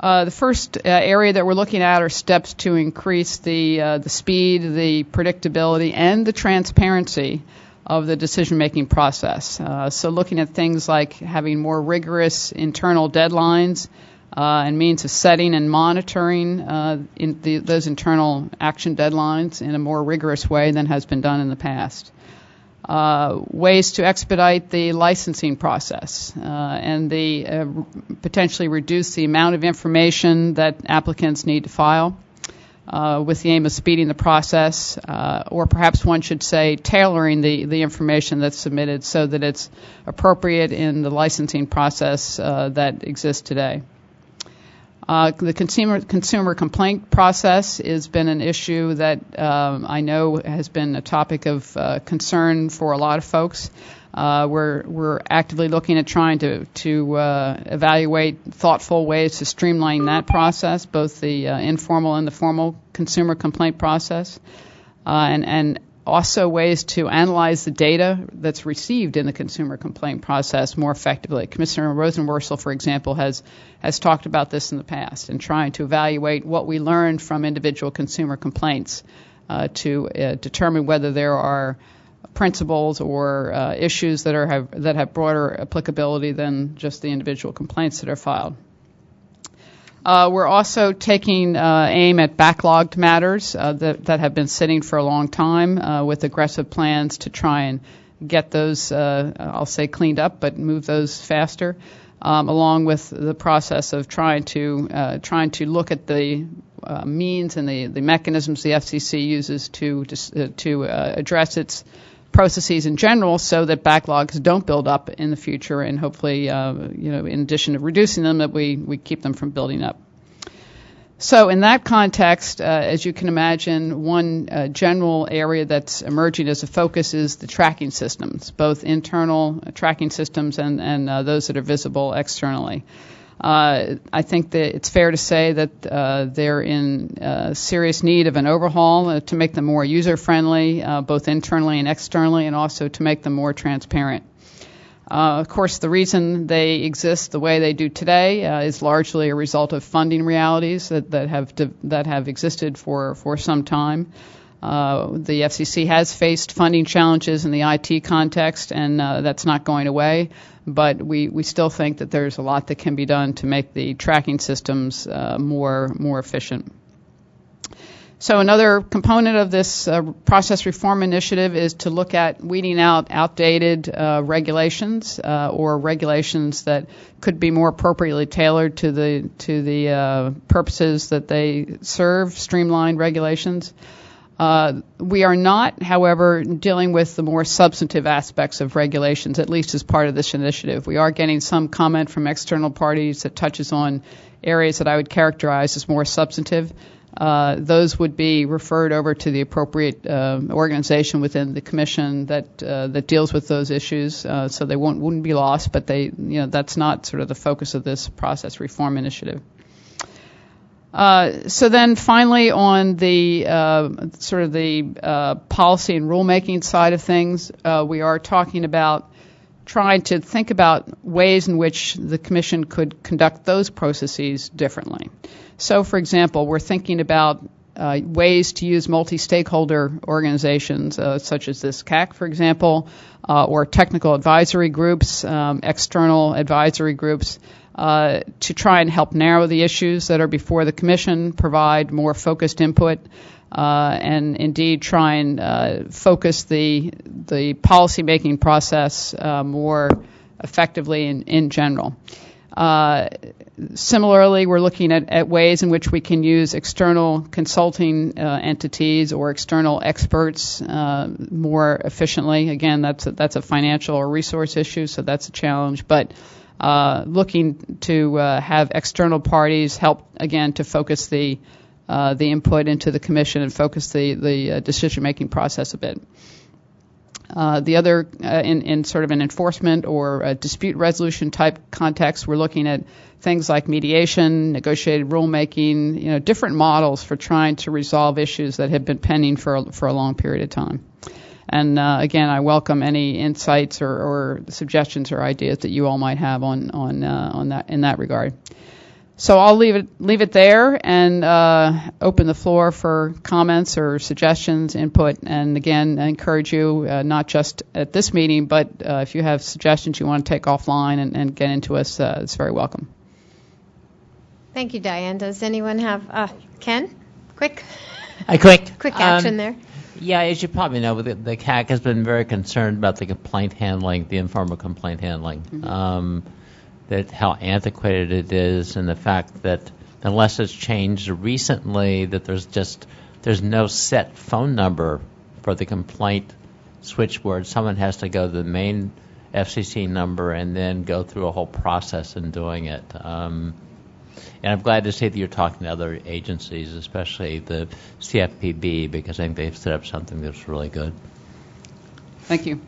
S19: The first area that we're looking at are steps to increase the speed, the predictability, and the transparency of the decision-making process. So looking at things like having more rigorous internal deadlines and means of setting and monitoring those internal action deadlines in a more rigorous way than has been done in the past. Ways to expedite the licensing process and potentially reduce the amount of information that applicants need to file with the aim of speeding the process, or perhaps one should say tailoring the information that's submitted so that it's appropriate in the licensing process that exists today. The consumer complaint process has been an issue that I know has been a topic of concern for a lot of folks. We're actively looking at trying to evaluate thoughtful ways to streamline that process, both the informal and the formal consumer complaint process, and also ways to analyze the data that's received in the consumer complaint process more effectively. Commissioner Rosenworcel, for example, has talked about this in the past and trying to evaluate what we learned from individual consumer complaints to determine whether there are principles or issues that have broader applicability than just the individual complaints that are filed. We're also taking aim at backlogged matters that have been sitting for a long time with aggressive plans to try and get those, I'll say, cleaned up, but move those faster, along with the process of trying to look at the means and the mechanisms the FCC uses to address its processes in general, so that backlogs don't build up in the future, and hopefully, in addition to reducing them, that we keep them from building up. So in that context, as you can imagine, one general area that's emerging as a focus is the tracking systems, both internal tracking systems and those that are visible externally. I think that it's fair to say that they're in serious need of an overhaul to make them more user-friendly, both internally and externally, and also to make them more transparent. Of course, the reason they exist the way they do today is largely a result of funding realities that have existed for some time. The FCC has faced funding challenges in the IT context, and that's not going away. But we still think that there's a lot that can be done to make the tracking systems more efficient. So another component of this process reform initiative is to look at weeding out outdated regulations or regulations that could be more appropriately tailored to the purposes that they serve, streamlined regulations. We are not, however, dealing with the more substantive aspects of regulations, at least as part of this initiative. We are getting some comment from external parties that touches on areas that I would characterize as more substantive. Those would be referred over to the appropriate organization within the commission that deals with those issues, so they wouldn't be lost. But that's not sort of the focus of this process reform initiative. So then, finally, on the sort of the policy and rulemaking side of things, we are talking about trying to think about ways in which the Commission could conduct those processes differently. So, for example, we're thinking about ways to use multi-stakeholder organizations, such as this CAC, for example, or technical advisory groups, external advisory groups, to try and help narrow the issues that are before the Commission, provide more focused input, and indeed try and focus the policy-making process more effectively in general. Similarly, we're looking at ways in which we can use external consulting entities or external experts more efficiently. Again, that's a financial or resource issue, so that's a challenge. But looking to have external parties help, again, to focus the input into the Commission and focus the decision-making process a bit. The other, in sort of an enforcement or a dispute resolution type context, we're looking at things like mediation, negotiated rulemaking, different models for trying to resolve issues that have been pending for a long period of time. And again, I welcome any insights or suggestions or ideas that you all might have on that in that regard. So I'll leave it there and open the floor for comments or suggestions, input. And again, I encourage you, not just at this meeting, but if you have suggestions you want to take offline and get into us, it's very welcome.
S1: Thank you, Diane. Does anyone have Ken? Quick
S13: Quick
S1: action there.
S13: Yeah, as you probably know, the CAC has been very concerned about the complaint handling, the informal complaint handling. Mm-hmm. That how antiquated it is, and the fact that unless it's changed recently, that there's no set phone number for the complaint switchboard. Someone has to go to the main FCC number and then go through a whole process in doing it. And I'm glad to see that you're talking to other agencies, especially the CFPB, because I think they've set up something that's really good.
S19: Thank you.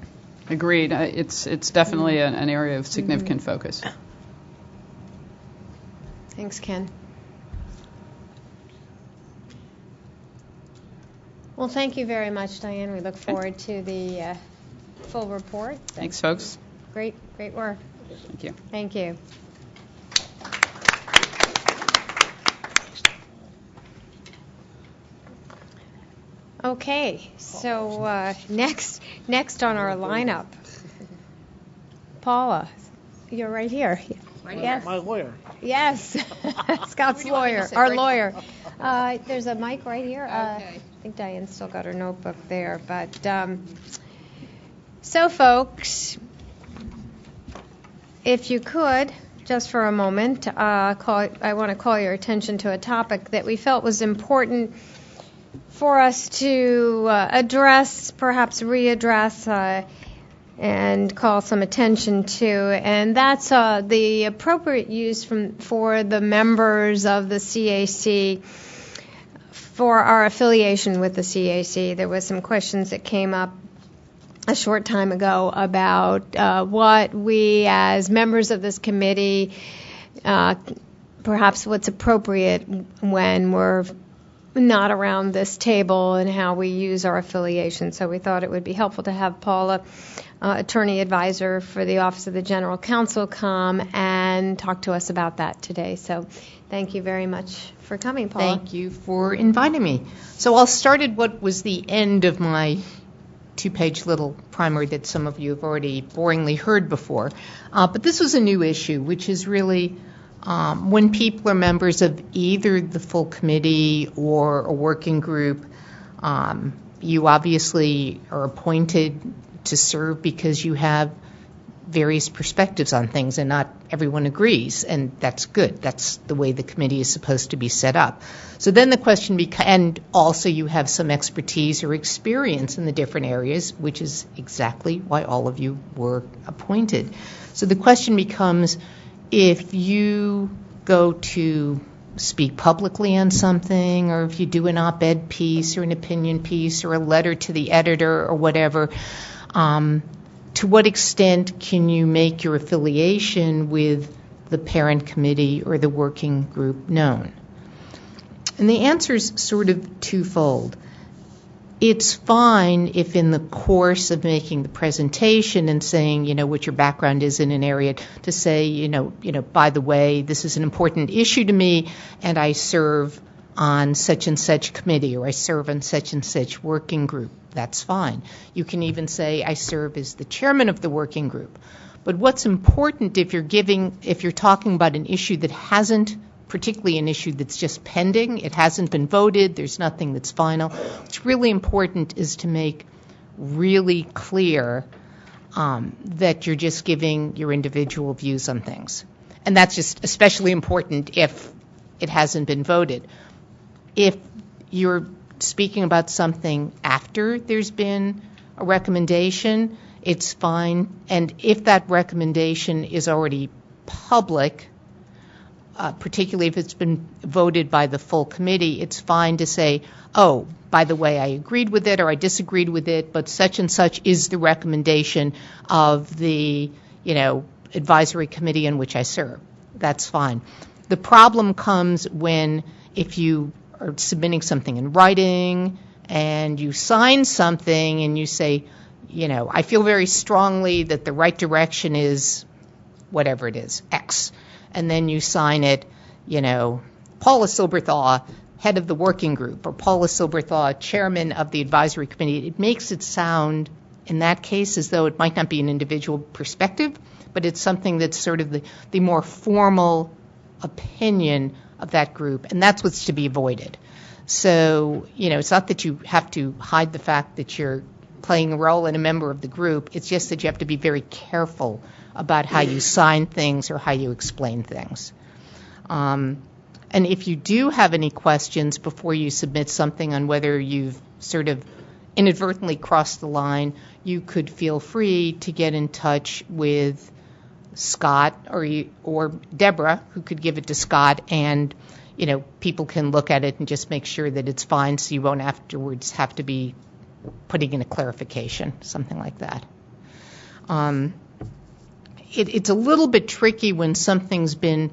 S19: Agreed. It's definitely an area of significant focus.
S1: Thanks, Ken. Well, thank you very much, Diane. We look forward to the full report.
S19: Thanks, folks.
S1: Great work.
S19: Thank you.
S1: Thank you. Okay, so next on our lineup, Paula, you're right here. Yes.
S17: My lawyer.
S1: Yes, Scott's lawyer, our lawyer. There's a mic right here. Okay. I think Diane's still got her notebook there. But so, folks, if you could, just for a moment, I want to call your attention to a topic that we felt was important for us to address, perhaps readdress, and call some attention to, and that's the appropriate use for the members of the CAC for our affiliation with the CAC. There was some questions that came up a short time ago about what we as members of this committee, perhaps what's appropriate when we're not around this table and how we use our affiliation. So we thought it would be helpful to have Paula, attorney advisor for the Office of the General Counsel, come and talk to us about that today. So thank you very much for coming, Paula.
S4: Thank you for inviting me. So I'll start at what was the end of my two-page little primer that some of you have already boringly heard before. But this was a new issue, which is really when people are members of either the full committee or a working group, you obviously are appointed to serve because you have various perspectives on things, and not everyone agrees, and that's good. That's the way the committee is supposed to be set up. So then the question becomes, and also you have some expertise or experience in the different areas, which is exactly why all of you were appointed. So the question becomes, if you go to speak publicly on something, or if you do an op-ed piece or an opinion piece or a letter to the editor or whatever, to what extent can you make your affiliation with the parent committee or the working group known? And the answer is sort of twofold. It's fine if in the course of making the presentation and saying, what your background is in an area, to say, by the way, this is an important issue to me, and I serve on such and such committee, or I serve on such and such working group. That's fine. You can even say I serve as the chairman of the working group. But what's important if you're talking about an issue that hasn't, particularly an issue that's just pending, it hasn't been voted, there's nothing that's final, what's really important is to make really clear that you're just giving your individual views on things. And that's just especially important if it hasn't been voted. If you're speaking about something after there's been a recommendation, it's fine. And if that recommendation is already public, particularly if it's been voted by the full committee, it's fine to say, oh, by the way, I agreed with it or I disagreed with it, but such and such is the recommendation of the, advisory committee in which I serve. That's fine. The problem comes when if you are submitting something in writing and you sign something and you say, I feel very strongly that the right direction is whatever it is, X. And then you sign it, Paula Silberthaw, head of the working group, or Paula Silberthaw, chairman of the advisory committee. It makes it sound, in that case, as though it might not be an individual perspective, but it's something that's sort of the more formal opinion of that group, and that's what's to be avoided. So, it's not that you have to hide the fact that you're playing a role in a member of the group. It's just that you have to be very careful about how you sign things or how you explain things. And if you do have any questions before you submit something on whether you've sort of inadvertently crossed the line, you could feel free to get in touch with Scott or Deborah, who could give it to Scott, and people can look at it and just make sure that it's fine, so you won't afterwards have to be putting in a clarification, something like that. It's a little bit tricky when something's been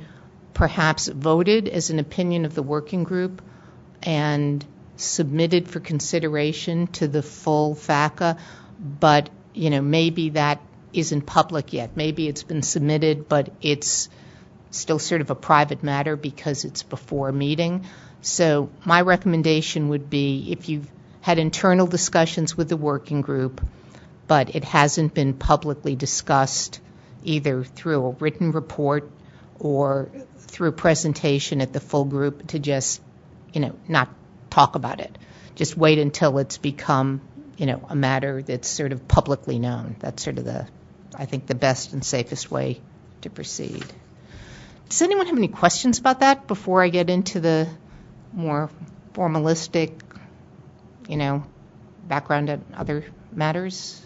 S4: perhaps voted as an opinion of the working group and submitted for consideration to the full FACA, but maybe that isn't public yet. Maybe it's been submitted, but it's still sort of a private matter because it's before a meeting. So my recommendation would be, if you've had internal discussions with the working group, but it hasn't been publicly discussed either through a written report or through a presentation at the full group, to just, not talk about it. Just wait until it's become, a matter that's sort of publicly known. That's sort of I think the best and safest way to proceed. Does anyone have any questions about that before I get into the more formalistic, background and other matters?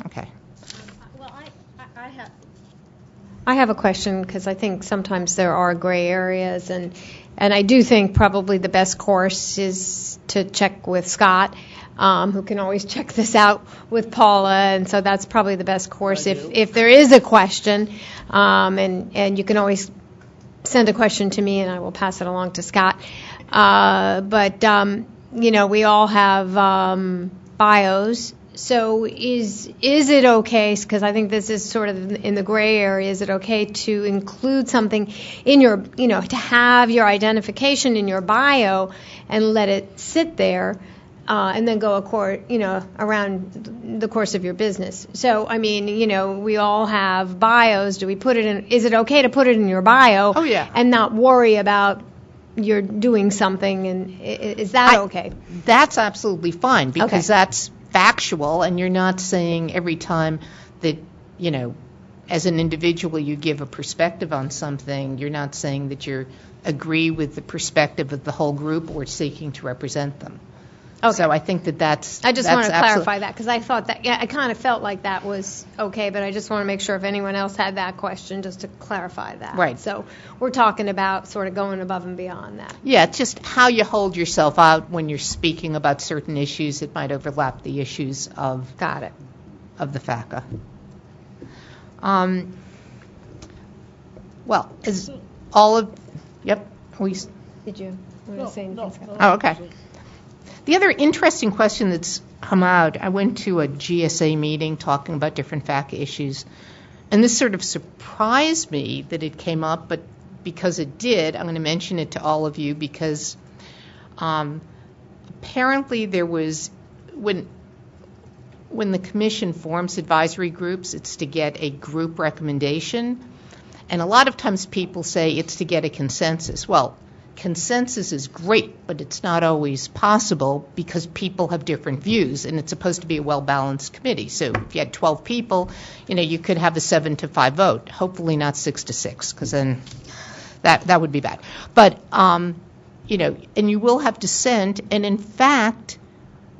S4: Okay.
S1: Well, I have a question, because I think sometimes there are gray areas, and I do think probably the best course is to check with Scott, who can always check this out with Paula, and so that's probably the best course if there is a question, and you can always send a question to me and I will pass it along to Scott. But we all have bios. So is it okay, because I think this is sort of in the gray area, is it okay to include something in your, to have your identification in your bio and let it sit there and then go around the course of your business? So, we all have bios. Do we put it in, is it okay to put it in your bio?
S4: Oh, yeah.
S1: And not worry about you're doing something, and is that okay?
S4: That's absolutely fine, because that's factual, and you're not saying every time that, as an individual you give a perspective on something, you're not saying that you agree with the perspective of the whole group or seeking to represent them. Okay. So I think that's
S1: I just want to clarify that, because I thought that, I kind of felt like that was okay, but I just want to make sure if anyone else had that question, just to clarify that.
S4: Right.
S1: So we're talking about sort of going above and beyond that.
S4: Yeah, it's just how you hold yourself out when you're speaking about certain issues that might overlap the issues of of the FACA. Well, as all of
S1: Did you want to say anything, Scott?
S4: Oh, okay. The other interesting question that's come out, I went to a GSA meeting talking about different FACA issues, and this sort of surprised me that it came up, but because it did, I'm going to mention it to all of you because apparently there was, when the commission forms advisory groups, it's to get a group recommendation. And a lot of times people say it's to get a consensus. Well, consensus is great, but it's not always possible because people have different views, and it's supposed to be a well-balanced committee. So if you had 12 people, you could have a 7-5 vote. Hopefully not 6-6, because then that would be bad. But and you will have dissent, and in fact,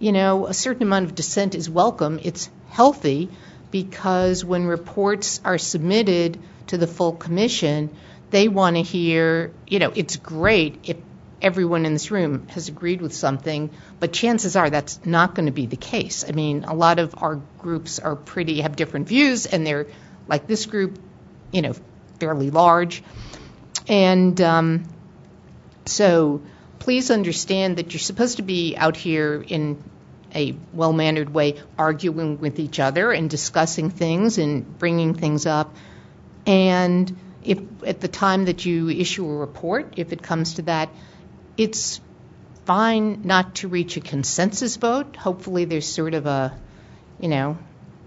S4: a certain amount of dissent is welcome. It's healthy because when reports are submitted to the full commission, they want to hear, it's great if everyone in this room has agreed with something, but chances are that's not going to be the case. I mean, a lot of our groups have different views, and they're, like this group, fairly large. And so please understand that you're supposed to be out here in a well-mannered way arguing with each other and discussing things and bringing things up. And if at the time that you issue a report, if it comes to that, it's fine not to reach a consensus vote. Hopefully there's sort of a,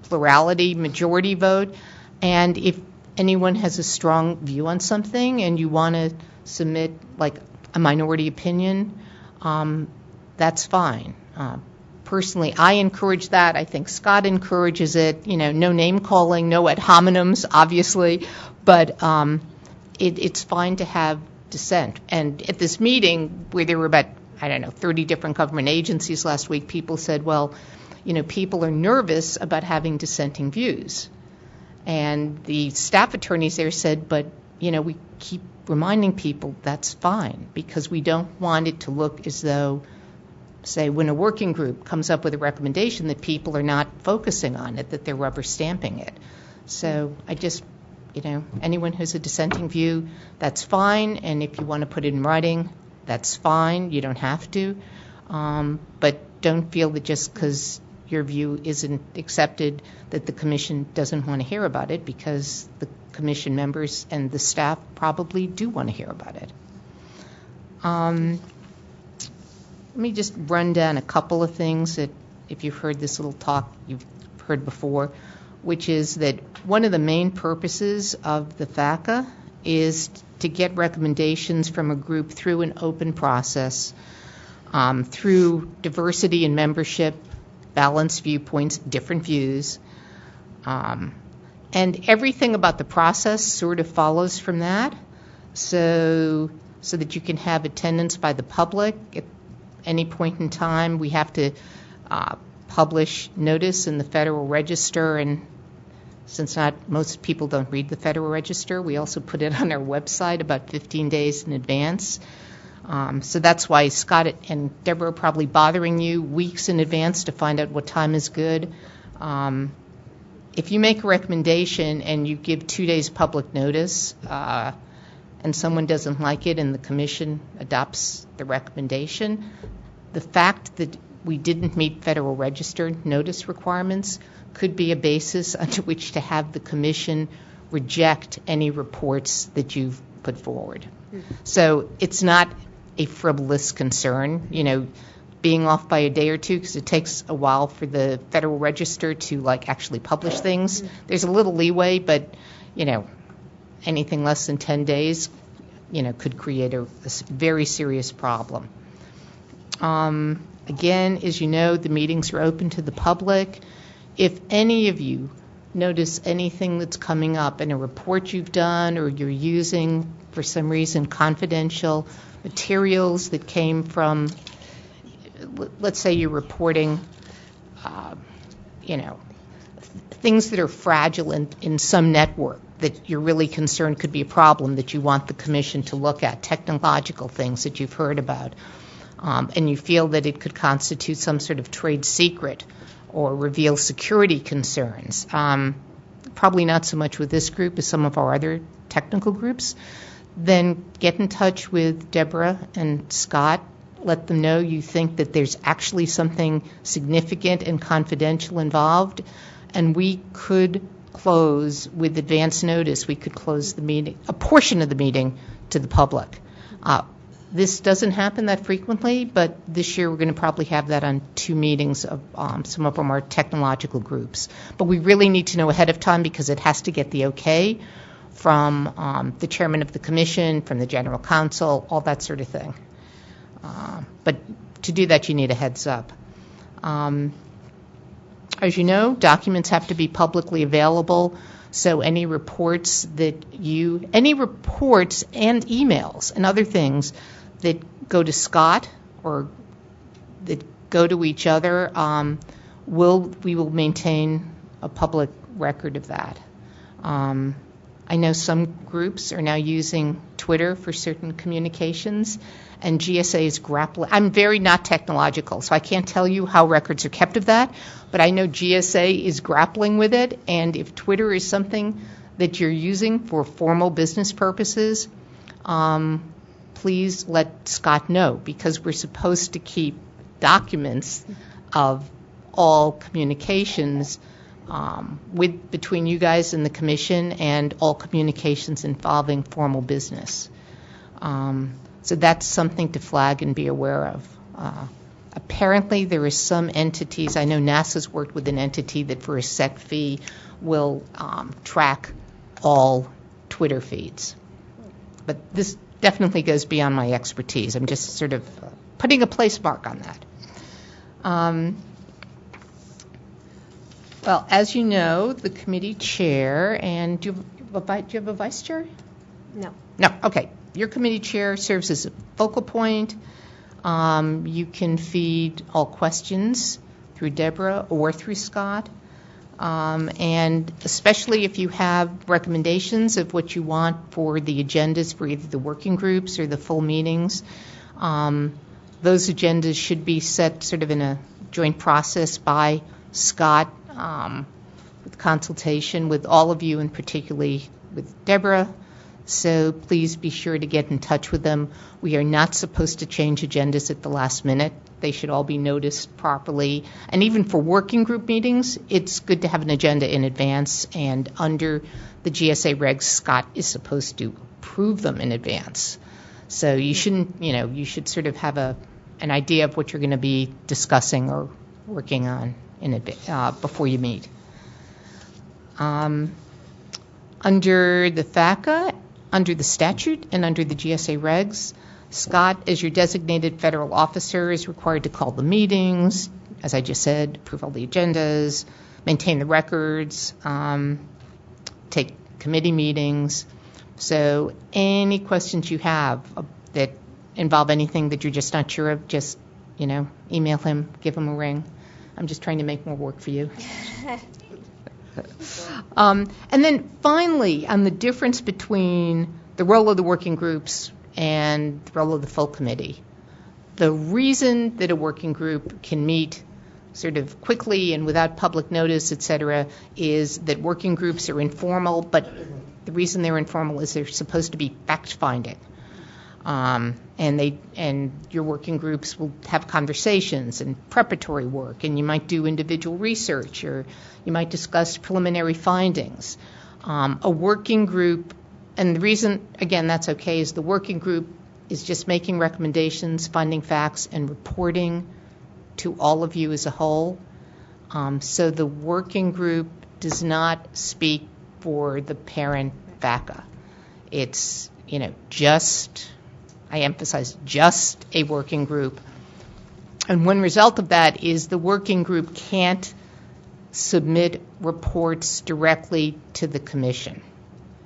S4: plurality, majority vote. And if anyone has a strong view on something and you want to submit like a minority opinion, that's fine. Personally, I encourage that. I think Scott encourages it. No name calling, no ad hominems, obviously, but it's fine to have dissent. And at this meeting, where there were about 30 different government agencies last week, people said, well, people are nervous about having dissenting views. And the staff attorneys there said, but we keep reminding people that's fine because we don't want it to look as though, say, when a working group comes up with a recommendation, that people are not focusing on it, that they're rubber stamping it. So I just, anyone who's a dissenting view, that's fine. And if you want to put it in writing, that's fine. You don't have to. But don't feel that just because your view isn't accepted that the commission doesn't want to hear about it, because the commission members and the staff probably do want to hear about it. Let me just run down a couple of things that, if you've heard this little talk, you've heard before, which is that one of the main purposes of the FACA is to get recommendations from a group through an open process, through diversity in membership, balanced viewpoints, different views. And everything about the process sort of follows from that, so that you can have attendance by the public. At any point in time, we have to publish notice in the Federal Register, and since most people don't read the Federal Register, we also put it on our website about 15 days in advance. So that's why Scott and Deborah are probably bothering you weeks in advance to find out what time is good. If you make a recommendation and you give 2 days public notice, and someone doesn't like it and the commission adopts the recommendation, the fact that we didn't meet Federal Register notice requirements could be a basis under which to have the commission reject any reports that you've put forward. So it's not a frivolous concern, being off by a day or two, because it takes a while for the Federal Register to actually publish things. There's a little leeway, but anything less than 10 days, could create a very serious problem. Again, as you know, the meetings are open to the public. If any of you notice anything that's coming up in a report you've done, or you're using, for some reason, confidential materials that came from, let's say you're reporting, things that are fragile in some network that you're really concerned could be a problem that you want the commission to look at, technological things that you've heard about, and you feel that it could constitute some sort of trade secret or reveal security concerns. Probably not so much with this group as some of our other technical groups. Then get in touch with Deborah and Scott. Let them know you think that there's actually something significant and confidential involved, and we could close with advance notice. We could close the meeting, a portion of the meeting, to the public. This doesn't happen that frequently, but this year we're going to probably have that on 2 meetings of some of them are technological groups. But we really need to know ahead of time because it has to get the okay from the chairman of the commission, from the general counsel, all that sort of thing. But to do that, you need a heads up. As you know, documents have to be publicly available. So any reports and emails and other things that go to Scott or that go to each other, we will maintain a public record of that. I know some groups are now using Twitter for certain communications, and GSA is grappling. I'm very not technological, so I can't tell you how records are kept of that, but I know GSA is grappling with it, and if Twitter is something that you're using for formal business purposes, please let Scott know, because we're supposed to keep documents of all communications between you guys and the commission and all communications involving formal business. So that's something to flag and be aware of. Apparently there is some entities, I know NASA's worked with an entity that for a set fee will track all Twitter feeds. But this definitely goes beyond my expertise. I'm just sort of putting a place mark on that. Well, as you know, the committee chair, and do you have a vice chair?
S1: No.
S4: No, okay. Your committee chair serves as a focal point. You can feed all questions through Deborah or through Scott. And especially if you have recommendations of what you want for the agendas for either the working groups or the full meetings, those agendas should be set sort of in a joint process by Scott with consultation with all of you, and particularly with Deborah. So please be sure to get in touch with them. We are not supposed to change agendas at the last minute. They should all be noticed properly. And even for working group meetings, it's good to have an agenda in advance. And under the GSA regs, Scott is supposed to approve them in advance. So you shouldn't, you should sort of have an idea of what you're going to be discussing or working on before you meet. Under the FACA, under the statute, and under the GSA regs, Scott, as your designated federal officer, is required to call the meetings, as I just said, approve all the agendas, maintain the records, take committee meetings. So any questions you have that involve anything that you're just not sure of, just, email him, give him a ring. I'm just trying to make more work for you. And then finally, on the difference between the role of the working groups and the role of the full committee. The reason that a working group can meet sort of quickly and without public notice, et cetera, is that working groups are informal, but the reason they're informal is they're supposed to be fact-finding. And your working groups will have conversations and preparatory work, and you might do individual research, or you might discuss preliminary findings. A working group, and the reason, again, that's okay, is the working group is just making recommendations, finding facts, and reporting to all of you as a whole. So the working group does not speak for the parent FACA. It's, just, I emphasize, just a working group. And one result of that is the working group can't submit reports directly to the commission.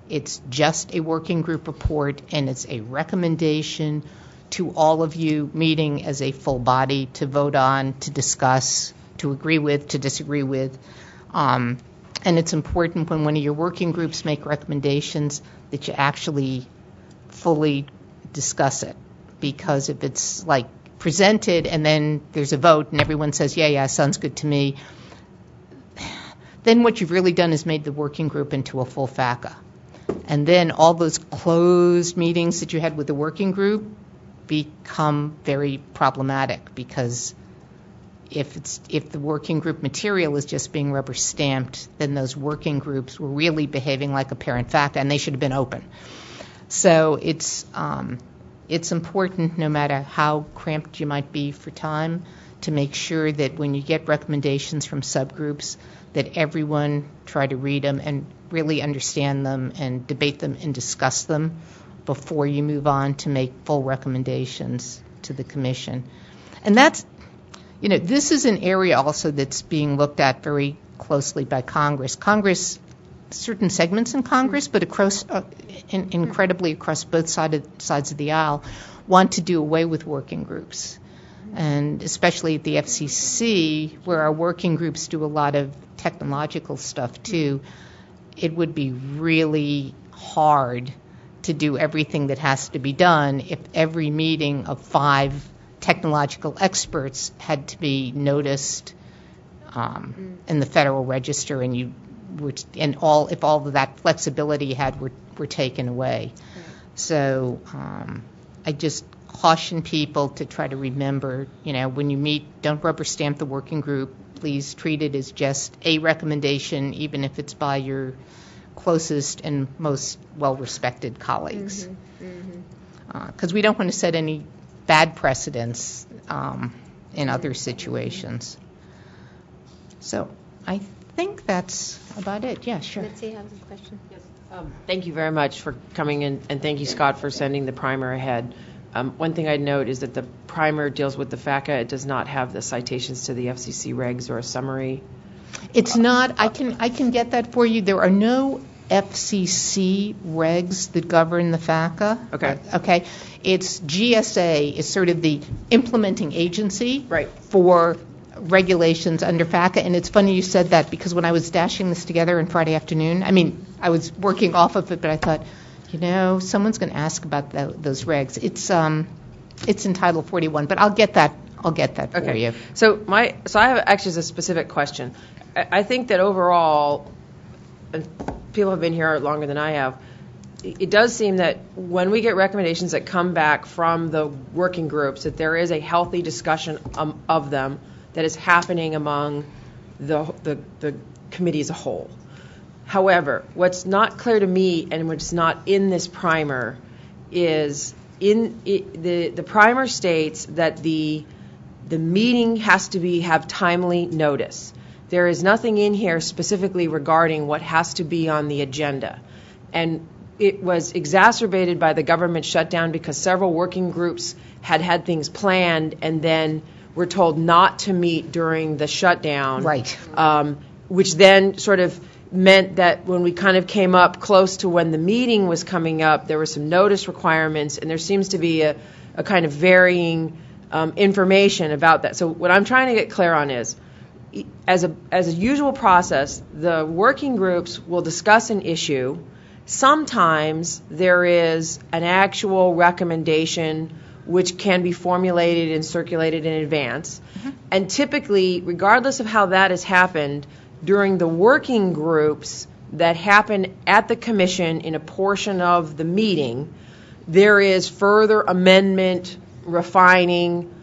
S4: It's just a working group report, and it's a recommendation to all of you meeting as a full body to vote on, to discuss, to agree with, to disagree with. And it's important when one of your working groups make recommendations that you actually fully discuss it, because if it's like presented and then there's a vote and everyone says, yeah, sounds good to me, then what you've really done is made the working group into a full FACA. And then all those closed meetings that you had with the working group become very problematic, because if the working group material is just being rubber stamped, then those working groups were really behaving like a parent FACA, and they should have been open. So it's important, no matter how cramped you might be for time, to make sure that when you get recommendations from subgroups, that everyone try to read them and really understand them and debate them and discuss them before you move on to make full recommendations to the commission. And that's, this is an area also that's being looked at very closely by Congress. Certain segments in Congress, but incredibly across both sides of the aisle, want to do away with working groups. And especially at the FCC, where our working groups do a lot of technological stuff too, it would be really hard to do everything that has to be done if every meeting of 5 technological experts had to be noticed in the Federal Register, and if all of that flexibility were taken away. So I just caution people to try to remember, when you meet, don't rubber stamp the working group. Please treat it as just a recommendation, even if it's by your closest and most well-respected colleagues. Because we don't want to set any bad precedents in other situations. So I think that's about it. Yeah, sure.
S10: Mitzi has a question. Yes.
S2: Thank you very much for coming in, and thank you, Scott, for sending the primer ahead. One thing I'd note is that the primer deals with the FACA. It does not have the citations to the FCC regs or a summary.
S4: It's not. I can get that for you. There are no FCC regs that govern the FACA. Okay. It's GSA is sort of the implementing agency for regulations under FACA. And it's funny you said that, because when I was dashing this together on Friday afternoon, I was working off of it, but I thought, someone's going to ask about those regs. It's in Title 41, but I'll get that for you.
S2: So I have actually a specific question. I think that overall, and people have been here longer than I have, it does seem that when we get recommendations that come back from the working groups, that there is a healthy discussion of them that is happening among the committee as a whole. However, what's not clear to me, and what's not in this primer, is the primer states that the meeting has to have timely notice. There is nothing in here specifically regarding what has to be on the agenda. And it was exacerbated by the government shutdown because several working groups had things planned and then were told not to meet during the shutdown.
S4: Right.
S2: Which then sort of meant that when we kind of came up close to when the meeting was coming up, there were some notice requirements, and there seems to be a kind of varying information about that. So what I'm trying to get clear on is, as a usual process, the working groups will discuss an issue. Sometimes there is an actual recommendation which can be formulated and circulated in advance. And typically, regardless of how that has happened, during the working groups that happen at the commission in a portion of the meeting, there is further amendment, refining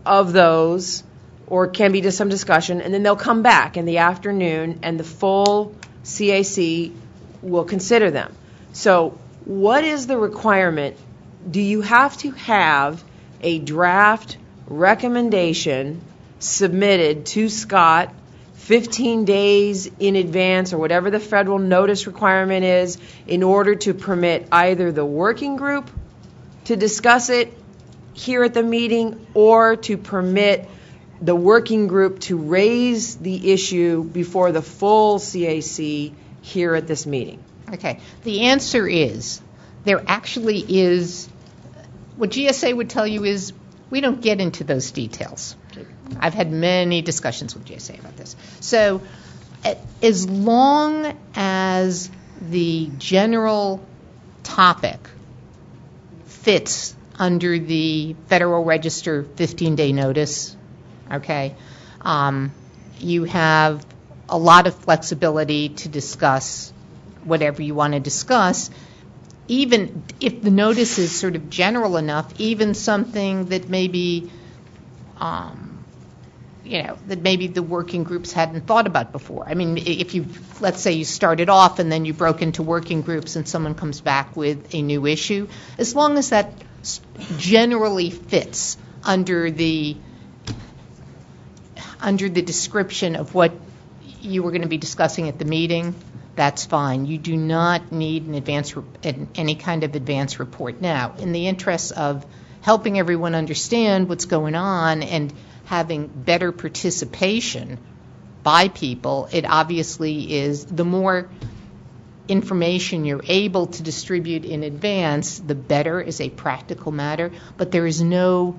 S2: of those, or can be just some discussion, and then they'll come back in the afternoon and the full CAC will consider them. So what is the requirement? Do you have to have a draft recommendation submitted to Scott 15 days in advance, or whatever the federal notice requirement is, in order to permit either the working group to discuss it here at the meeting, or to permit the working group to raise the issue before the full CAC here at this meeting?
S4: Okay. The answer is, there actually is, what GSA would tell you is, we don't get into those details. I've had many discussions with GSA about this. So as long as the general topic fits under the Federal Register 15-day notice, okay, you have a lot of flexibility to discuss whatever you want to discuss. Even if the notice is sort of general enough, even something that maybe that maybe the working groups hadn't thought about before. I mean, if let's say you started off and then you broke into working groups and someone comes back with a new issue, as long as that generally fits under the description of what you were going to be discussing at the meeting, that's fine. You do not need any kind of advance report. Now, in the interest of helping everyone understand what's going on and having better participation by people, it obviously is the more information you're able to distribute in advance, the better as a practical matter. But there is no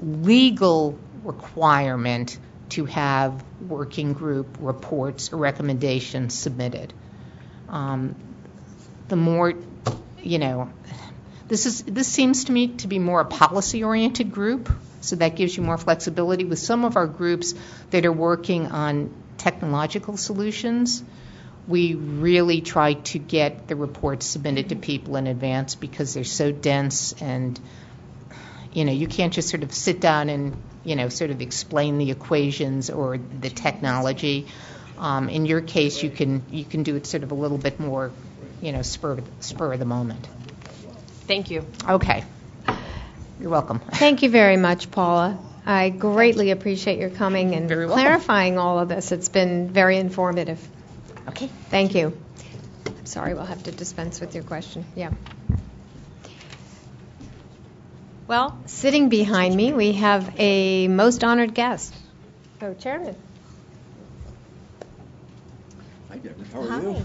S4: legal requirement to have working group reports or recommendations submitted. The more, this seems to me to be more a policy-oriented group, so that gives you more flexibility. With some of our groups that are working on technological solutions, we really try to get the reports submitted to people in advance because they're so dense, and you can't just sort of sit down and sort of explain the equations or the technology. In your case, you can do it sort of a little bit more, spur of the moment.
S2: Thank you.
S4: Okay. You're welcome.
S1: Thank you very much, Paula. I greatly appreciate your coming and clarifying all of this. It's been very informative.
S4: Okay.
S1: Thank you. Sorry, we'll have to dispense with your question. Yeah. Well, sitting behind me, we have a most honored guest. So, Chairman.
S6: Hi, Deborah. How are you?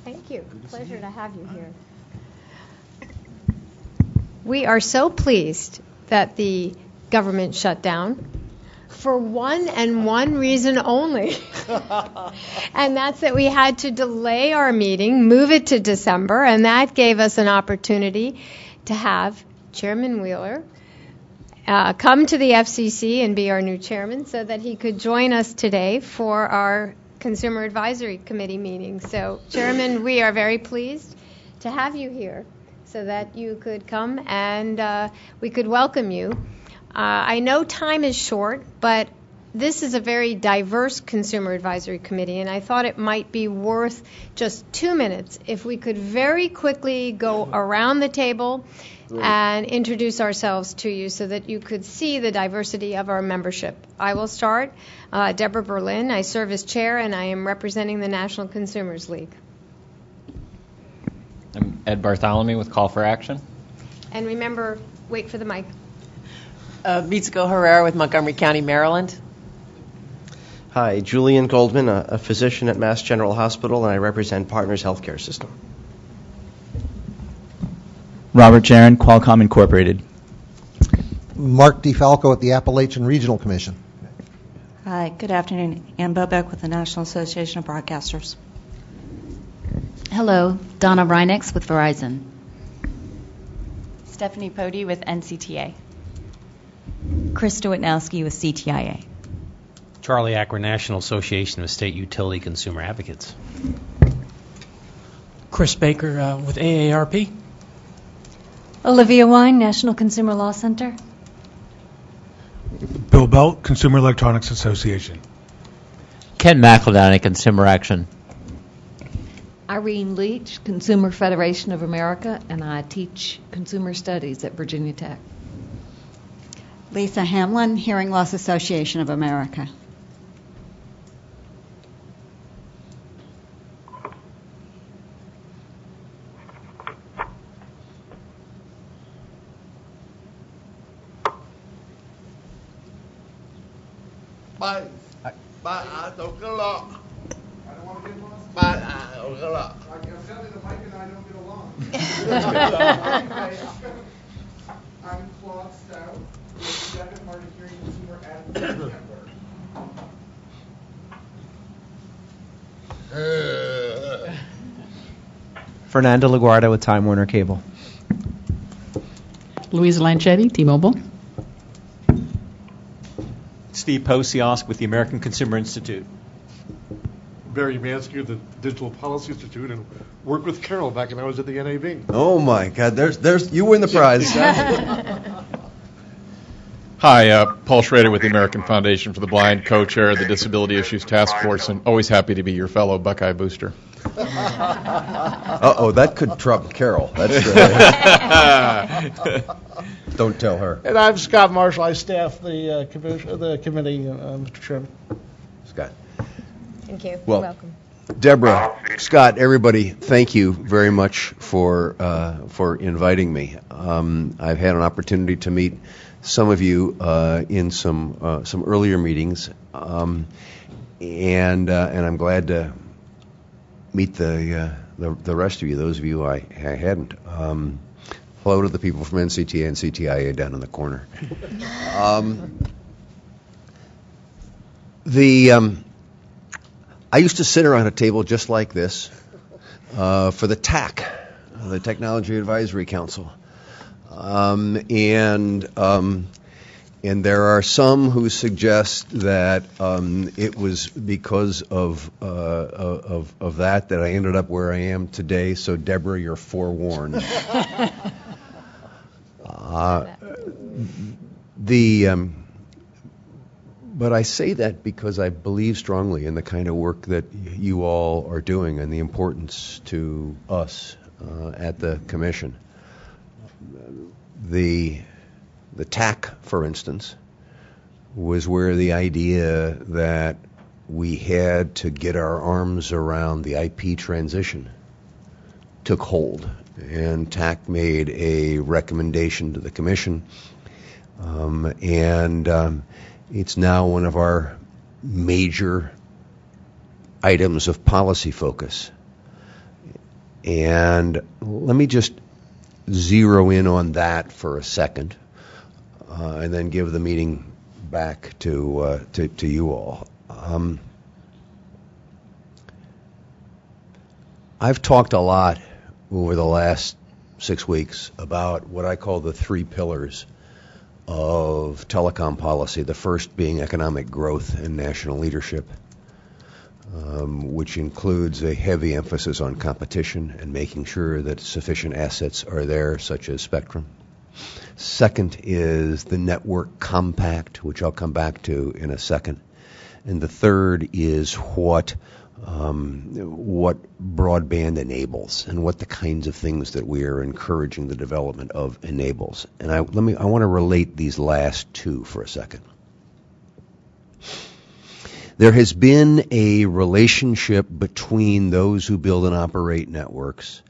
S1: Thank you. Pleasure to have you here. We are so pleased that the government shut down for one reason only. And that's that we had to delay our meeting, move it to December, and that gave us an opportunity to have Chairman Wheeler come to the FCC and be our new chairman so that he could join us today for our Consumer Advisory Committee meeting. So, Chairman, we are very pleased to have you here so that you could come and we could welcome you. I know time is short, but this is a very diverse Consumer Advisory Committee, and I thought it might be worth just 2 minutes if we could very quickly go around the table and introduce ourselves to you so that you could see the diversity of our membership. I will start. Deborah Berlin. I serve as chair, and I am representing the National Consumers League.
S21: I'm Ed Bartholomew with Call for Action.
S1: And remember, wait for the mic.
S2: Mitsuko Herrera with Montgomery County, Maryland.
S22: Hi, Julian Goldman, a physician at Mass General Hospital, and I represent Partners Healthcare System.
S24: Robert Jaron, Qualcomm Incorporated.
S16: Mark DeFalco at the Appalachian Regional Commission.
S25: Hi, good afternoon. Ann Bobeck with the National Association of Broadcasters.
S26: Hello, Donna Reinex with Verizon.
S27: Stephanie Pody with NCTA. Krista Witnowski with CTIA.
S28: Charlie Acker, National Association of State Utility Consumer Advocates.
S12: Chris Baker with AARP.
S26: Olivia Wine, National Consumer Law Center.
S29: Bill Belt, Consumer Electronics Association.
S13: Ken McEldowney, Consumer Action.
S14: Irene Leach, Consumer Federation of America, and I teach consumer studies at Virginia Tech.
S15: Lisa Hamlin, Hearing Loss Association of America.
S17: I'm Claude Stout, the second hard of hearing consumer advocate network.
S11: Fernando LaGuardia with Time Warner Cable.
S30: Louisa Lanchetti, T-Mobile.
S31: Steve Posios with the American Consumer Institute.
S32: Barry Mansky of the Digital Policy Institute, and worked with Carol back when I was at the NAB.
S6: Oh my God! There's you win the prize.
S3: Hi, Paul Schrader with the American Foundation for the Blind, co-chair of the Disability Issues Task Force, and always happy to be your fellow Buckeye booster.
S6: Uh-oh, that could trump Carol. That's don't tell her.
S17: And I'm Scott Marshall. I staff the committee, Mr. Chairman.
S6: Scott.
S1: Thank you.
S6: Well,
S1: You're welcome.
S6: Deborah, Scott, everybody, thank you very much for inviting me. I've had an opportunity to meet some of you in some earlier meetings, and I'm glad to meet the rest of you. Those of you I hadn't. Hello to the people from NCTA and CTIA down in the corner. I used to sit around a table just like this for the TAC, the Technology Advisory Council. And there are some who suggest that it was because of that I ended up where I am today. So, Deborah, you're forewarned. But I say that because I believe strongly in the kind of work that you all are doing and the importance to us at the Commission. The TAC, for instance, was where the idea that we had to get our arms around the IP transition took hold. And TAC made a recommendation to the Commission, it's now one of our major items of policy focus. And let me just zero in on that for a second, and then give the meeting back to you all. I've talked a lot over the last 6 weeks about what I call the 3 pillars of telecom policy, the first being economic growth and national leadership, which includes a heavy emphasis on competition and making sure that sufficient assets are there, such as spectrum. Second is the network compact, which I'll come back to in a second. And the third is what broadband enables and what the kinds of things that we are encouraging the development of enables. And I want to relate these last 2 for a second. There has been a relationship between those who build and operate networks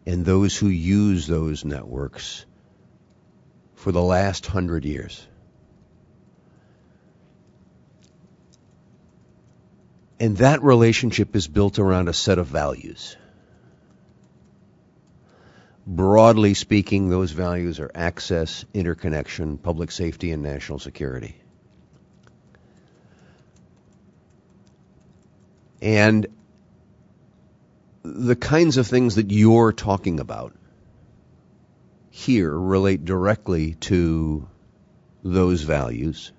S6: and those who use those networks for the last 100 years. And that relationship is built around a set of values. Broadly speaking, those values are access, interconnection, public safety, and national security. And the kinds of things that you're talking about here relate directly to those values.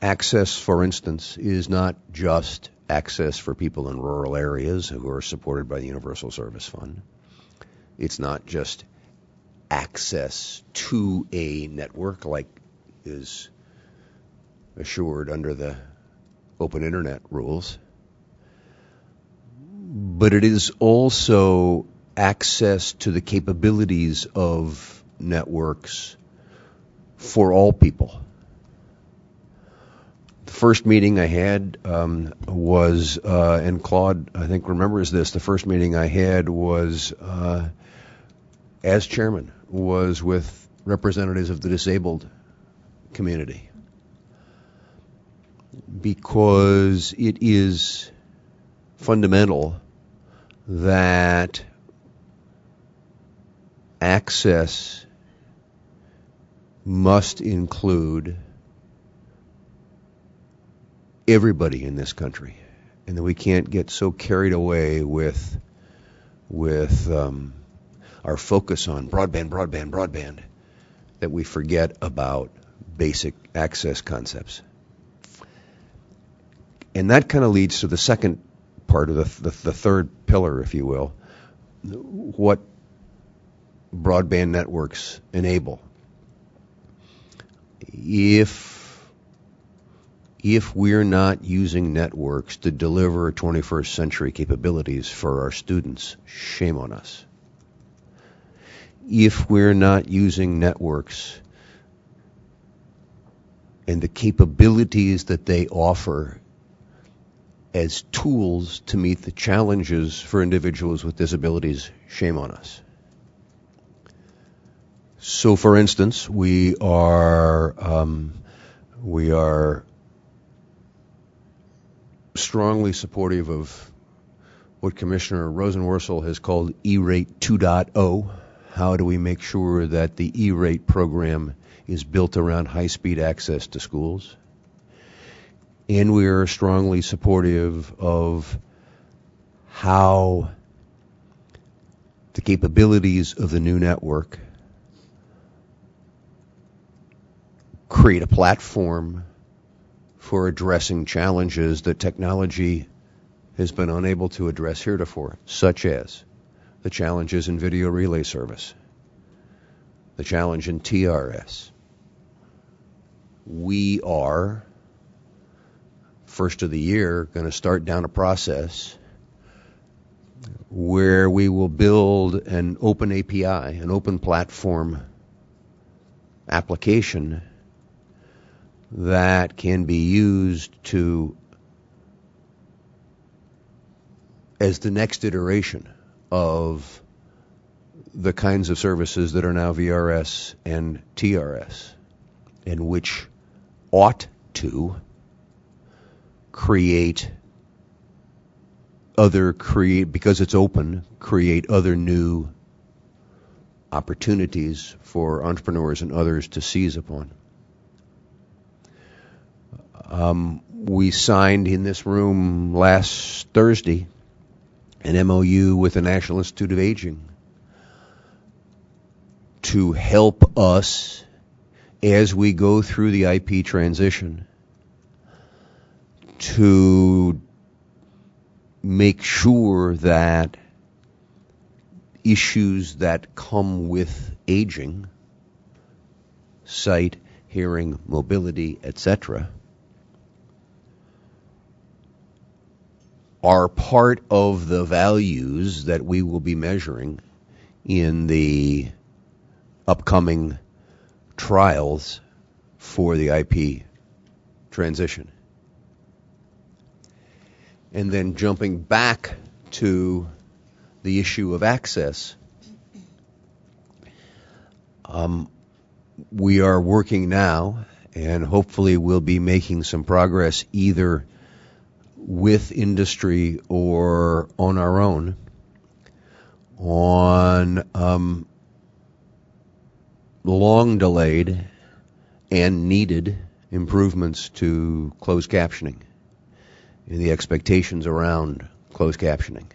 S6: Access, for instance, is not just access for people in rural areas who are supported by the Universal Service Fund. It's not just access to a network like is assured under the open internet rules, but it is also access to the capabilities of networks for all people. The first meeting I had was, and Claude, I think, remembers this, the first meeting I had was, as chairman, was with representatives of the disabled community. Because it is fundamental that access must include everybody in this country, and that we can't get so carried away with our focus on broadband that we forget about basic access concepts. And that kind of leads to the second part of the third pillar, if you will. What broadband networks enable. If we're not using networks to deliver 21st century capabilities for our students, shame on us. If we're not using networks and the capabilities that they offer as tools to meet the challenges for individuals with disabilities, shame on us. So, for instance, we are strongly supportive of what Commissioner Rosenworcel has called E-Rate 2.0. How do we make sure that the E-Rate program is built around high-speed access to schools? And we are strongly supportive of how the capabilities of the new network create a platform for addressing challenges that technology has been unable to address heretofore, such as the challenges in video relay service, the challenge in TRS. We are, first of the year, going to start down a process where we will build an open API, an open platform application that can be used to, as the next iteration of the kinds of services that are now VRS and TRS, and which ought to because it's open, create other new opportunities for entrepreneurs and others to seize upon. We signed in this room last Thursday an MOU with the National Institute of Aging to help us as we go through the IP transition to make sure that issues that come with aging, sight, hearing, mobility, etc., are part of the values that we will be measuring in the upcoming trials for the IP transition. And then jumping back to the issue of access, we are working now, and hopefully we'll be making some progress either with industry or on our own on long delayed and needed improvements to closed captioning and the expectations around closed captioning.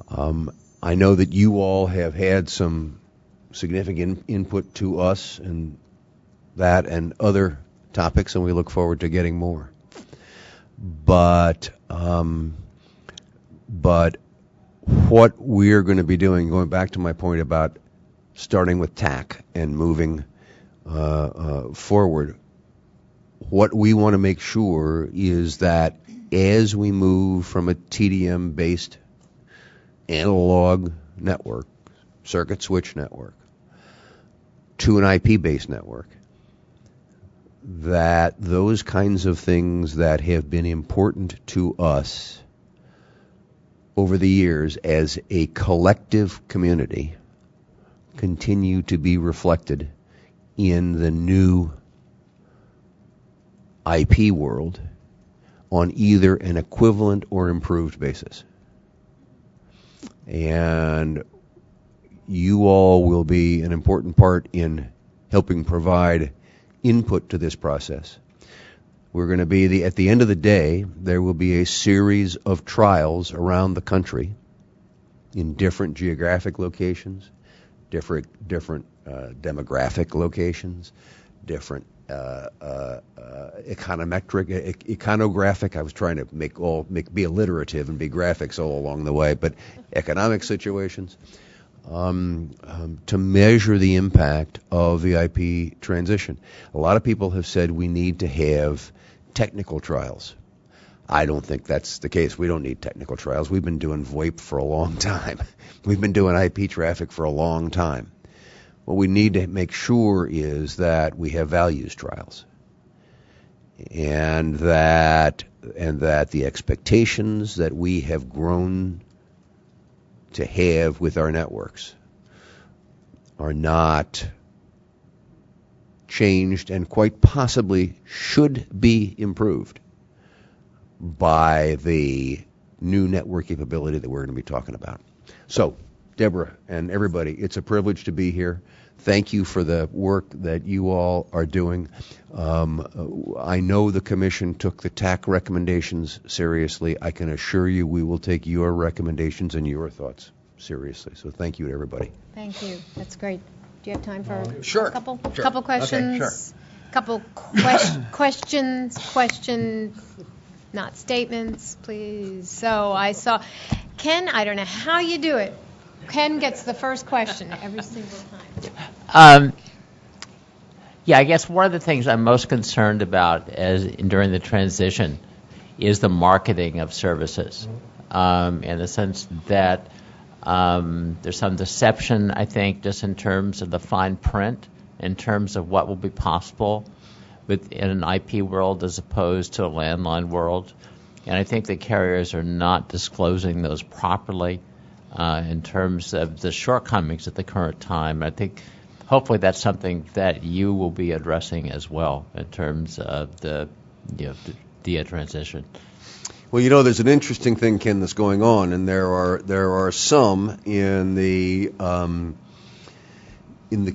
S6: I know that you all have had some significant input to us and that and other topics, and we look forward to getting more. But what we're going to be doing, going back to my point about starting with TAC and moving forward, what we want to make sure is that as we move from a TDM-based analog network, circuit switch network, to an IP-based network, that those kinds of things that have been important to us over the years as a collective community continue to be reflected in the new IP world on either an equivalent or improved basis. And you all will be an important part in helping provide input to this process. We're going to be at the end of the day, there will be a series of trials around the country in different geographic locations, different demographic locations, different iconographic. I was trying to be alliterative and be graphics all along the way, but economic situations. to measure the impact of the IP transition. A lot of people have said we need to have technical trials. I don't think that's the case. We don't need technical trials. We've been doing VoIP for a long time. We've been doing IP traffic for a long time. What we need to make sure is that we have values trials, and that the expectations that we have grown to have with our networks are not changed and quite possibly should be improved by the new network capability that we're going to be talking about. So, Deborah and everybody, it's a privilege to be here. Thank you for the work that you all are doing. I know the Commission took the TAC recommendations seriously. I can assure you we will take your recommendations and your thoughts seriously. So thank you to everybody.
S1: Thank you. That's great. Do you have time for
S6: Sure.
S1: a couple
S6: Sure.
S1: questions?
S6: Okay, sure.
S1: Couple questions, not statements, please. So I saw Ken. I don't know how you do it. Ken gets the first question every single time.
S13: Yeah, I guess one of the things I'm most concerned about during the transition is the marketing of services, in the sense that there's some deception, I think, just in terms of the fine print, in terms of what will be possible in an IP world as opposed to a landline world. And I think the carriers are not disclosing those properly in terms of the shortcomings at the current time. I think hopefully that's something that you will be addressing as well in terms of the transition.
S6: Well, there's an interesting thing, Ken, that's going on, and there are some in the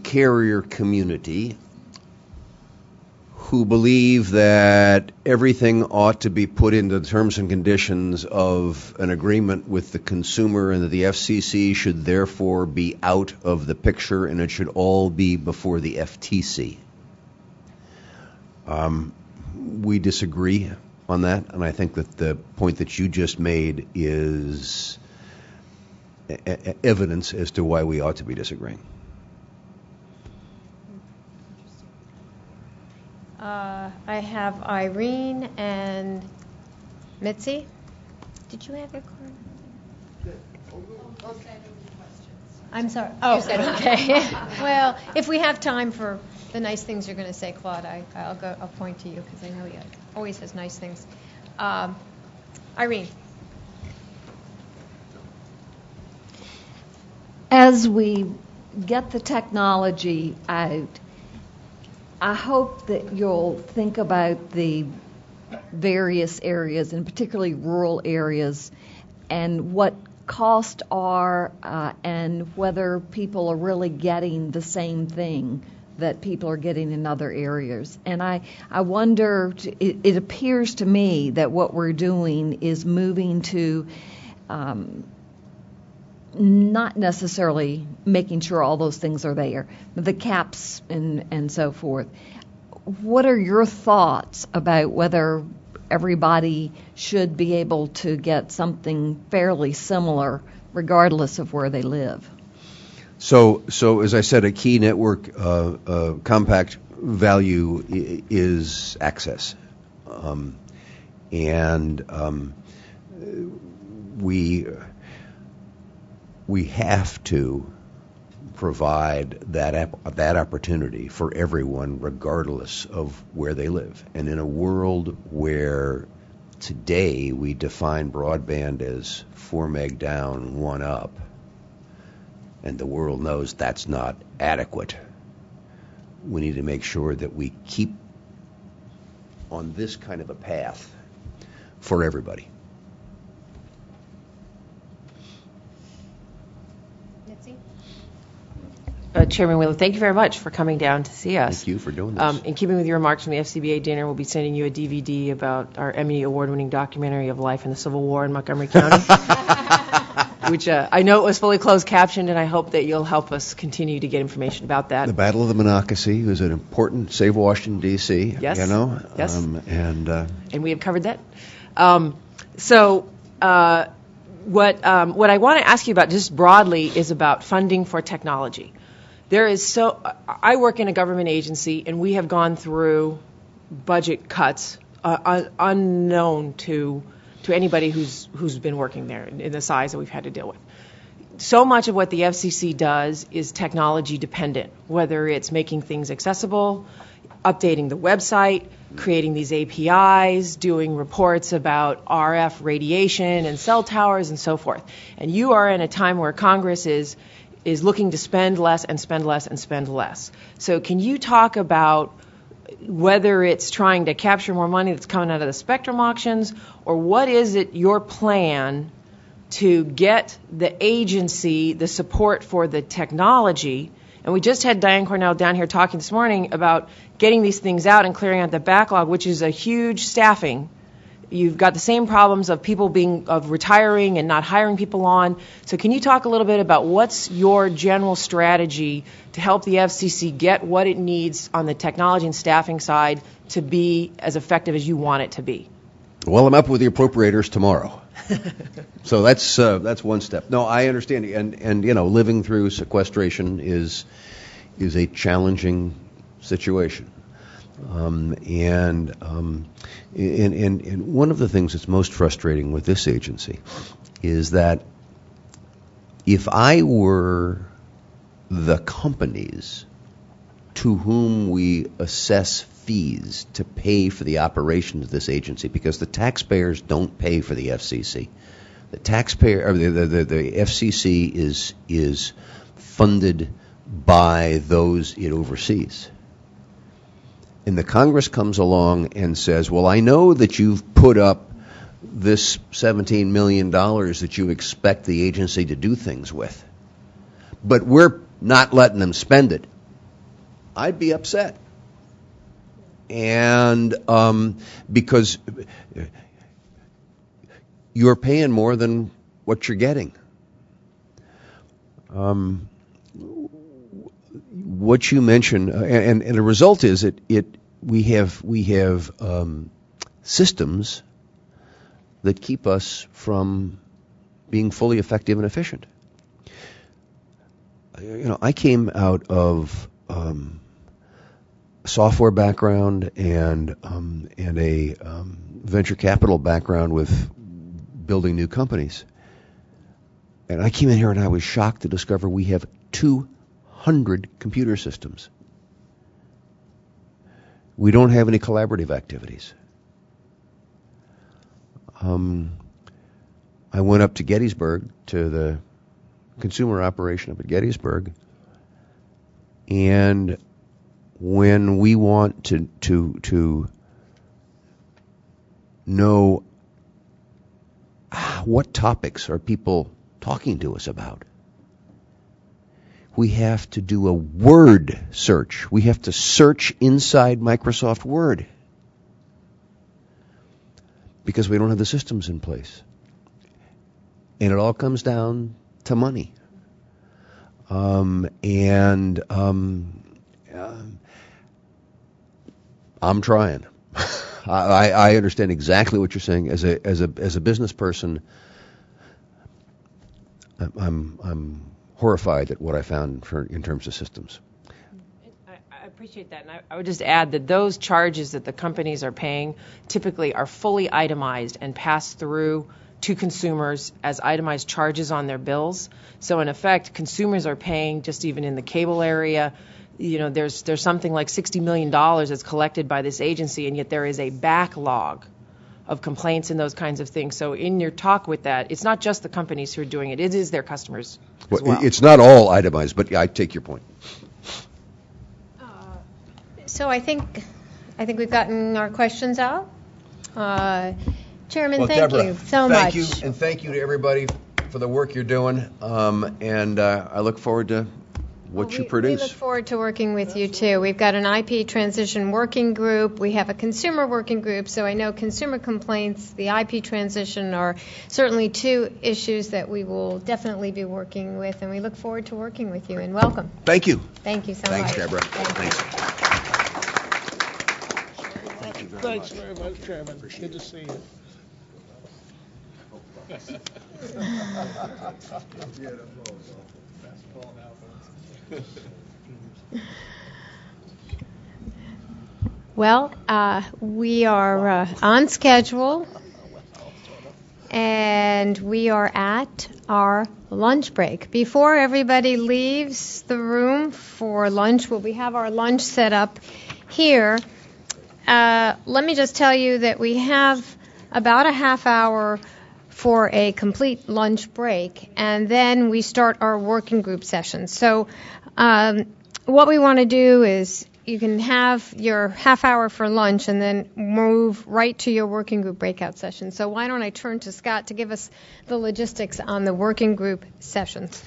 S6: carrier community who believe that everything ought to be put into the terms and conditions of an agreement with the consumer, and that the FCC should therefore be out of the picture, and it should all be before the FTC. We disagree on that, and I think that the point that you just made is evidence as to why we ought to be disagreeing.
S1: I have Irene and Mitzi. Did you have your card? I'm sorry. Oh, you said okay. Well, if we have time for the nice things you're going to say, Claude, I'll point to you because I know he always has nice things. Irene.
S14: As we get the technology out, I hope that you'll think about the various areas, and particularly rural areas, and what costs are and whether people are really getting the same thing that people are getting in other areas. And I wonder, it appears to me that what we're doing is moving to not necessarily making sure all those things are there, the caps and so forth. What are your thoughts about whether everybody should be able to get something fairly similar regardless of where they live?
S6: So as I said, a key network compact value is access. We have to provide that opportunity for everyone regardless of where they live. And in a world where today we define broadband as 4 meg down, 1 up, and the world knows that's not adequate, we need to make sure that we keep on this kind of a path for everybody.
S2: Chairman Wheeler, thank you very much for coming down to see us.
S6: Thank you for doing this.
S2: In keeping with your remarks from the FCBA dinner, we'll be sending you a DVD about our Emmy Award-winning documentary of life in the Civil War in Montgomery County, which I know it was fully closed captioned, and I hope that you'll help us continue to get information about that.
S6: The Battle of the Monocacy was an important, save Washington, D.C.,
S2: Yes.
S6: Yes.
S2: And we have covered that. what I want to ask you about just broadly is about funding for technology. I work in a government agency, and we have gone through budget cuts unknown to anybody who's been working there in the size that we've had to deal with. So much of what the FCC does is technology dependent, whether it's making things accessible, updating the website, creating these APIs, doing reports about RF radiation and cell towers and so forth. And you are in a time where Congress is looking to spend less and spend less and spend less. So can you talk about whether it's trying to capture more money that's coming out of the spectrum auctions, or what is it your plan to get the agency the support for the technology? And we just had Diane Cornell down here talking this morning about getting these things out and clearing out the backlog, which is a huge staffing. You've got the same problems of people retiring and not hiring people on. So can you talk a little bit about what's your general strategy to help the FCC get what it needs on the technology and staffing side to be as effective as you want it to be?
S6: Well, I'm up with the appropriators tomorrow. So that's one step. No, I understand. And living through sequestration is a challenging situation. And one of the things that's most frustrating with this agency is that if I were the companies to whom we assess fees to pay for the operations of this agency, because the taxpayers don't pay for the FCC. The FCC is funded by those it oversees. And the Congress comes along and says, well, I know that you've put up this $17 million that you expect the agency to do things with, but we're not letting them spend it. I'd be upset. And because you're paying more than what you're getting. What you mentioned, and the result is we have systems that keep us from being fully effective and efficient. I came out of software background and a venture capital background with building new companies. And I came in here and I was shocked to discover we have 200 computer systems. We don't have any collaborative activities. I went up to Gettysburg, to the consumer operation up at Gettysburg, and when we want to know what topics are people talking to us about, we have to do a word search. We have to search inside Microsoft Word because we don't have the systems in place. And it all comes down to money. I'm trying. I understand exactly what you're saying. As a business person, I'm horrified at what I found in terms of systems.
S2: I appreciate that, and I would just add that those charges that the companies are paying typically are fully itemized and passed through to consumers as itemized charges on their bills. So in effect, consumers are paying, just even in the cable area, there's something like $60 million that's collected by this agency, and yet there is a backlog of complaints and those kinds of things. So in your talk with that, it's not just the companies who are doing it, it is their customers as well.
S6: It's not all itemized, but I take your point.
S1: So I think we've gotten our questions out. Chairman, thank
S6: Deborah,
S1: you so much.
S6: Thank you, and thank you to everybody for the work you're doing. And I look forward to what you produce.
S1: We look forward to working with you, too. We've got an IP transition working group. We have a consumer working group. So I know consumer complaints, the IP transition are certainly two issues that we will definitely be working with. And we look forward to working with you. And welcome.
S6: Thank you.
S1: Thank you so much.
S6: Thanks, Deborah. Thanks.
S17: Thanks very much, Chairman. Good to see you.
S1: Well, we are on schedule, and we are at our lunch break. Before everybody leaves the room for lunch, we have our lunch set up here. Let me just tell you that we have about a half hour for a complete lunch break, and then we start our working group session. So what we want to do is you can have your half hour for lunch and then move right to your working group breakout session. So why don't I turn to Scott to give us the logistics on the working group sessions?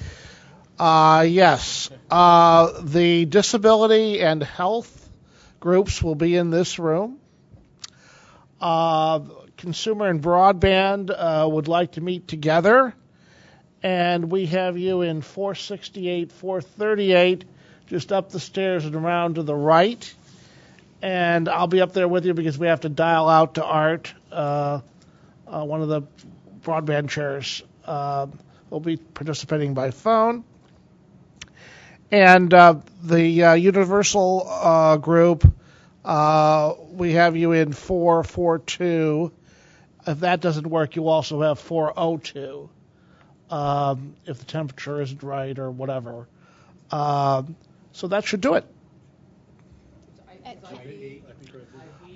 S17: Yes. The disability and health groups will be in this room. Consumer and broadband would like to meet together. And we have you in 468, 438, just up the stairs and around to the right. And I'll be up there with you because we have to dial out to Art. One of the broadband chairs will be participating by phone. And the universal group, we have you in 442. If that doesn't work, you also have 402 if the temperature isn't right or whatever. So that should do it.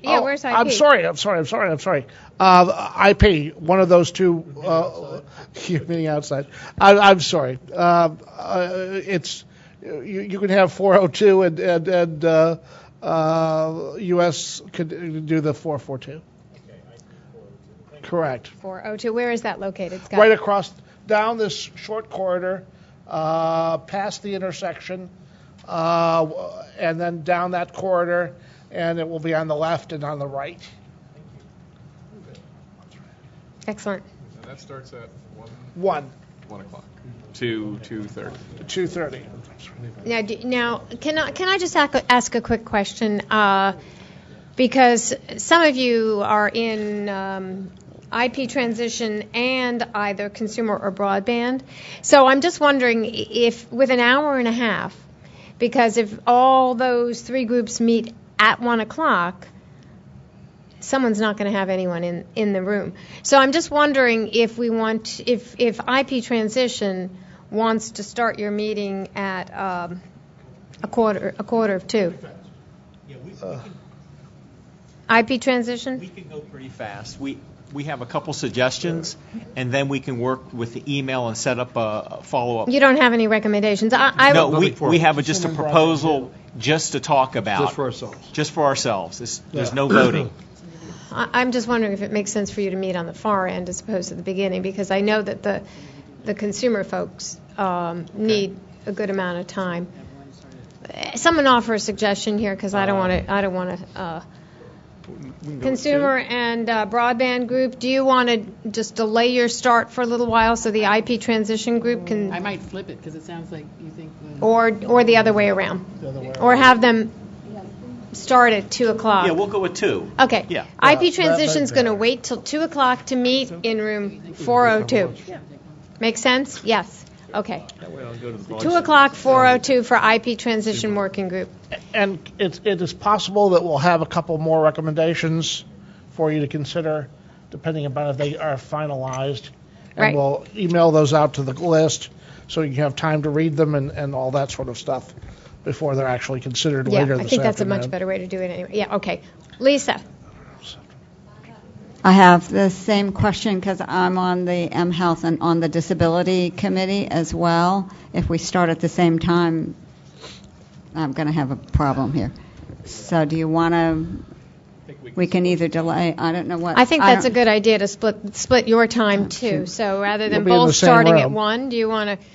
S1: Yeah, where's IP?
S17: I'm sorry. IP, one of those two, you're meeting outside. I'm sorry. It's you can have 402 and US could do the 442. Correct.
S1: 402. Where is that located, Scott?
S17: Right across, down this short corridor, past the intersection, and then down that corridor, and it will be on the left and on the right.
S1: Excellent.
S3: And that starts at
S17: 1
S3: o'clock to 2:30.
S17: 2:30.
S1: Now, can I just ask a quick question? Because some of you are in IP transition and either consumer or broadband. So I'm just wondering if with an hour and a half, because if all those three groups meet at 1 o'clock, someone's not going to have anyone in the room. So I'm just wondering if if IP transition wants to start your meeting at a quarter of 2. IP transition?
S31: We can go pretty fast. We have a couple suggestions, and then we can work with the email and set up a follow-up.
S1: You don't have any recommendations?
S31: No, we have just a proposal just to talk about.
S16: Just for ourselves.
S31: Just for ourselves. There's no voting.
S1: I'm just wondering if it makes sense for you to meet on the far end as opposed to the beginning, because I know that the consumer folks need a good amount of time. Someone offer a suggestion here, because I don't want to. Consumer and broadband group, do you want to just delay your start for a little while so the IP transition group can?
S4: I might flip it because it sounds like you think.
S1: Or the other way around. Or have them start at 2 o'clock.
S31: Yeah, we'll go with 2.
S1: Okay.
S31: Yeah.
S1: IP transition's going to wait till 2 o'clock to meet in room 402. Make sense? Yes. Okay. 2 o'clock, 402 for IP transition working group.
S17: And it is possible that we'll have a couple more recommendations for you to consider, depending upon if they are finalized. And
S1: Right.
S17: we'll email those out to the list so you can have time to read them and all that sort of stuff before they're actually considered later this afternoon.
S1: I think that's a much better way to do it anyway. Yeah, okay. Lisa.
S15: I have the same question because I'm on the mHealth and on the disability committee as well. If we start at the same time, I'm going to have a problem here. So do you want to, we can either delay, I don't know what.
S1: I think that's a good idea to split your time too. So rather than
S17: You'll be in the
S1: both
S17: same
S1: starting at
S17: room.
S1: 1, do you want to,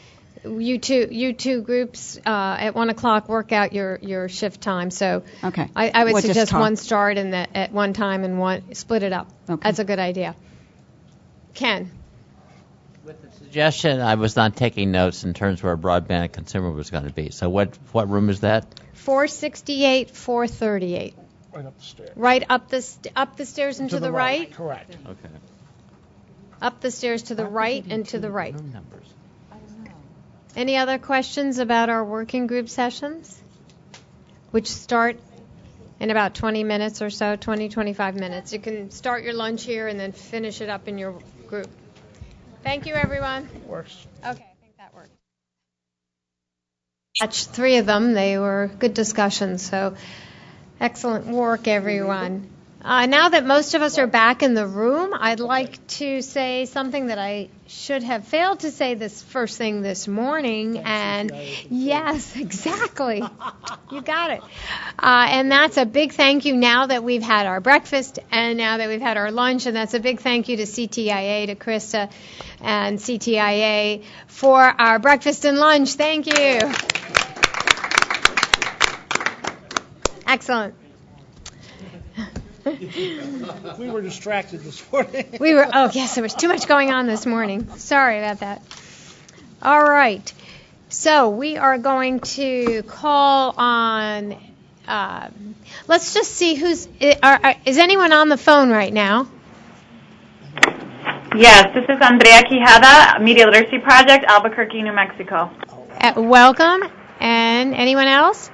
S1: you two groups at 1 o'clock work out your shift time? So
S15: Okay.
S1: I would
S15: We'll just
S1: suggest
S15: talk.
S1: one start and at one time and one split it up.
S15: Okay.
S1: That's a good idea. Ken.
S13: Suggestion, I was not taking notes in terms of where broadband and consumer was going to be. So what room is that?
S1: 468, 438.
S17: Right up the stairs.
S1: Right up the stairs and to the right?
S17: Correct.
S13: Okay.
S1: up the stairs to the right and to the right. Any other questions about our working group sessions, which start in about 20 minutes or so, 20, 25 minutes. You can start your lunch here and then finish it up in your group. Thank you, everyone.
S17: Works.
S1: Okay, I think that worked. That's 3 of them. They were good discussions, so excellent work, everyone. Now that most of us are back in the room, I'd like to say something that I should have failed to say this first thing this morning. And yes, exactly. You got it. And that's a big thank you now that we've had our breakfast and now that we've had our lunch. And that's a big thank you to CTIA, to Krista and CTIA for our breakfast and lunch. Thank you. Excellent.
S17: We were distracted this morning.
S1: Yes, there was too much going on this morning. Sorry about that. All right. So we are going to call on, let's just see is anyone on the phone right now?
S5: Yes, this is Andrea Quijada, Media Literacy Project, Albuquerque, New Mexico.
S1: Welcome. And anyone else?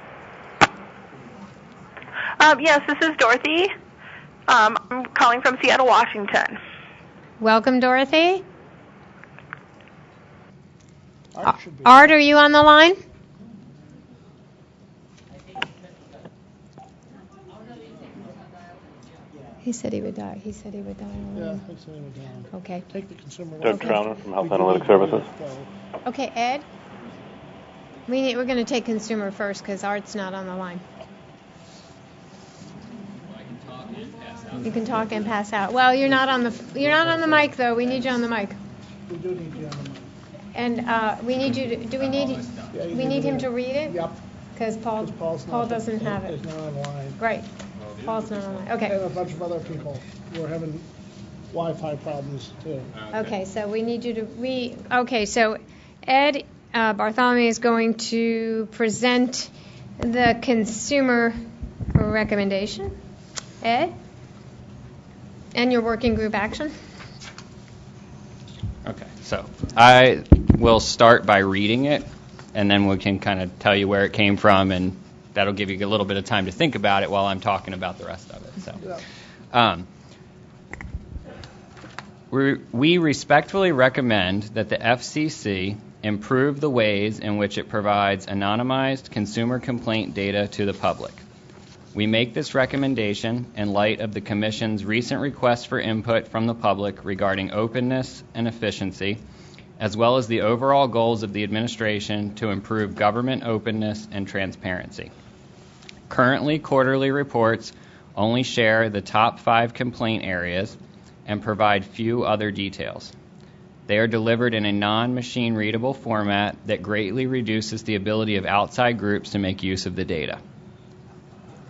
S7: Yes, this is Dorothy. I'm calling from Seattle, Washington.
S1: Welcome, Dorothy. Art, are you on the line? He said he would die.
S17: Yeah, I said he would die.
S1: Okay.
S17: Take the consumer.
S8: Doug Trauner from Health Analytics Services.
S1: Okay, Ed. We're going to take consumer first because Art's not on the line. You can talk and pass out. Well, you're not on the mic though. We need you on the mic.
S17: We do need you on the mic.
S1: And we need you to. We need him to read it.
S17: Yep.
S1: Because Paul doesn't have it.
S17: He's not online.
S1: Right. Paul's not online. Okay.
S17: And a bunch of other people who are having Wi-Fi problems too.
S1: Okay, so we need you to Okay, so Ed Bartholomew is going to present the consumer recommendation. Ed? And your working group action?
S9: Okay, so I will start by reading it, and then we can kind of tell you where it came from, and that'll give you a little bit of time to think about it while I'm talking about the rest of it. So, we respectfully recommend that the FCC improve the ways in which it provides anonymized consumer complaint data to the public. We make this recommendation in light of the Commission's recent request for input from the public regarding openness and efficiency, as well as the overall goals of the administration to improve government openness and transparency. Currently, quarterly reports only share the top 5 complaint areas and provide few other details. They are delivered in a non-machine readable format that greatly reduces the ability of outside groups to make use of the data.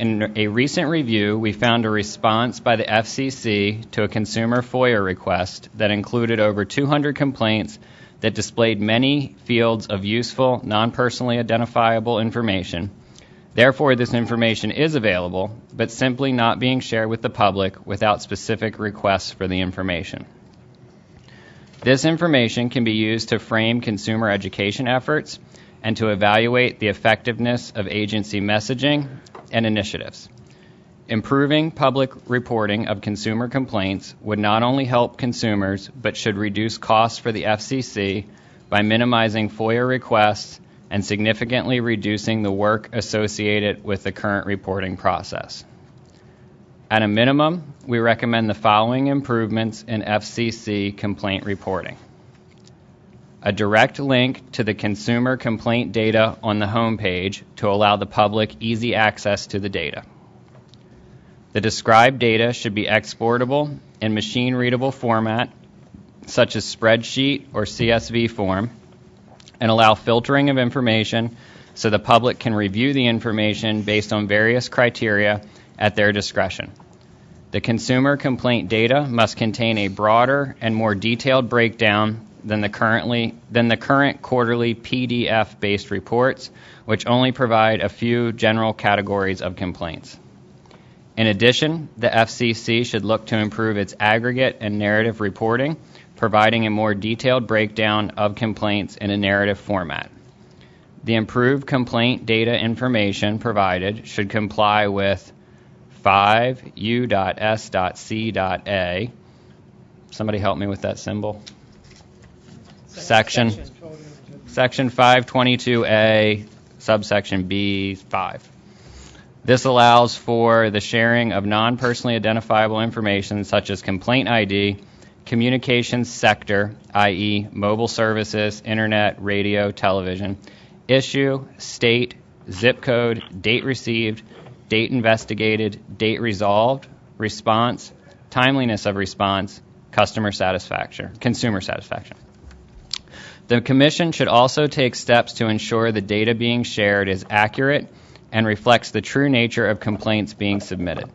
S9: In a recent review, we found a response by the FCC to a consumer FOIA request that included over 200 complaints that displayed many fields of useful, non-personally identifiable information. Therefore, this information is available, but simply not being shared with the public without specific requests for the information. This information can be used to frame consumer education efforts and to evaluate the effectiveness of agency messaging and initiatives. Improving public reporting of consumer complaints would not only help consumers, but should reduce costs for the FCC by minimizing FOIA requests and significantly reducing the work associated with the current reporting process. At a minimum, we recommend the following improvements in FCC complaint reporting. A direct link to the consumer complaint data on the homepage to allow the public easy access to the data. The described data should be exportable in machine-readable format, such as spreadsheet or CSV form, and allow filtering of information so the public can review the information based on various criteria at their discretion. The consumer complaint data must contain a broader and more detailed breakdown than the current quarterly PDF-based reports, which only provide a few general categories of complaints. In addition, the FCC should look to improve its aggregate and narrative reporting, providing a more detailed breakdown of complaints in a narrative format. The improved complaint data information provided should comply with 5U.S.C.A. Somebody help me with that symbol. Section 522A, subsection B5. This allows for the sharing of non-personally identifiable information such as complaint ID, communications sector, i.e. mobile services, internet, radio, television, issue, state, zip code, date received, date investigated, date resolved, response, timeliness of response, consumer satisfaction. The Commission should also take steps to ensure the data being shared is accurate and reflects the true nature of complaints being submitted.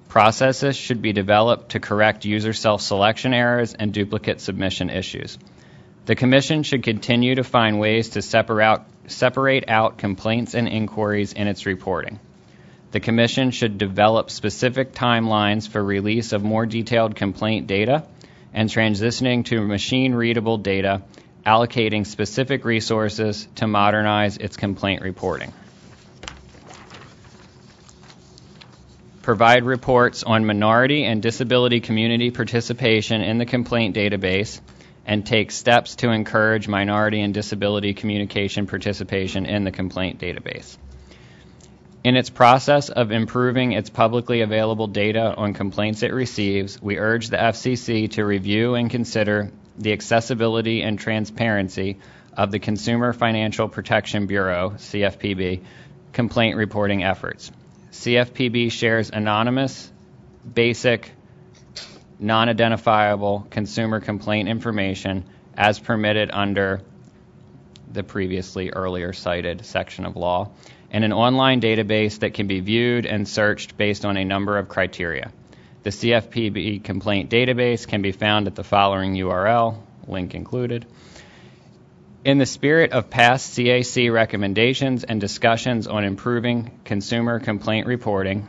S9: Processes should be developed to correct user self-selection errors and duplicate submission issues. The Commission should continue to find ways to separate out complaints and inquiries in its reporting. The Commission should develop specific timelines for release of more detailed complaint data and transitioning to machine-readable data, allocating specific resources to modernize its complaint reporting. Provide reports on minority and disability community participation in the complaint database, and take steps to encourage minority and disability communication participation in the complaint database. In its process of improving its publicly available data on complaints it receives, we urge the FCC to review and consider the accessibility and transparency of the Consumer Financial Protection Bureau, CFPB, complaint reporting efforts. CFPB shares anonymous, basic, non-identifiable consumer complaint information as permitted under the previously earlier cited section of law, and an online database that can be viewed and searched based on a number of criteria. The CFPB complaint database can be found at the following URL, link included. In the spirit of past CAC recommendations and discussions on improving consumer complaint reporting,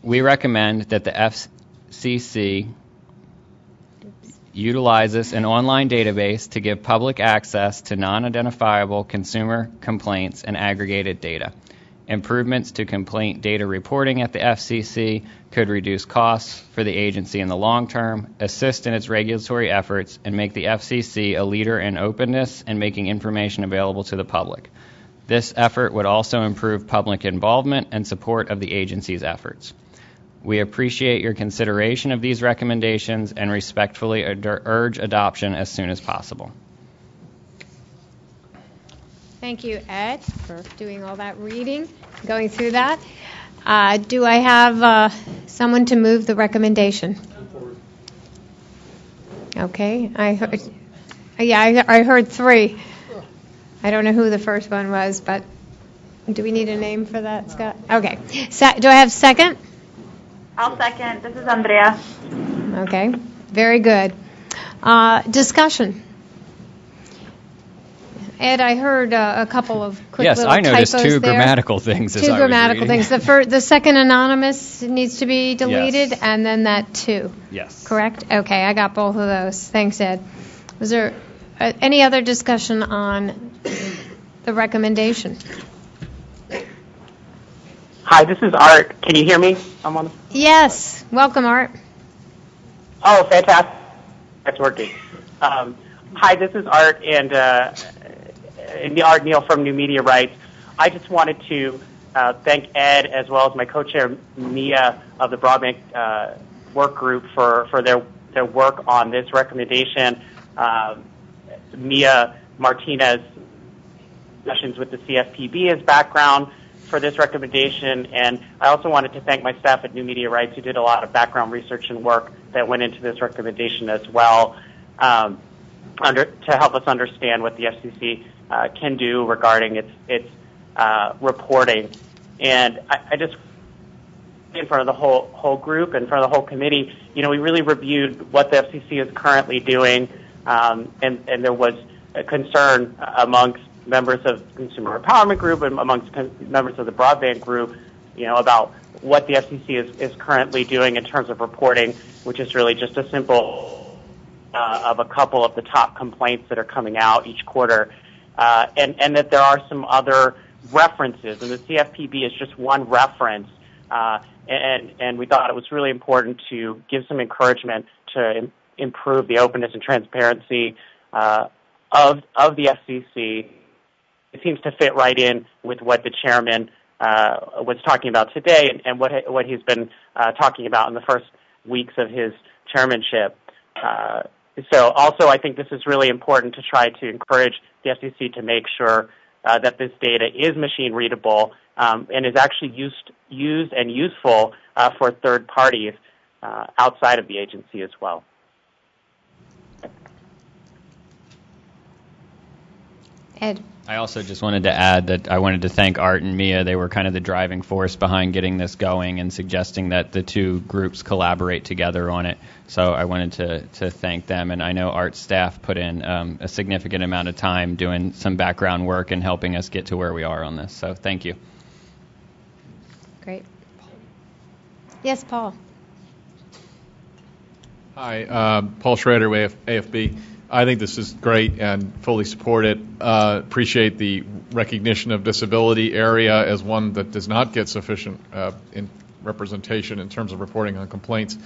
S9: we recommend that the FCC utilizes an online database to give public access to non-identifiable consumer complaints and aggregated data. Improvements to complaint data reporting at the FCC could reduce costs for the agency in the long term, assist in its regulatory efforts, and make the FCC a leader in openness and making information available to the public. This effort would also improve public involvement and support of the agency's efforts. We appreciate your consideration of these recommendations and respectfully urge adoption as soon as possible.
S1: Thank you, Ed, for doing all that reading, going through that. Do I have someone to move the recommendation? Okay, I heard three. I don't know who the first one was, but do we need a name for that, Scott? Okay. Do I have second?
S5: I'll second. This is Andrea.
S1: Okay, very good. Discussion. Ed, I heard a couple of quick little typos there.
S9: Yes, I noticed two grammatical things as I was reading.
S1: Two grammatical things. The second anonymous needs to be deleted, yes. And then that too.
S9: Yes.
S1: Correct? Okay, I got both of those. Thanks, Ed. Was there any other discussion on the recommendation?
S10: Hi, this is Art. Can you hear me?
S1: Yes. Welcome, Art.
S10: Oh, fantastic. That's working. Hi, this is Art and Art Neal from New Media Rights. I just wanted to thank Ed as well as my co-chair Mia of the Broadband Work Group for their work on this recommendation. Mia Martinez discussions with the CFPB as background for this recommendation, and I also wanted to thank my staff at New Media Rights who did a lot of background research and work that went into this recommendation as well to help us understand what the FCC can do regarding its reporting. And I just, in front of the whole group, in front of the whole committee, we really reviewed what the FCC is currently doing, and there was a concern amongst members of the Consumer Empowerment Group and amongst members of the Broadband Group about what the FCC is currently doing in terms of reporting, which is really just a simple of a couple of the top complaints that are coming out each quarter, and that there are some other references, and the CFPB is just one reference, and we thought it was really important to give some encouragement to improve the openness and transparency of the FCC. It seems to fit right in with what the chairman was talking about today, and what he's been talking about in the first weeks of his chairmanship. So also I think this is really important to try to encourage the FCC to make sure that this data is machine readable and is actually used and useful for third parties outside of the agency as well.
S1: Ed.
S9: I also just wanted to add that I wanted to thank Art and Mia. They were kind of the driving force behind getting this going and suggesting that the two groups collaborate together on it. So I wanted to thank them. And I know Art's staff put in a significant amount of time doing some background work and helping us get to where we are on this. So thank you.
S1: Great. Yes, Paul.
S3: Hi, Paul Schrader, AFB. I think this is great and fully support it. Appreciate the recognition of disability area as one that does not get sufficient in representation in terms of reporting on complaints.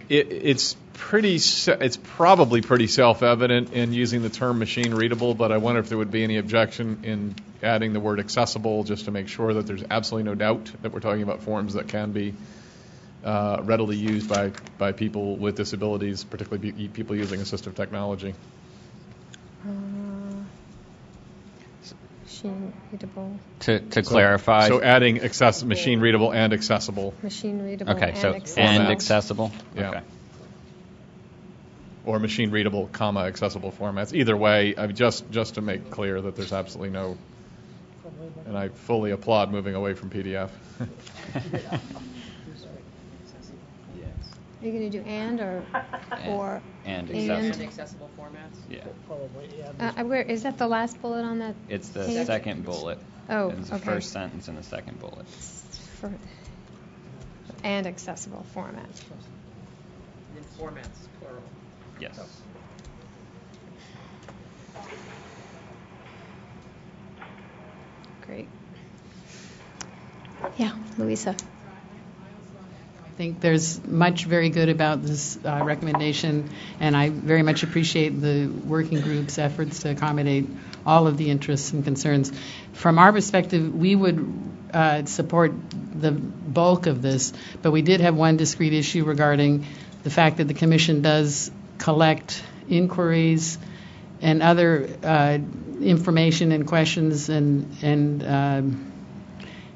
S3: It's probably pretty self-evident in using the term machine readable, but I wonder if there would be any objection in adding the word accessible just to make sure that there's absolutely no doubt that we're talking about forms that can be readily used by people with disabilities, particularly people using assistive technology.
S1: Machine readable.
S9: To clarify.
S3: So adding machine readable and accessible.
S1: Machine readable
S9: okay,
S1: and
S9: so
S1: accessible.
S9: And accessible?
S3: Yeah.
S9: Okay.
S3: Or machine readable, accessible formats. Either way, just to make clear that there's absolutely no, and I fully applaud moving away from PDF.
S1: Are you going to do and or
S9: and
S4: accessible formats?
S9: Yeah.
S1: Probably. Where is that? The last bullet on that?
S9: It's the
S1: page?
S9: second bullet.
S1: Oh,
S9: it's the
S1: okay.
S9: first sentence in the second bullet.
S1: And accessible formats.
S4: And formats, plural.
S9: Yes.
S1: Great. Yeah, Louisa.
S4: I think there's much very good about this recommendation, and I very much appreciate the working group's efforts to accommodate all of the interests and concerns. From our perspective, we would support the bulk of this, but we did have one discrete issue regarding the fact that the Commission does collect inquiries and other information and questions and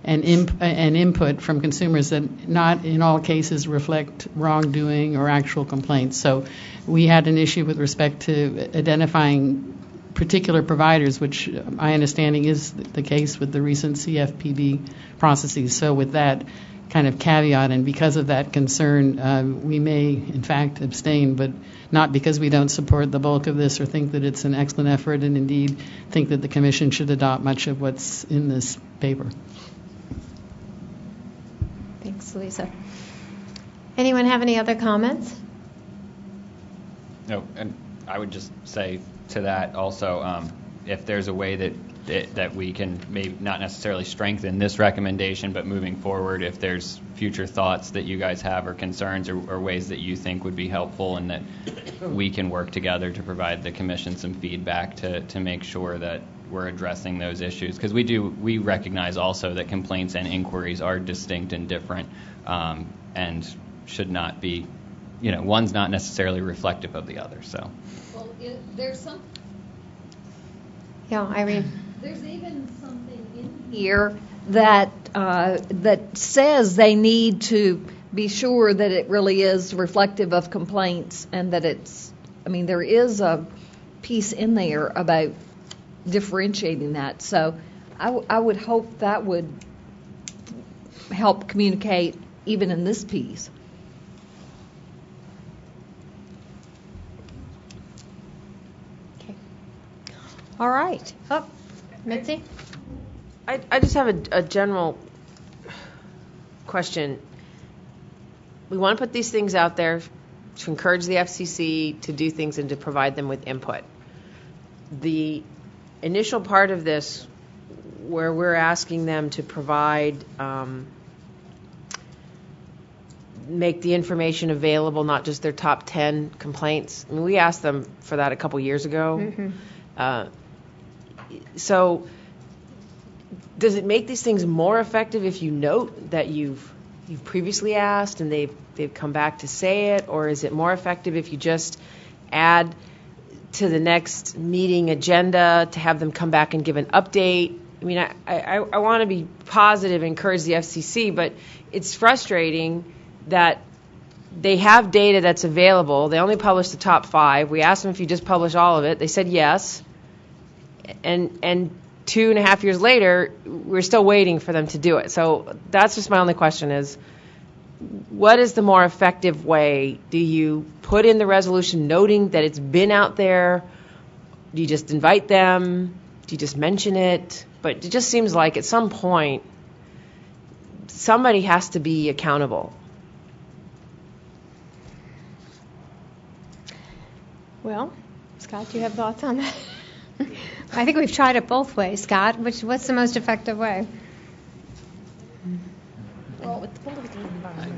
S4: input from consumers that not in all cases reflect wrongdoing or actual complaints. So we had an issue with respect to identifying particular providers, which my understanding is the case with the recent CFPB processes. So with that kind of caveat, and because of that concern, we may in fact abstain, but not because we don't support the bulk of this or think that it's an excellent effort, and indeed think that the Commission should adopt much of what's in this paper.
S1: Thanks, Lisa. Anyone have any other comments?
S9: No, and I would just say to that also, if there's a way that we can maybe not necessarily strengthen this recommendation, but moving forward, if there's future thoughts that you guys have or concerns or ways that you think would be helpful and that we can work together to provide the Commission some feedback to make sure that we're addressing those issues, because we recognize also that complaints and inquiries are distinct and different, and should not be, one's not necessarily reflective of the other. So.
S14: Well, there's some.
S1: Yeah, Irene.
S14: There's even something in here that says they need to be sure that it really is reflective of complaints, and that it's. I mean, there is a piece in there about differentiating that. So I would hope that would help communicate even in this piece.
S1: Okay. All right. Mitzi?
S2: I just have a general question. We want to put these things out there to encourage the FCC to do things and to provide them with input. The initial part of this, where we're asking them to provide, make the information available, not just their top 10 complaints. I mean, we asked them for that a couple years ago. So does it make these things more effective if you note that you've previously asked and they've come back to say it, or is it more effective if you just add to the next meeting agenda to have them come back and give an update? I mean, I want to be positive and encourage the FCC, but it's frustrating that they have data that's available. They only published the top 5. We asked them if you just publish all of it. They said yes. And 2.5 years later, we're still waiting for them to do it. So that's just my only question is, what is the more effective way? Do you put in the resolution noting that it's been out there? Do you just invite them? Do you just mention it? But it just seems like at some point, somebody has to be accountable.
S1: Well, Scott, do you have thoughts on that? I think we've tried it both ways, Scott. What's the most effective way?
S14: Well, with the political environment.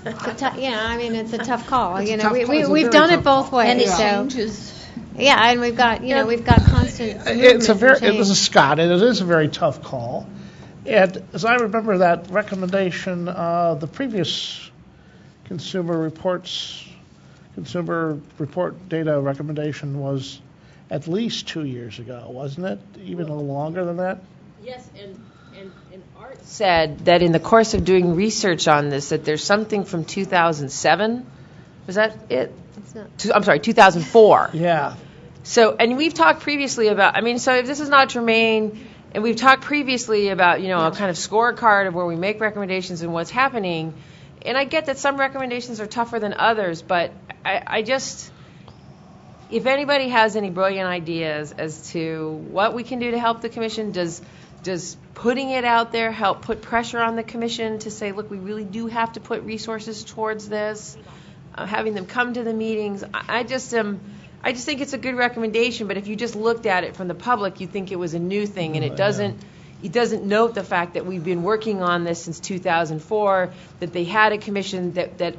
S1: I mean, it's a tough call.
S17: It's
S1: You
S17: a
S1: know,
S17: tough call. It's a
S1: we've
S17: very
S1: done it
S17: tough
S1: both
S17: call.
S1: ways.
S14: And it
S1: so.
S14: changes.
S1: Yeah, and we've got constant.
S17: It's a
S1: movement
S17: very.
S1: and change.
S17: This is Scott, and it is a very tough call. And as I remember that recommendation, the previous consumer report data recommendation was at least 2 years ago, wasn't it? Even a little longer than that.
S2: Yes, and Art said that in the course of doing research on this, that there's something from 2007. Was that it? I'm sorry, 2004.
S17: Yeah.
S2: So, and we've talked previously about, I mean, so if this is not germane, and we've talked previously about, you know, a kind of scorecard of where we make recommendations and what's happening, and I get that some recommendations are tougher than others, but I just, if anybody has any brilliant ideas as to what we can do to help the commission, does putting it out there help put pressure on the commission to say, look, we really do have to put resources towards this, having them come to the meetings? I just think it's a good recommendation, but if you just looked at it from the public, you think it was a new thing, and it doesn't note the fact that we've been working on this since 2004, that they had a commission that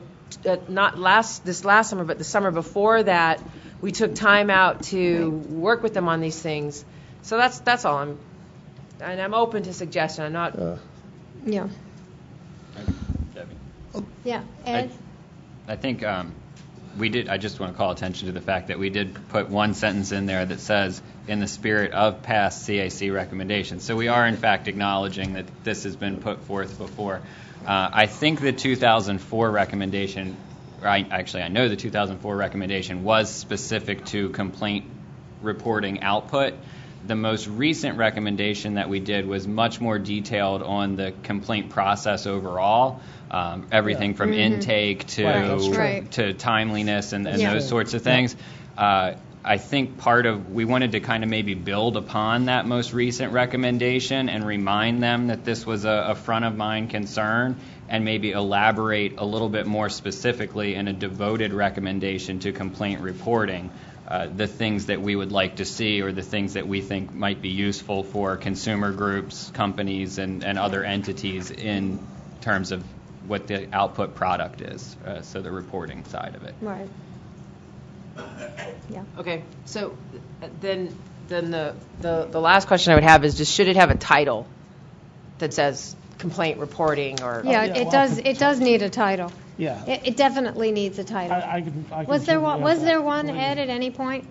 S2: not this last summer, but the summer before that, we took time out to work with them on these things. So that's all. I'm open to suggestion. I'm not.
S1: Yeah. Yeah. Ed?
S9: I think we did. I just want to call attention to the fact that we did put one sentence in there that says, in the spirit of past CAC recommendations. So we are, in fact, acknowledging that this has been put forth before. I think the 2004 recommendation, I know the 2004 recommendation was specific to complaint reporting output. The most recent recommendation that we did was much more detailed on the complaint process overall, everything from intake to timeliness and those sorts of things. I think we wanted to kind of maybe build upon that most recent recommendation and remind them that this was a front of mind concern, and maybe elaborate a little bit more specifically in a devoted recommendation to complaint reporting. The things that we would like to see, or the things that we think might be useful for consumer groups, companies, and other entities in terms of what the output product is, so the reporting side of it.
S1: Right. Yeah.
S2: Okay, so then the last question I would have is just, should it have a title that says complaint reporting or?
S1: Yeah, it does need a title.
S17: Yeah.
S1: It definitely needs a title.
S17: I can
S1: was there one Ed at any point?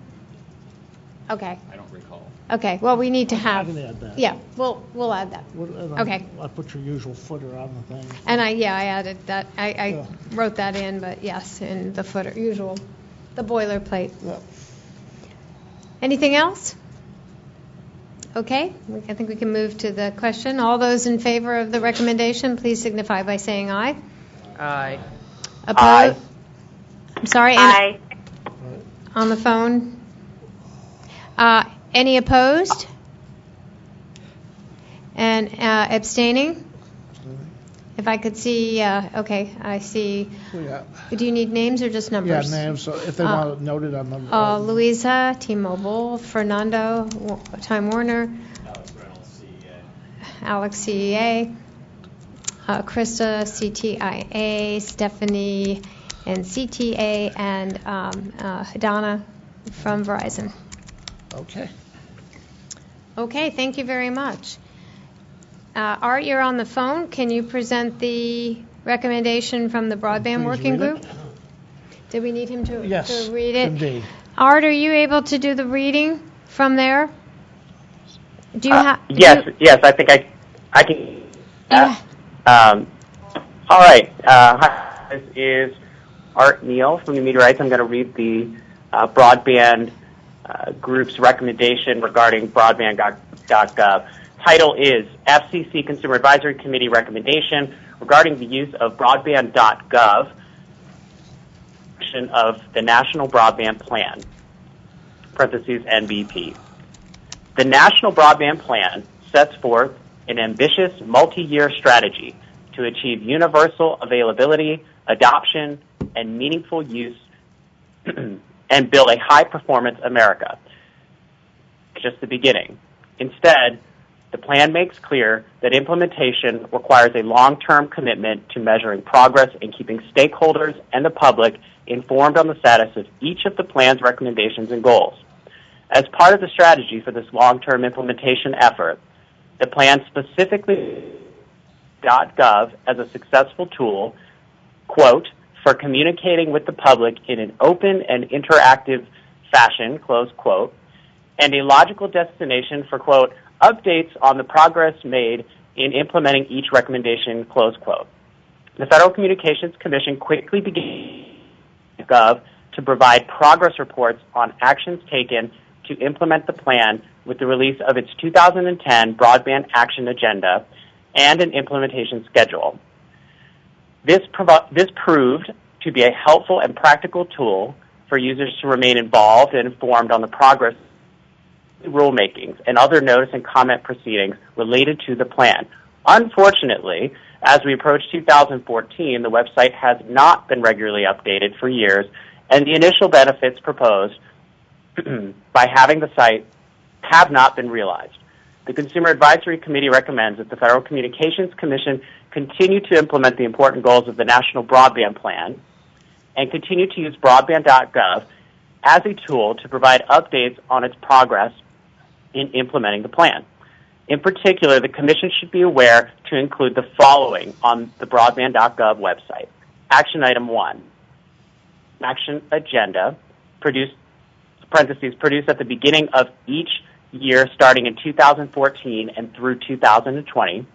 S1: Okay.
S9: I don't recall.
S1: Okay. Well, we need to have.
S17: I can add that.
S1: Yeah. We'll add that. Okay.
S17: I put your usual footer on the thing.
S1: And I added that. I wrote that in, but yes, in the footer, the boilerplate.
S17: Yeah.
S1: Anything else? Okay. I think we can move to the question. All those in favor of the recommendation, please signify by saying aye.
S2: Aye.
S1: Opposed?
S7: Aye.
S1: I'm sorry.
S7: Aye.
S1: On the phone. Any opposed? And abstaining? If I could see, okay, I see.
S17: Yeah.
S1: Do you need names or just numbers?
S17: Yeah, names, so if they want it noted on the...
S1: Louisa, T-Mobile, Fernando, Time Warner, Alex, CEA, Krista, CTIA, Stephanie, and CTA, and Donna from Verizon.
S17: Okay.
S1: Okay, thank you very much. Art, you're on the phone. Can you present the recommendation from the Broadband Working Group? Did we need him to read it?
S17: Indeed.
S1: Art, are you able to do the reading from there? Do you have?
S10: Yes, I think I can. All right. Hi, this is Art Neal from New Media Rights. I'm going to read the Broadband Group's recommendation regarding broadband.gov. Title is FCC Consumer Advisory Committee Recommendation regarding the use of broadband.gov of the National Broadband Plan, parentheses NBP. The National Broadband Plan sets forth an ambitious multi-year strategy to achieve universal availability, adoption, and meaningful use and build a high-performance America. Just the beginning. Instead, the plan makes clear that implementation requires a long-term commitment to measuring progress and keeping stakeholders and the public informed on the status of each of the plan's recommendations and goals. As part of the strategy for this long-term implementation effort, the plan specifically .gov as a successful tool, quote, for communicating with the public in an open and interactive fashion, close quote, and a logical destination for, quote, updates on the progress made in implementing each recommendation, close quote. The Federal Communications Commission quickly began .gov to provide progress reports on actions taken to implement the plan with the release of its 2010 Broadband Action Agenda and an implementation schedule. This proved to be a helpful and practical tool for users to remain involved and informed on the progress rulemakings and other notice and comment proceedings related to the plan. Unfortunately, as we approach 2014, the website has not been regularly updated for years, and the initial benefits proposed by having the site have not been realized. The Consumer Advisory Committee recommends that the Federal Communications Commission continue to implement the important goals of the National Broadband Plan and continue to use broadband.gov as a tool to provide updates on its progress in implementing the plan. In particular, the Commission should be aware to include the following on the broadband.gov website. Action Item 1, Action Agenda, produced at the beginning of each year starting in 2014 and through 2020,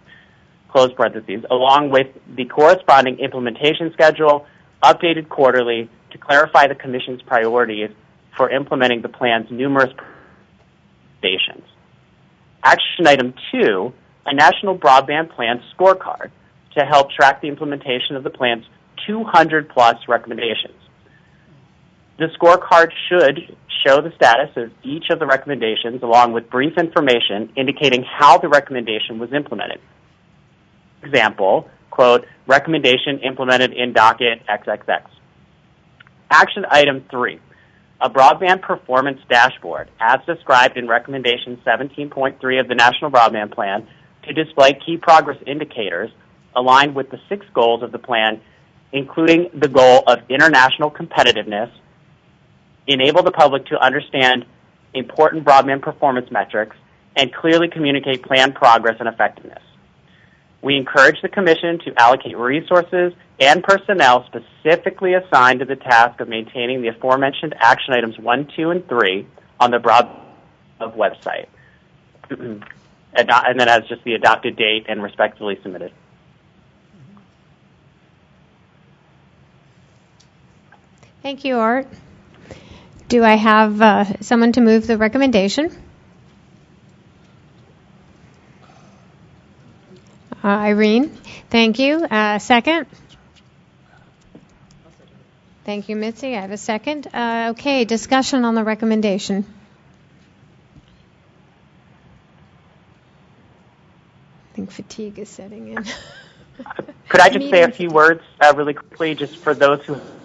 S10: close parentheses, along with the corresponding implementation schedule, updated quarterly to clarify the Commission's priorities for implementing the plan's numerous recommendations. Action Item 2, a National Broadband Plan scorecard to help track the implementation of the plan's 200-plus recommendations. The scorecard should show the status of each of the recommendations along with brief information indicating how the recommendation was implemented. For example, quote, recommendation implemented in docket XXX. Action Item 3, a broadband performance dashboard as described in Recommendation 17.3 of the National Broadband Plan to display key progress indicators aligned with the 6 goals of the plan, including the goal of international competitiveness, enable the public to understand important broadband performance metrics, and clearly communicate plan progress and effectiveness. We encourage the Commission to allocate resources and personnel specifically assigned to the task of maintaining the aforementioned action items 1, 2, and 3 on the Broadband website. And then as just the adopted date and respectively submitted.
S1: Thank you, Art. Do I have someone to move the recommendation? Irene, thank you. Second? Thank you, Mitzi. I have a second. Okay, discussion on the recommendation. fatigue is setting in.
S10: Could I just say a few words really quickly, just for those who haven't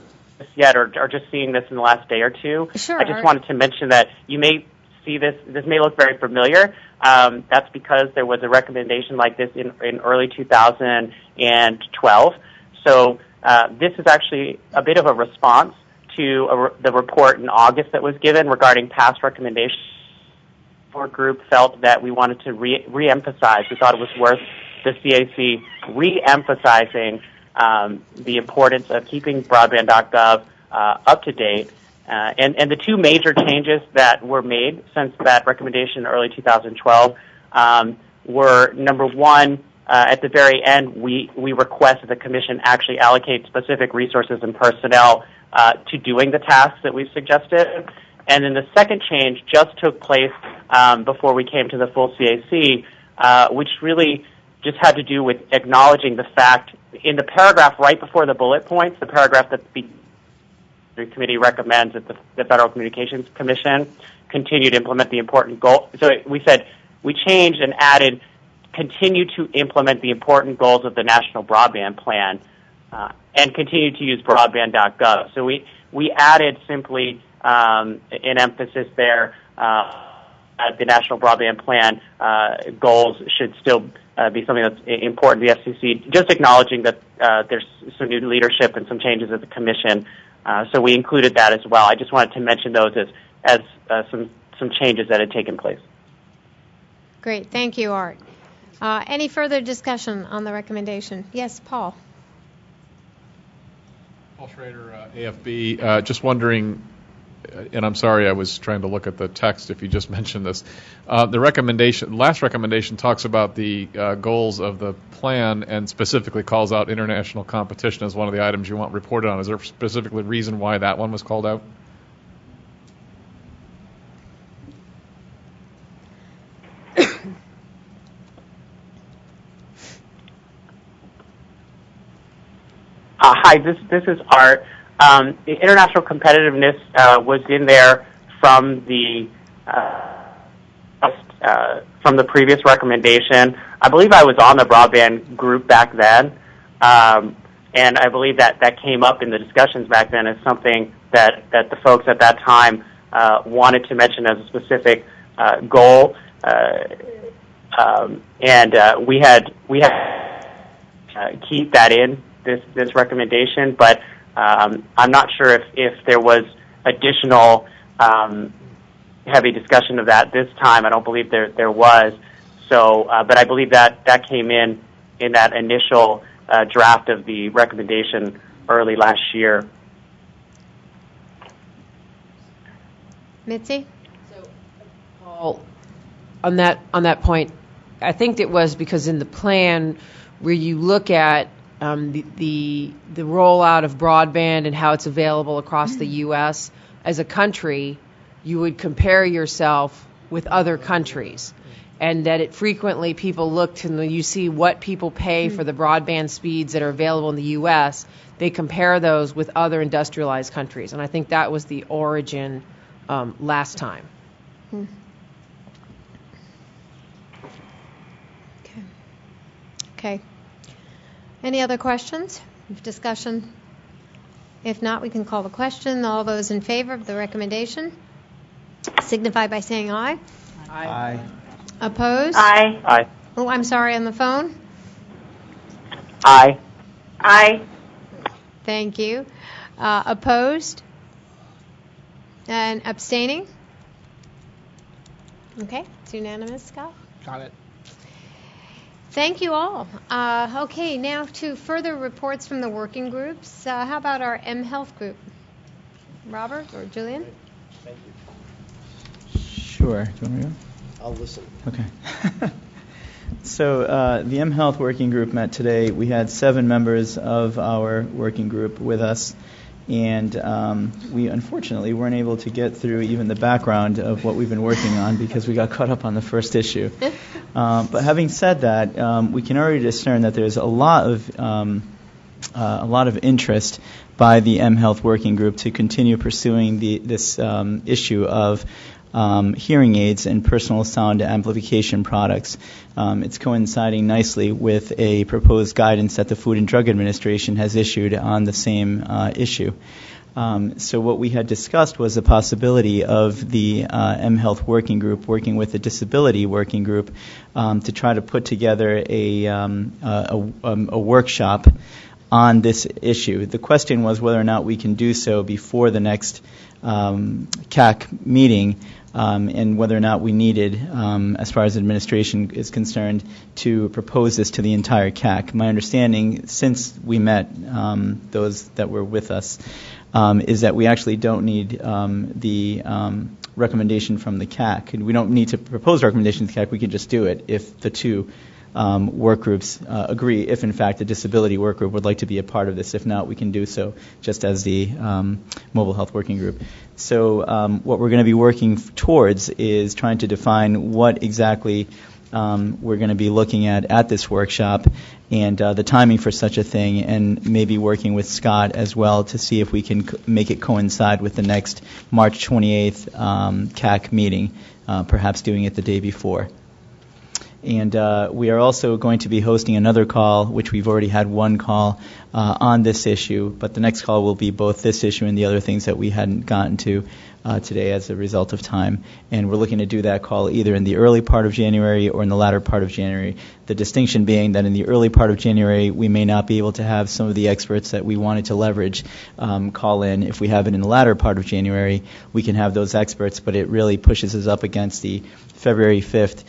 S10: yet or are just seeing this in the last day or two?
S1: Sure.
S10: I just wanted to mention that you may see this may look very familiar. That's because there was a recommendation like this in early 2012. So this is actually a bit of a response to the report in August that was given regarding past recommendations. Our group felt that we wanted to re-emphasize. We thought it was worth the CAC re-emphasizing the importance of keeping broadband.gov up to date. And the two major changes that were made since that recommendation in early 2012 were, number one, at the very end, we request that the Commission actually allocate specific resources and personnel to doing the tasks that we've suggested. And then the second change just took place before we came to the full CAC, which really just had to do with acknowledging the fact in the paragraph right before the bullet points, the paragraph that the committee recommends that the Federal Communications Commission continue to implement the important goal. So we said we changed and added continue to implement the important goals of the National Broadband Plan and continue to use broadband.gov. So we added simply an emphasis there. The National Broadband Plan goals should still be something that's important to the FCC, just acknowledging that there's some new leadership and some changes at the Commission. So we included that as well. I just wanted to mention those as some changes that had taken place.
S1: Great. Thank you, Art. Any further discussion on the recommendation? Yes, Paul.
S3: Paul Schrader, AFB. Just wondering, and I'm sorry, I was trying to look at the text if you just mentioned this. The last recommendation talks about the goals of the plan and specifically calls out international competition as one of the items you want reported on. Is there a specific reason why that one was called out?
S10: Hi, this is Art. International competitiveness was in there from the previous recommendation. I believe I was on the broadband group back then, and I believe that came up in the discussions back then as something that the folks at that time wanted to mention as a specific goal, and we had keep that in this recommendation, but I'm not sure if there was additional heavy discussion of that this time. I don't believe there was. So, but I believe that came in that initial draft of the recommendation early last year.
S1: Mitzi?
S2: Paul, on that point, I think it was because in the plan where you look at the rollout of broadband and how it's available across the U.S. as a country, you would compare yourself with other countries, and that it frequently people look to, when you see what people pay for the broadband speeds that are available in the U.S., they compare those with other industrialized countries, and I think that was the origin last time.
S1: Okay. Any other questions? Discussion? If not, we can call the question. All those in favor of the recommendation signify by saying aye.
S11: Aye.
S1: Opposed?
S10: Aye. Aye.
S1: Oh, I'm sorry, on the phone?
S10: Aye.
S5: Aye.
S1: Thank you. Opposed? And abstaining? Okay, it's unanimous, Scott.
S17: Got it.
S1: Thank you all. Okay, now to further reports from the working groups. How about our mHealth group? Robert or Julian?
S12: Thank you. Sure. Do you want me to go?
S6: I'll listen.
S12: Okay. So the mHealth working group met today. We had 7 members of our working group with us, and we unfortunately weren't able to get through even the background of what we've been working on because we got caught up on the first issue. But having said that, we can already discern that there's a lot of interest by the mHealth working group to continue pursuing this issue of hearing aids and personal sound amplification products. It's coinciding nicely with a proposed guidance that the Food and Drug Administration has issued on the same issue. So what we had discussed was the possibility of the mHealth working group working with the disability working group to try to put together a workshop on this issue. The question was whether or not we can do so before the next CAC meeting, and whether or not we needed, as far as administration is concerned, to propose this to the entire CAC. My understanding, since we met, those that were with us, is that we actually don't need the recommendation from the CAC. And we don't need to propose a recommendation to the CAC. We can just do it if the two work groups agree, if in fact the disability work group would like to be a part of this. If not, we can do so just as the mobile health working group. So what we're going to be working towards is trying to define what exactly we're going to be looking at this workshop, and the timing for such a thing, and maybe working with Scott as well to see if we can make it coincide with the next March 28th CAC meeting, perhaps doing it the day before. And we are also going to be hosting another call, which we've already had one call on this issue, but the next call will be both this issue and the other things that we hadn't gotten to today as a result of time. And we're looking to do that call either in the early part of January or in the latter part of January. The distinction being that in the early part of January, we may not be able to have some of the experts that we wanted to leverage call in. If we have it in the latter part of January, we can have those experts, but it really pushes us up against the February 5th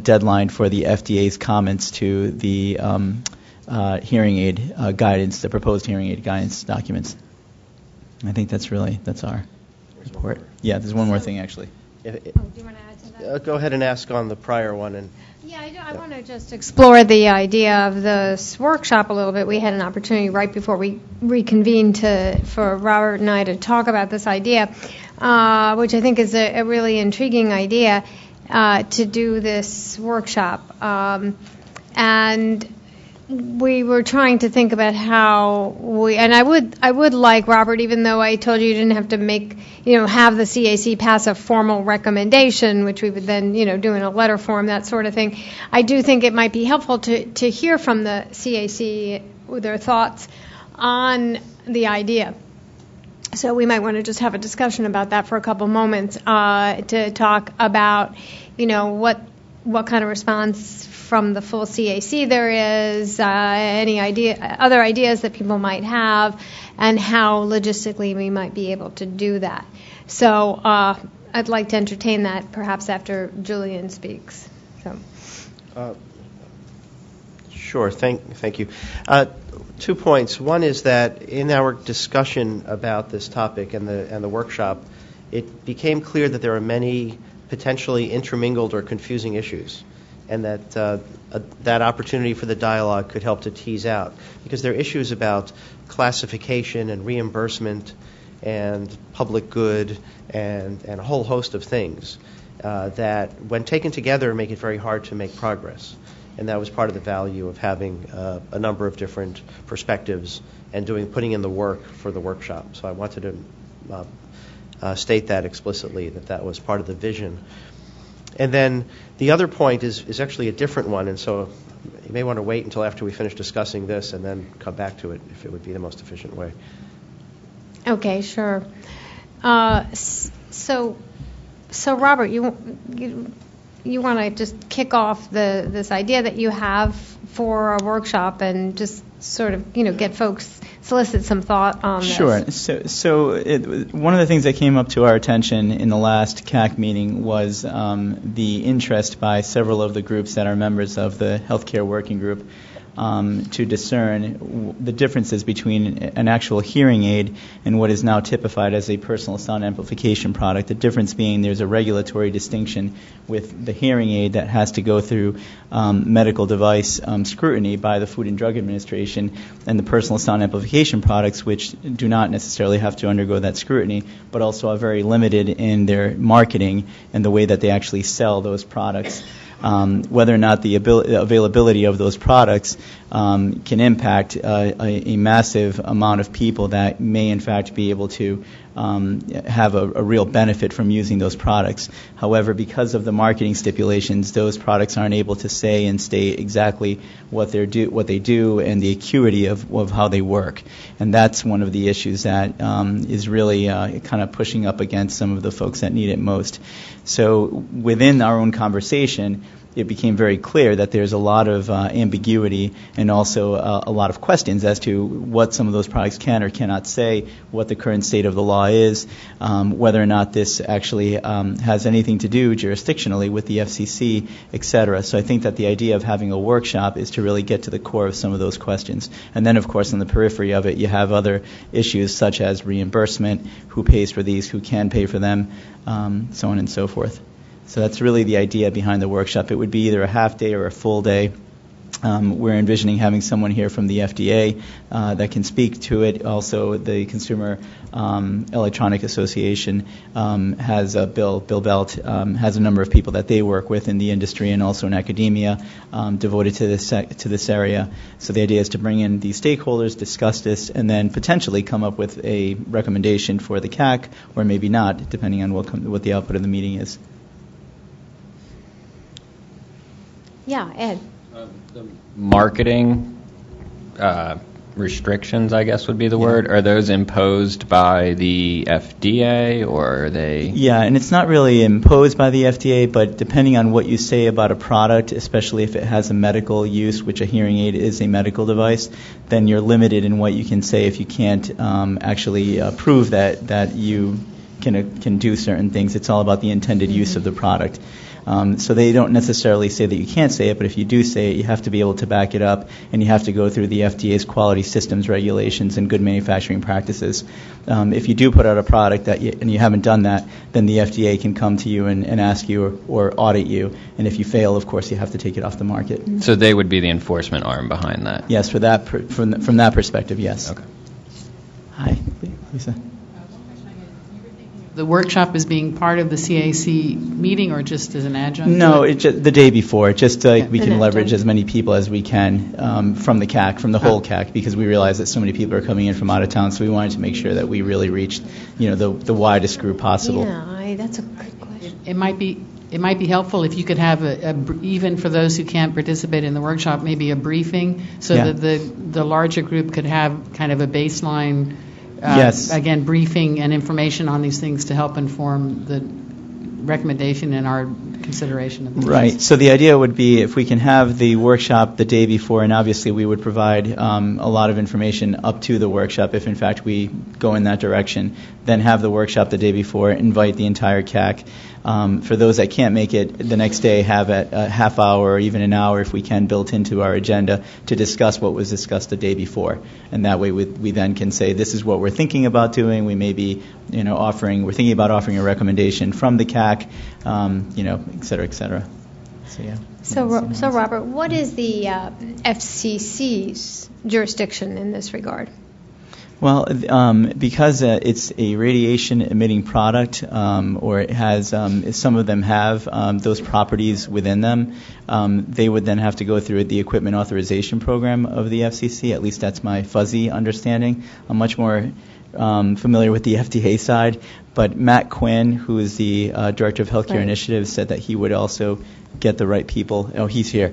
S12: deadline for the FDA's comments to the hearing aid guidance, the proposed hearing aid guidance documents. I think that's our report. Yeah, there's one more thing actually.
S1: Do you want to add to that?
S18: Go ahead and ask on the prior one. And
S1: yeah, I want to just explore the idea of this workshop a little bit. We had an opportunity right before we reconvened for Robert and I to talk about this idea, which I think is a really intriguing idea. To do this workshop, and we were trying to think about how and I would like, Robert, even though I told you didn't have to have the CAC pass a formal recommendation, which we would then do in a letter form, that sort of thing. I do think it might be helpful to hear from the CAC their thoughts on the idea. So we might want to just have a discussion about that for a couple moments to talk about, what kind of response from the full CAC there is, any other ideas that people might have, and how logistically we might be able to do that. So I'd like to entertain that perhaps after Julian speaks. So.
S18: Sure. Thank you. 2 points. One is that in our discussion about this topic and the workshop, it became clear that there are many potentially intermingled or confusing issues, and that that opportunity for the dialogue could help to tease out, because there are issues about classification and reimbursement and public good and a whole host of things that, when taken together, make it very hard to make progress. And that was part of the value of having a number of different perspectives and putting in the work for the workshop. So I wanted to state that explicitly, that was part of the vision. And then the other point is actually a different one, and so you may want to wait until after we finish discussing this and then come back to it if it would be the most efficient way.
S1: Okay, sure. So Robert, you want to just kick off this idea that you have for a workshop and just sort of get folks solicit some thought on this.
S12: Sure. So one of the things that came up to our attention in the last CAC meeting was the interest by several of the groups that are members of the healthcare working group to discern the differences between an actual hearing aid and what is now typified as a personal sound amplification product. The difference being there's a regulatory distinction with the hearing aid that has to go through medical device scrutiny by the Food and Drug Administration, and the personal sound amplification products, which do not necessarily have to undergo that scrutiny, but also are very limited in their marketing and the way that they actually sell those products. Whether or not the availability of those products can impact a massive amount of people that may in fact be able to have a real benefit from using those products. However, because of the marketing stipulations, those products aren't able to say and state exactly what they do and the acuity of how they work. And that's one of the issues that is really kind of pushing up against some of the folks that need it most. So within our own conversation, it became very clear that there's a lot of ambiguity and also a lot of questions as to what some of those products can or cannot say, what the current state of the law is, whether or not this actually has anything to do jurisdictionally with the FCC, et cetera. So I think that the idea of having a workshop is to really get to the core of some of those questions. And then, of course, on the periphery of it, you have other issues such as reimbursement, who pays for these, who can pay for them, so on and so forth. So that's really the idea behind the workshop. It would be either a half day or a full day. We're envisioning having someone here from the FDA that can speak to it. Also, the Consumer Electronic Association has Bill Belt has a number of people that they work with in the industry and also in academia devoted to this area. So the idea is to bring in these stakeholders, discuss this, and then potentially come up with a recommendation for the CAC, or maybe not, depending on what the output of the meeting is.
S1: Yeah, Ed.
S9: The marketing restrictions, I guess would be the word. Are those imposed by the FDA, or are they?
S12: Yeah, and it's not really imposed by the FDA, but depending on what you say about a product, especially if it has a medical use, which a hearing aid is a medical device, then you're limited in what you can say if you can't actually prove that you can do certain things. It's all about the intended use of the product. So they don't necessarily say that you can't say it, but if you do say it, you have to be able to back it up, and you have to go through the FDA's quality systems regulations and good manufacturing practices. If you do put out a product and you haven't done that, then the FDA can come to you and ask you or audit you, and if you fail, of course, you have to take it off the market.
S9: So they would be the enforcement arm behind that?
S12: Yes, from that perspective, yes.
S9: Okay.
S12: Hi, Lisa.
S4: The workshop is being part of the CAC meeting, or just as an adjunct?
S12: No, it's just the day before, just we can leverage as many people as we can from the CAC, from the whole CAC, because we realize that so many people are coming in from out of town, so we wanted to make sure that we really reached, the widest group possible.
S1: Yeah, that's a good question.
S4: It might be helpful if you could have even for those who can't participate in the workshop, maybe a briefing, so that the larger group could have kind of a baseline.
S12: Yes.
S4: Again, briefing and information on these things to help inform the recommendation and our consideration of these.
S12: Right. So the idea would be if we can have the workshop the day before, and obviously we would provide a lot of information up to the workshop if in fact we go in that direction, then have the workshop the day before, invite the entire CAC. For those that can't make it the next day, have a half hour or even an hour, if we can, built into our agenda to discuss what was discussed the day before. And that way we then can say, this is what we're thinking about doing. We may be, we're thinking about offering a recommendation from the CAC, et cetera, et cetera. So, yeah.
S1: So Robert, what is the FCC's jurisdiction in this regard?
S12: Well, because it's a radiation-emitting product, or it has, some of them have those properties within them, they would then have to go through the equipment authorization program of the FCC. At least that's my fuzzy understanding. I'm much more familiar with the FDA side, but Matt Quinn, who is the Director of Healthcare Initiatives, said that he would also get the right people. Oh, he's here.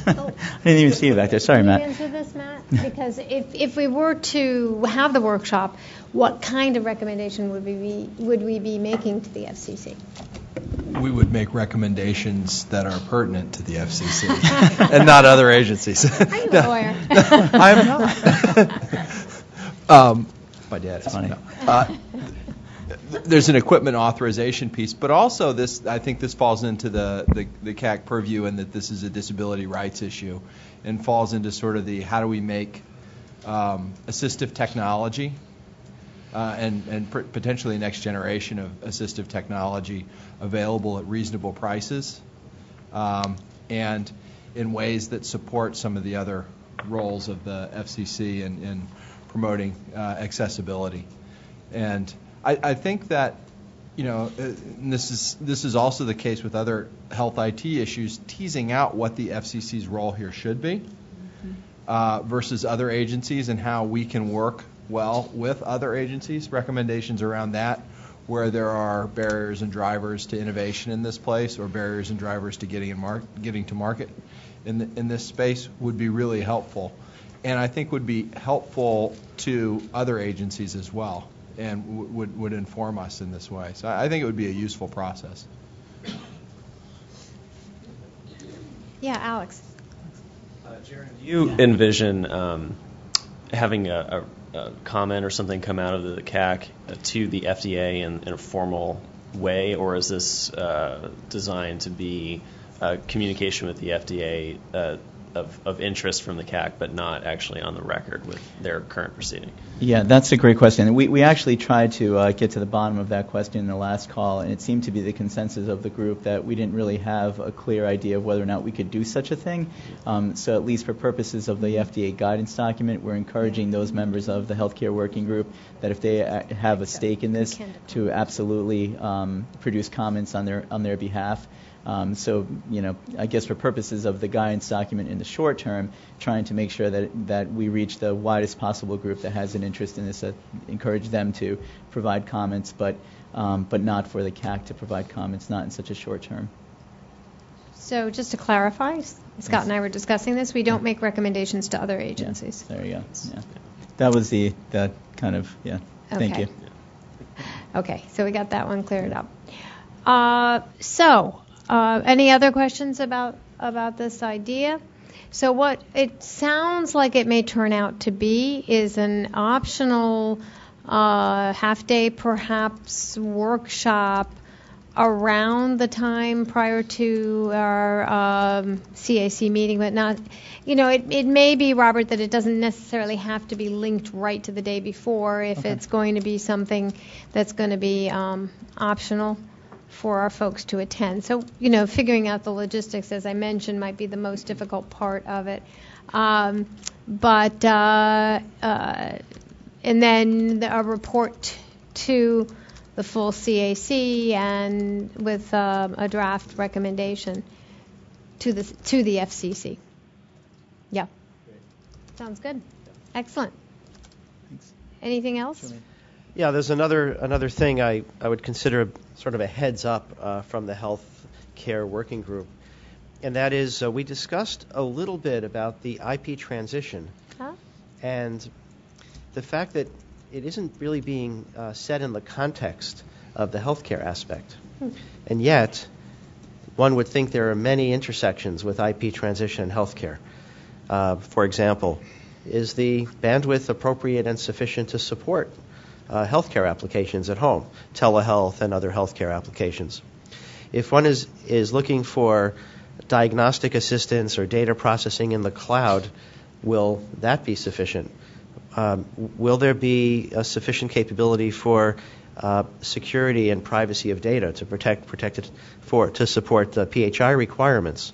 S12: I didn't even see you back there. Sorry, Matt.
S1: Can you answer this, Matt? Because if we were to have the workshop, what kind of recommendation would we be making to the FCC?
S19: We would make recommendations that are pertinent to the FCC and not other agencies.
S1: Are you a lawyer?
S19: I am not.
S12: My dad is funny.
S19: There's an equipment authorization piece, but also I think this falls into the CAC purview, and that this is a disability rights issue, and falls into sort of the how do we make assistive technology and potentially next generation of assistive technology available at reasonable prices, and in ways that support some of the other roles of the FCC in promoting accessibility. And I think that, and this is also the case with other health IT issues, teasing out what the FCC's role here should be. versus other agencies and how we can work well with other agencies, recommendations around that, where there are barriers and drivers to innovation in this place or barriers and drivers to getting to market in this space would be really helpful. And I think would be helpful to other agencies as well and would inform us in this way. So I think it would be a useful process.
S1: Yeah, Alex.
S20: Jaron, do you envision having a comment or something come out of the CAC to the FDA in a formal way, or is this designed to be communication with the FDA of interest from the CAC, but not actually on the record with their current proceeding?
S12: Yeah, that's a great question. We actually tried to get to the bottom of that question in the last call, and it seemed to be the consensus of the group that we didn't really have a clear idea of whether or not we could do such a thing. So at least for purposes of the FDA guidance document, we're encouraging those members of the healthcare working group that if they have a stake in this, to absolutely produce comments on their behalf. So, I guess for purposes of the guidance document in the short term, trying to make sure that we reach the widest possible group that has an interest in this, encourage them to provide comments, but not for the CAC to provide comments, not in such a short term.
S1: So just to clarify, Scott and I were discussing this, we don't make recommendations to other agencies.
S12: Yeah, there you go. Yeah. That was that kind of, yeah. Thank you.
S1: Okay, so we got that one cleared up. Any other questions about this idea? So what it sounds like it may turn out to be is an optional half-day, perhaps, workshop around the time prior to our CAC meeting, but not, it may be, Robert, that it doesn't necessarily have to be linked right to the day before if it's going to be something that's going to be optional for our folks to attend. So, figuring out the logistics, as I mentioned, might be the most difficult part of it. And then a report to the full CAC and with a draft recommendation to the FCC. Yeah. Sounds good. Excellent.
S12: Thanks.
S1: Anything else?
S18: Yeah, there's another thing I would consider sort of a heads up from the health care working group, and that is we discussed a little bit about the IP transition and the fact that it isn't really being set in the context of the healthcare aspect. And yet, one would think there are many intersections with IP transition and healthcare. For example, is the bandwidth appropriate and sufficient to support healthcare applications at home, telehealth and other healthcare applications? If one is looking for diagnostic assistance or data processing in the cloud, will that be sufficient? Will there be a sufficient capability for security and privacy of data to support the PHI requirements?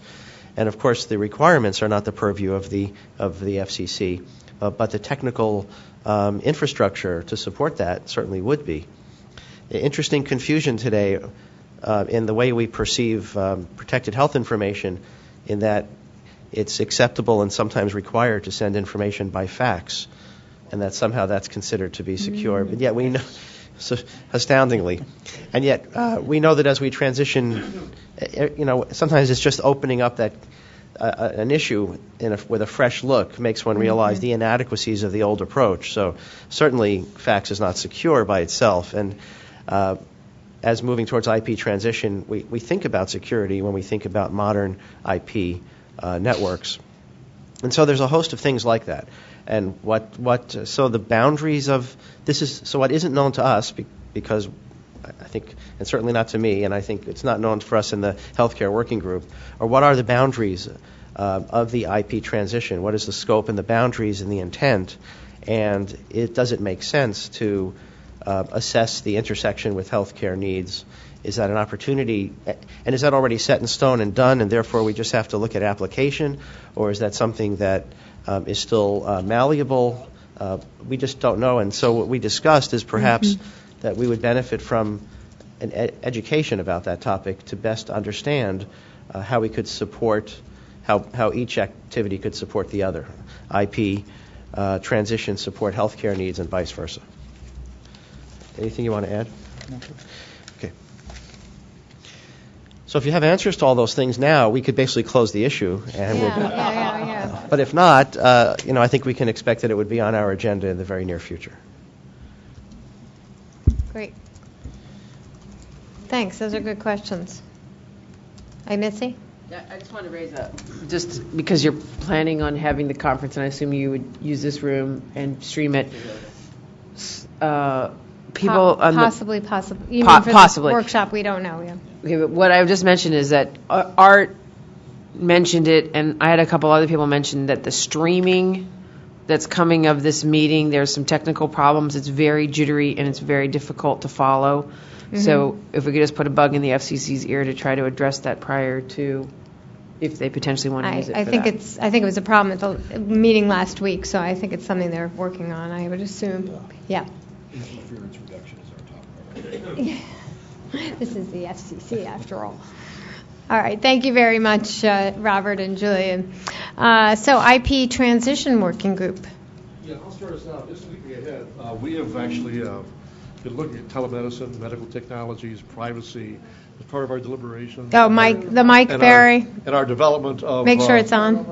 S18: And of course, the requirements are not the purview of the FCC, but the technical infrastructure to support that certainly would be. Interesting confusion today in the way we perceive protected health information, in that it's acceptable and sometimes required to send information by fax, and that somehow that's considered to be secure. But yet we know, so astoundingly, and yet we know that as we transition, sometimes it's just opening up that an issue with a fresh look makes one realize the inadequacies of the old approach. So certainly fax is not secure by itself, and as moving towards IP transition, we think about security when we think about modern IP networks. And so there's a host of things like that. And so the boundaries of this is, so what isn't known to us, because I think, and certainly not to me, and I think it's not known for us in the healthcare working group, or what are the boundaries of the IP transition? What is the scope and the boundaries and the intent? And does it make sense to assess the intersection with healthcare needs? Is that an opportunity, and is that already set in stone and done, and therefore we just have to look at application, or is that something that is still malleable? We just don't know. And so what we discussed is perhaps that we would benefit from an education about that topic to best understand how we could support how each activity could support the other. IP transition support healthcare needs and vice versa. Anything you want to add?
S12: No.
S18: Okay. So if you have answers to all those things now, we could basically close the issue. And
S1: Yeah.
S18: But if not, I think we can expect that it would be on our agenda in the very near future.
S1: Great. Thanks. Those are good questions. Hi, Mitzi?
S2: I just want to raise just because you're planning on having the conference, and I assume you would use this room and stream it. People on
S1: possibly. You mean for
S2: possibly
S1: the workshop? We don't know. Yeah.
S2: Okay, but what I just mentioned is that Art mentioned it, and I had a couple other people mention that the streaming that's coming of this meeting, there's some technical problems. It's very jittery and it's very difficult to follow. Mm-hmm. So if we could just put a bug in the FCC's ear to try to address that prior to, if they potentially want to use it.
S1: I think it was a problem at the meeting last week, so I think it's something they're working on. I would assume. Yeah.
S16: Interference reduction is our top priority.
S1: This is the FCC, after all. All right. Thank you very much, Robert and Julian. So IP Transition Working Group.
S16: Yeah, I'll start us out. Just looking ahead, we have actually been looking at telemedicine, medical technologies, privacy as part of our deliberations.
S1: Oh, Mike, the mic, Barry.
S16: And our development of...
S1: Make sure it's on.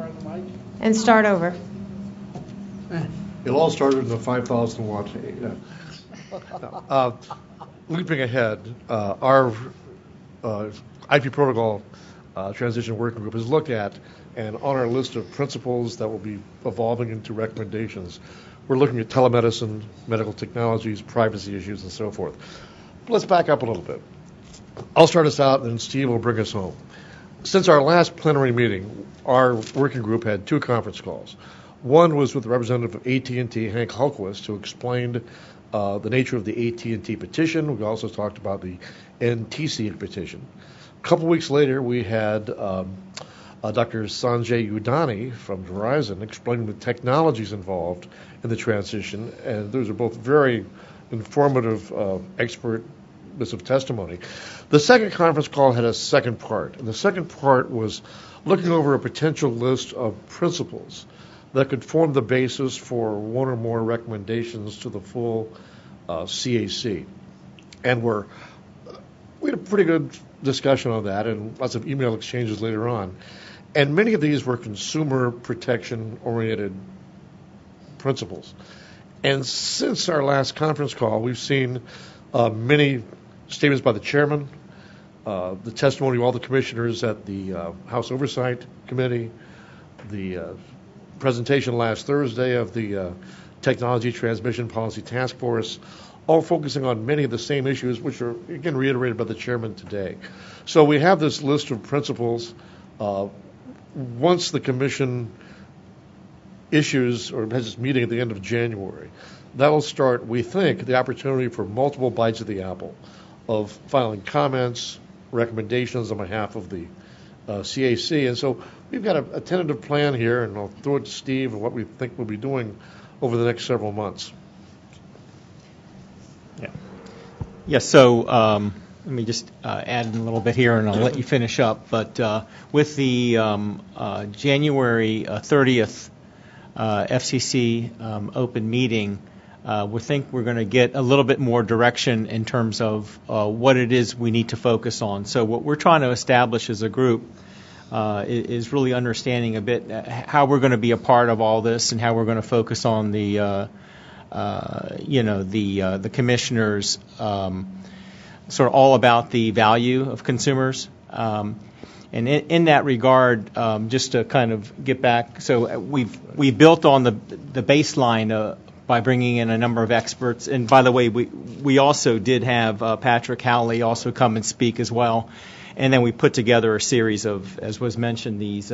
S1: And start over.
S16: It all started in the 5,000 watt. Leaping ahead, our IP protocol transition working group has looked at, and on our list of principles that will be evolving into recommendations, we're looking at telemedicine, medical technologies, privacy issues, and so forth. But let's back up a little bit. I'll start us out, and then Steve will bring us home. Since our last plenary meeting, our working group had 2 conference calls. One was with the representative of AT&T, Hank Hultquist, who explained the nature of the AT&T petition. We also talked about the NTC petition. A couple weeks later, we had Dr. Sanjay Udani from Verizon explaining the technologies involved in the transition, and those are both very informative expert bits of testimony. The second conference call had a second part, and the second part was looking over a potential list of principles that could form the basis for one or more recommendations to the full CAC. And we had a pretty good discussion on that and lots of email exchanges later on. And many of these were consumer protection-oriented principles. And since our last conference call, we've seen many statements by the chairman, the testimony of all the commissioners at the House Oversight Committee, the presentation last Thursday of the Technology Transmission Policy Task Force, all focusing on many of the same issues, which are, again, reiterated by the chairman today. So we have this list of principles. Once the commission issues or has its meeting at the end of January, that will start, we think, the opportunity for multiple bites of the apple of filing comments, recommendations on behalf of the CAC. And so we've got a tentative plan here, and I'll throw it to Steve and what we think we'll be doing over the next several months.
S31: Yeah, so let me just add in a little bit here, and I'll let you finish up. But with the January 30th FCC open meeting, we think we're going to get a little bit more direction in terms of what it is we need to focus on. So what we're trying to establish as a group is really understanding a bit how we're going to be a part of all this and how we're going to focus on the the commissioners sort of all about the value of consumers. And in that regard, just to kind of get back, so we've built on the baseline by bringing in a number of experts. And by the way, we also did have Patrick Howley also come and speak as well. And then we put together a series of, as was mentioned, these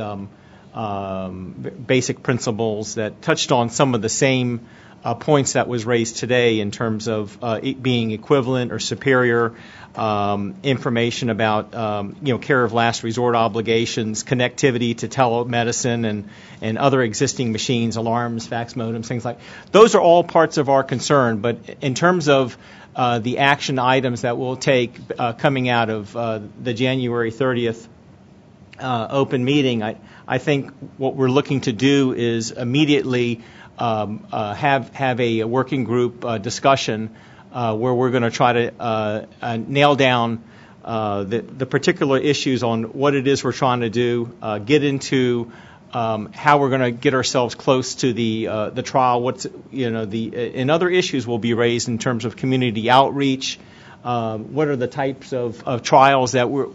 S31: basic principles that touched on some of the same points that was raised today in terms of it being equivalent or superior, information about care of last resort obligations, connectivity to telemedicine and other existing machines, alarms, fax modems, things like those are all parts of our concern. But in terms of the action items that we'll take coming out of the January 30th open meeting, I think what we're looking to do is immediately have a working group discussion where we're going to try to nail down the particular issues on what it is we're trying to do, get into how we're going to get ourselves close to the trial. And other issues will be raised in terms of community outreach. What are the types of trials that we're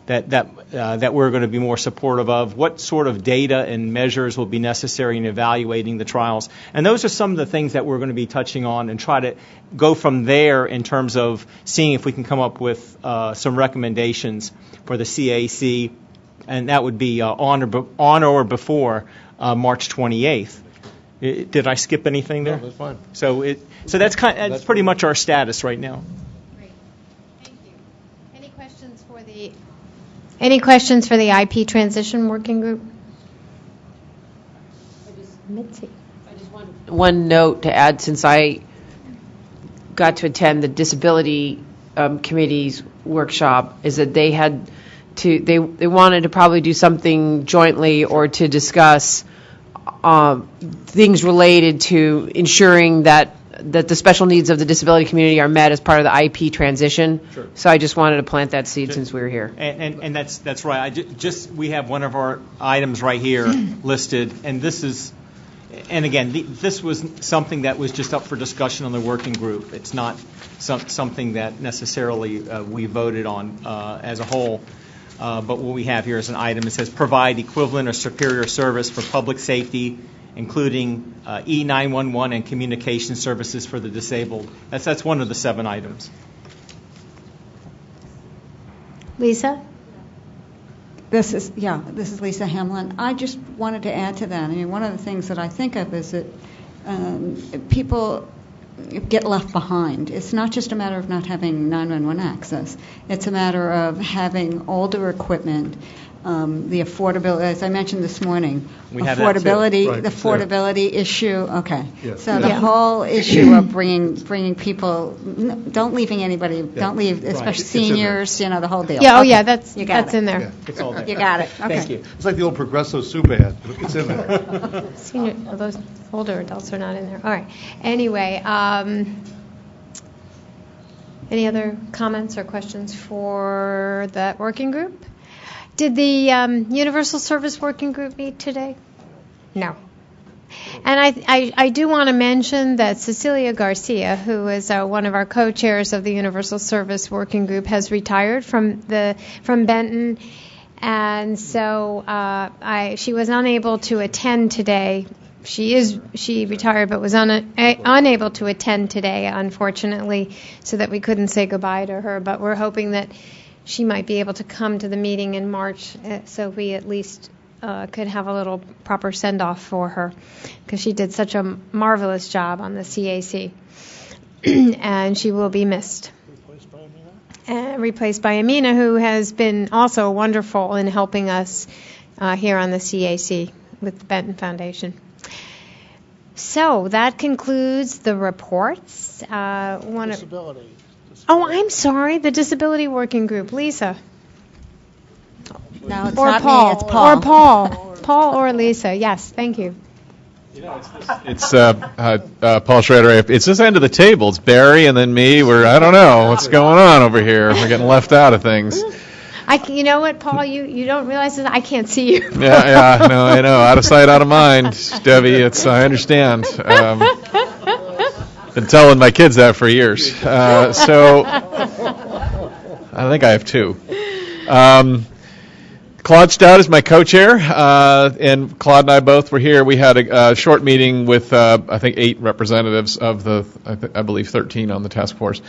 S31: that we're going to be more supportive of? What sort of data and measures will be necessary in evaluating the trials? And those are some of the things that we're going to be touching on, and try to go from there in terms of seeing if we can come up with some recommendations for the CAC, and that would be on or before March 28th. Did I skip anything there?
S16: No, that's fine.
S31: So that's that's pretty much our status right now.
S1: Any questions for the IP transition working group? Mitzi.
S2: One note to add, since I got to attend the disability committee's workshop, is that they had to they wanted to probably do something jointly or to discuss things related to ensuring that the special needs of the disability community are met as part of the IP transition.
S31: Sure.
S2: So I just wanted to plant that seed since we were here.
S31: And that's right. We have one of our items right here listed, and this is, and again, this was something that was just up for discussion on the working group. It's not something that necessarily we voted on as a whole. But what we have here is an item that says provide equivalent or superior service for public safety, including E911 and communication services for the disabled. That's one of the 7 items.
S1: Lisa?
S15: This is Lisa Hamlin. I just wanted to add to that. I mean, one of the things that I think of is that people get left behind. It's not just a matter of not having 911 access. It's a matter of having older equipment, the affordability, as I mentioned this morning, affordability,
S31: right,
S15: the affordability issue. Okay,
S31: yeah.
S15: So the whole issue of bringing people, don't leave anybody, don't leave, especially
S16: Right.
S15: Seniors. You know, the whole deal.
S1: Yeah. Oh,
S15: Okay.
S1: yeah. That's in there.
S16: Yeah.
S31: It's all there.
S15: You got it. Okay.
S31: Thank you.
S16: It's like the old Progresso soup ad. It's in there.
S1: Senior, those older adults are not in there. All right. Anyway, any other comments or questions for that working group? Did the Universal Service Working Group meet today? No. And I do want to mention that Cecilia Garcia, who is one of our co-chairs of the Universal Service Working Group, has retired from Benton, and so she was unable to attend today. She retired, but was unable to attend today, unfortunately, so that we couldn't say goodbye to her. But we're hoping that she might be able to come to the meeting in March, so we at least could have a little proper send-off for her, because she did such a marvelous job on the CAC, and she will be missed. Replaced by Amina, who has been also wonderful in helping us here on the CAC with the Benton Foundation. So that concludes the reports.
S17: Disability.
S1: Oh, I'm sorry, the Disability Working Group. Lisa.
S15: No, it's
S1: or
S15: not
S1: Paul.
S15: me, it's Paul.
S1: Or Paul. Paul or Lisa. Yes, thank you.
S3: It's Paul Schrader. It's this end of the table. It's Barry and then me. I don't know what's going on over here. We're getting left out of things.
S1: You know what, Paul? You don't realize that I can't see you.
S3: Yeah, no, I know. Out of sight, out of mind, Debbie. I understand. Been telling my kids that for years. So I think I have 2. Claude Stout is my co-chair, and Claude and I both were here. We had a short meeting with, I think, 8 representatives of I believe 13 on the task force.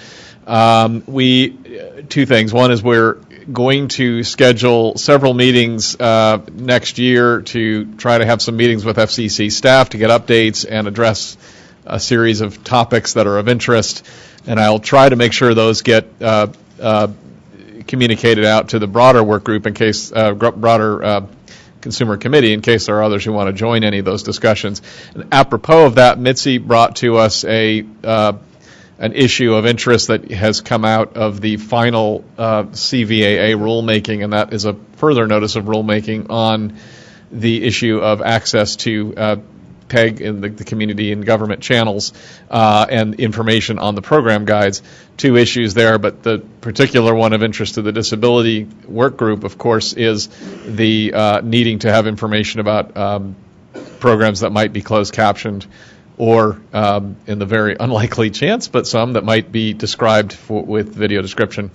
S3: 2 things. One is we're going to schedule several meetings next year to try to have some meetings with FCC staff to get updates and address a series of topics that are of interest, and I'll try to make sure those get communicated out to the broader work group broader consumer committee in case there are others who want to join any of those discussions. And apropos of that, Mitzi brought to us a an issue of interest that has come out of the final CVAA rulemaking, and that is a further notice of rulemaking on the issue of access to PEG in the community and government channels and information on the program guides. 2 issues there, but the particular one of interest to the disability work group, of course, is the needing to have information about programs that might be closed captioned, or in the very unlikely chance, but some that might be described with video description.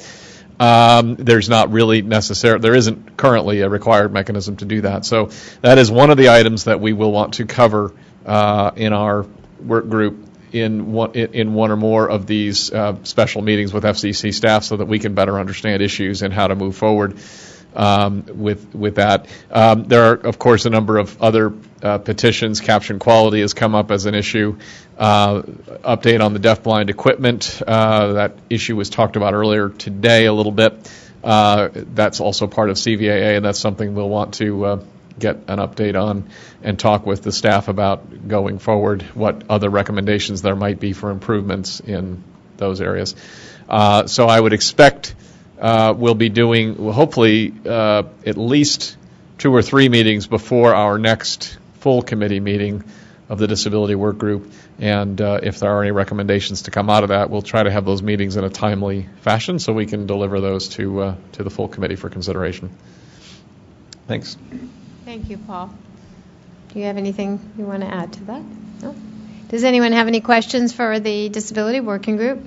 S3: There's not really there isn't currently a required mechanism to do that. So that is one of the items that we will want to cover in our work group in one or more of these special meetings with FCC staff, so that we can better understand issues and how to move forward with that. There are, of course, a number of other petitions. Caption quality has come up as an issue. Update on the deafblind equipment. That issue was talked about earlier today a little bit. That's also part of CVAA, and that's something we'll want to get an update on and talk with the staff about going forward, what other recommendations there might be for improvements in those areas. So I would expect we'll be doing, hopefully, at least 2 or 3 meetings before our next full committee meeting of the Disability Work Group. And if there are any recommendations to come out of that, we'll try to have those meetings in a timely fashion so we can deliver those to the full committee for consideration. Thanks.
S1: Thank you, Paul. Do you have anything you want to add to that? No? Does anyone have any questions for the Disability Working Group?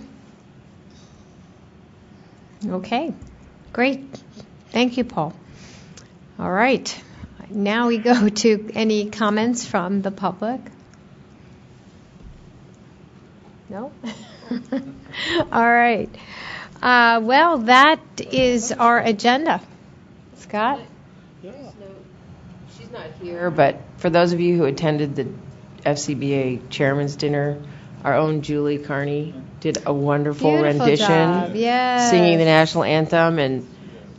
S1: Okay, great. Thank you, Paul. All right. Now we go to any comments from the public. No? All right. Well, that is our agenda. Scott?
S2: She's not here, but for those of you who attended the FCBA Chairman's Dinner, our own Julie Carney did a wonderful rendition,
S1: job. Yes.
S2: Singing the national anthem, and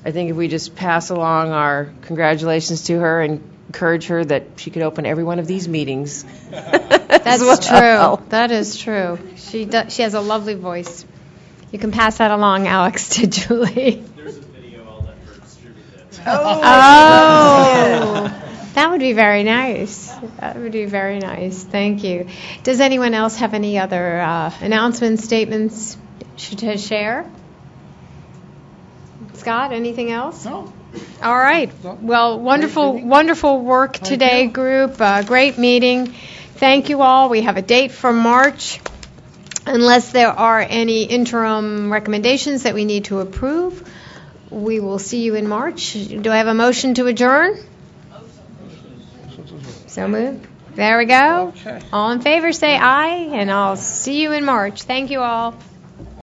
S2: I think if we just pass along our congratulations to her and encourage her that she could open every one of these meetings.
S1: That's true. That is true. She has a lovely voice. You can pass that along, Alex, to Julie.
S20: There's a video I'll let her distribute that.
S1: Oh, that would be very nice. That would be very nice. Thank you. Does anyone else have any other announcements, statements to share? Scott, anything else?
S17: No.
S1: All right. Well, wonderful work today, group. Great meeting. Thank you all. We have a date for March. Unless there are any interim recommendations that we need to approve, we will see you in March. Do I have a motion to adjourn? So moved. There we go.
S17: Okay.
S1: All in favor, say aye, and I'll see you in March. Thank you all.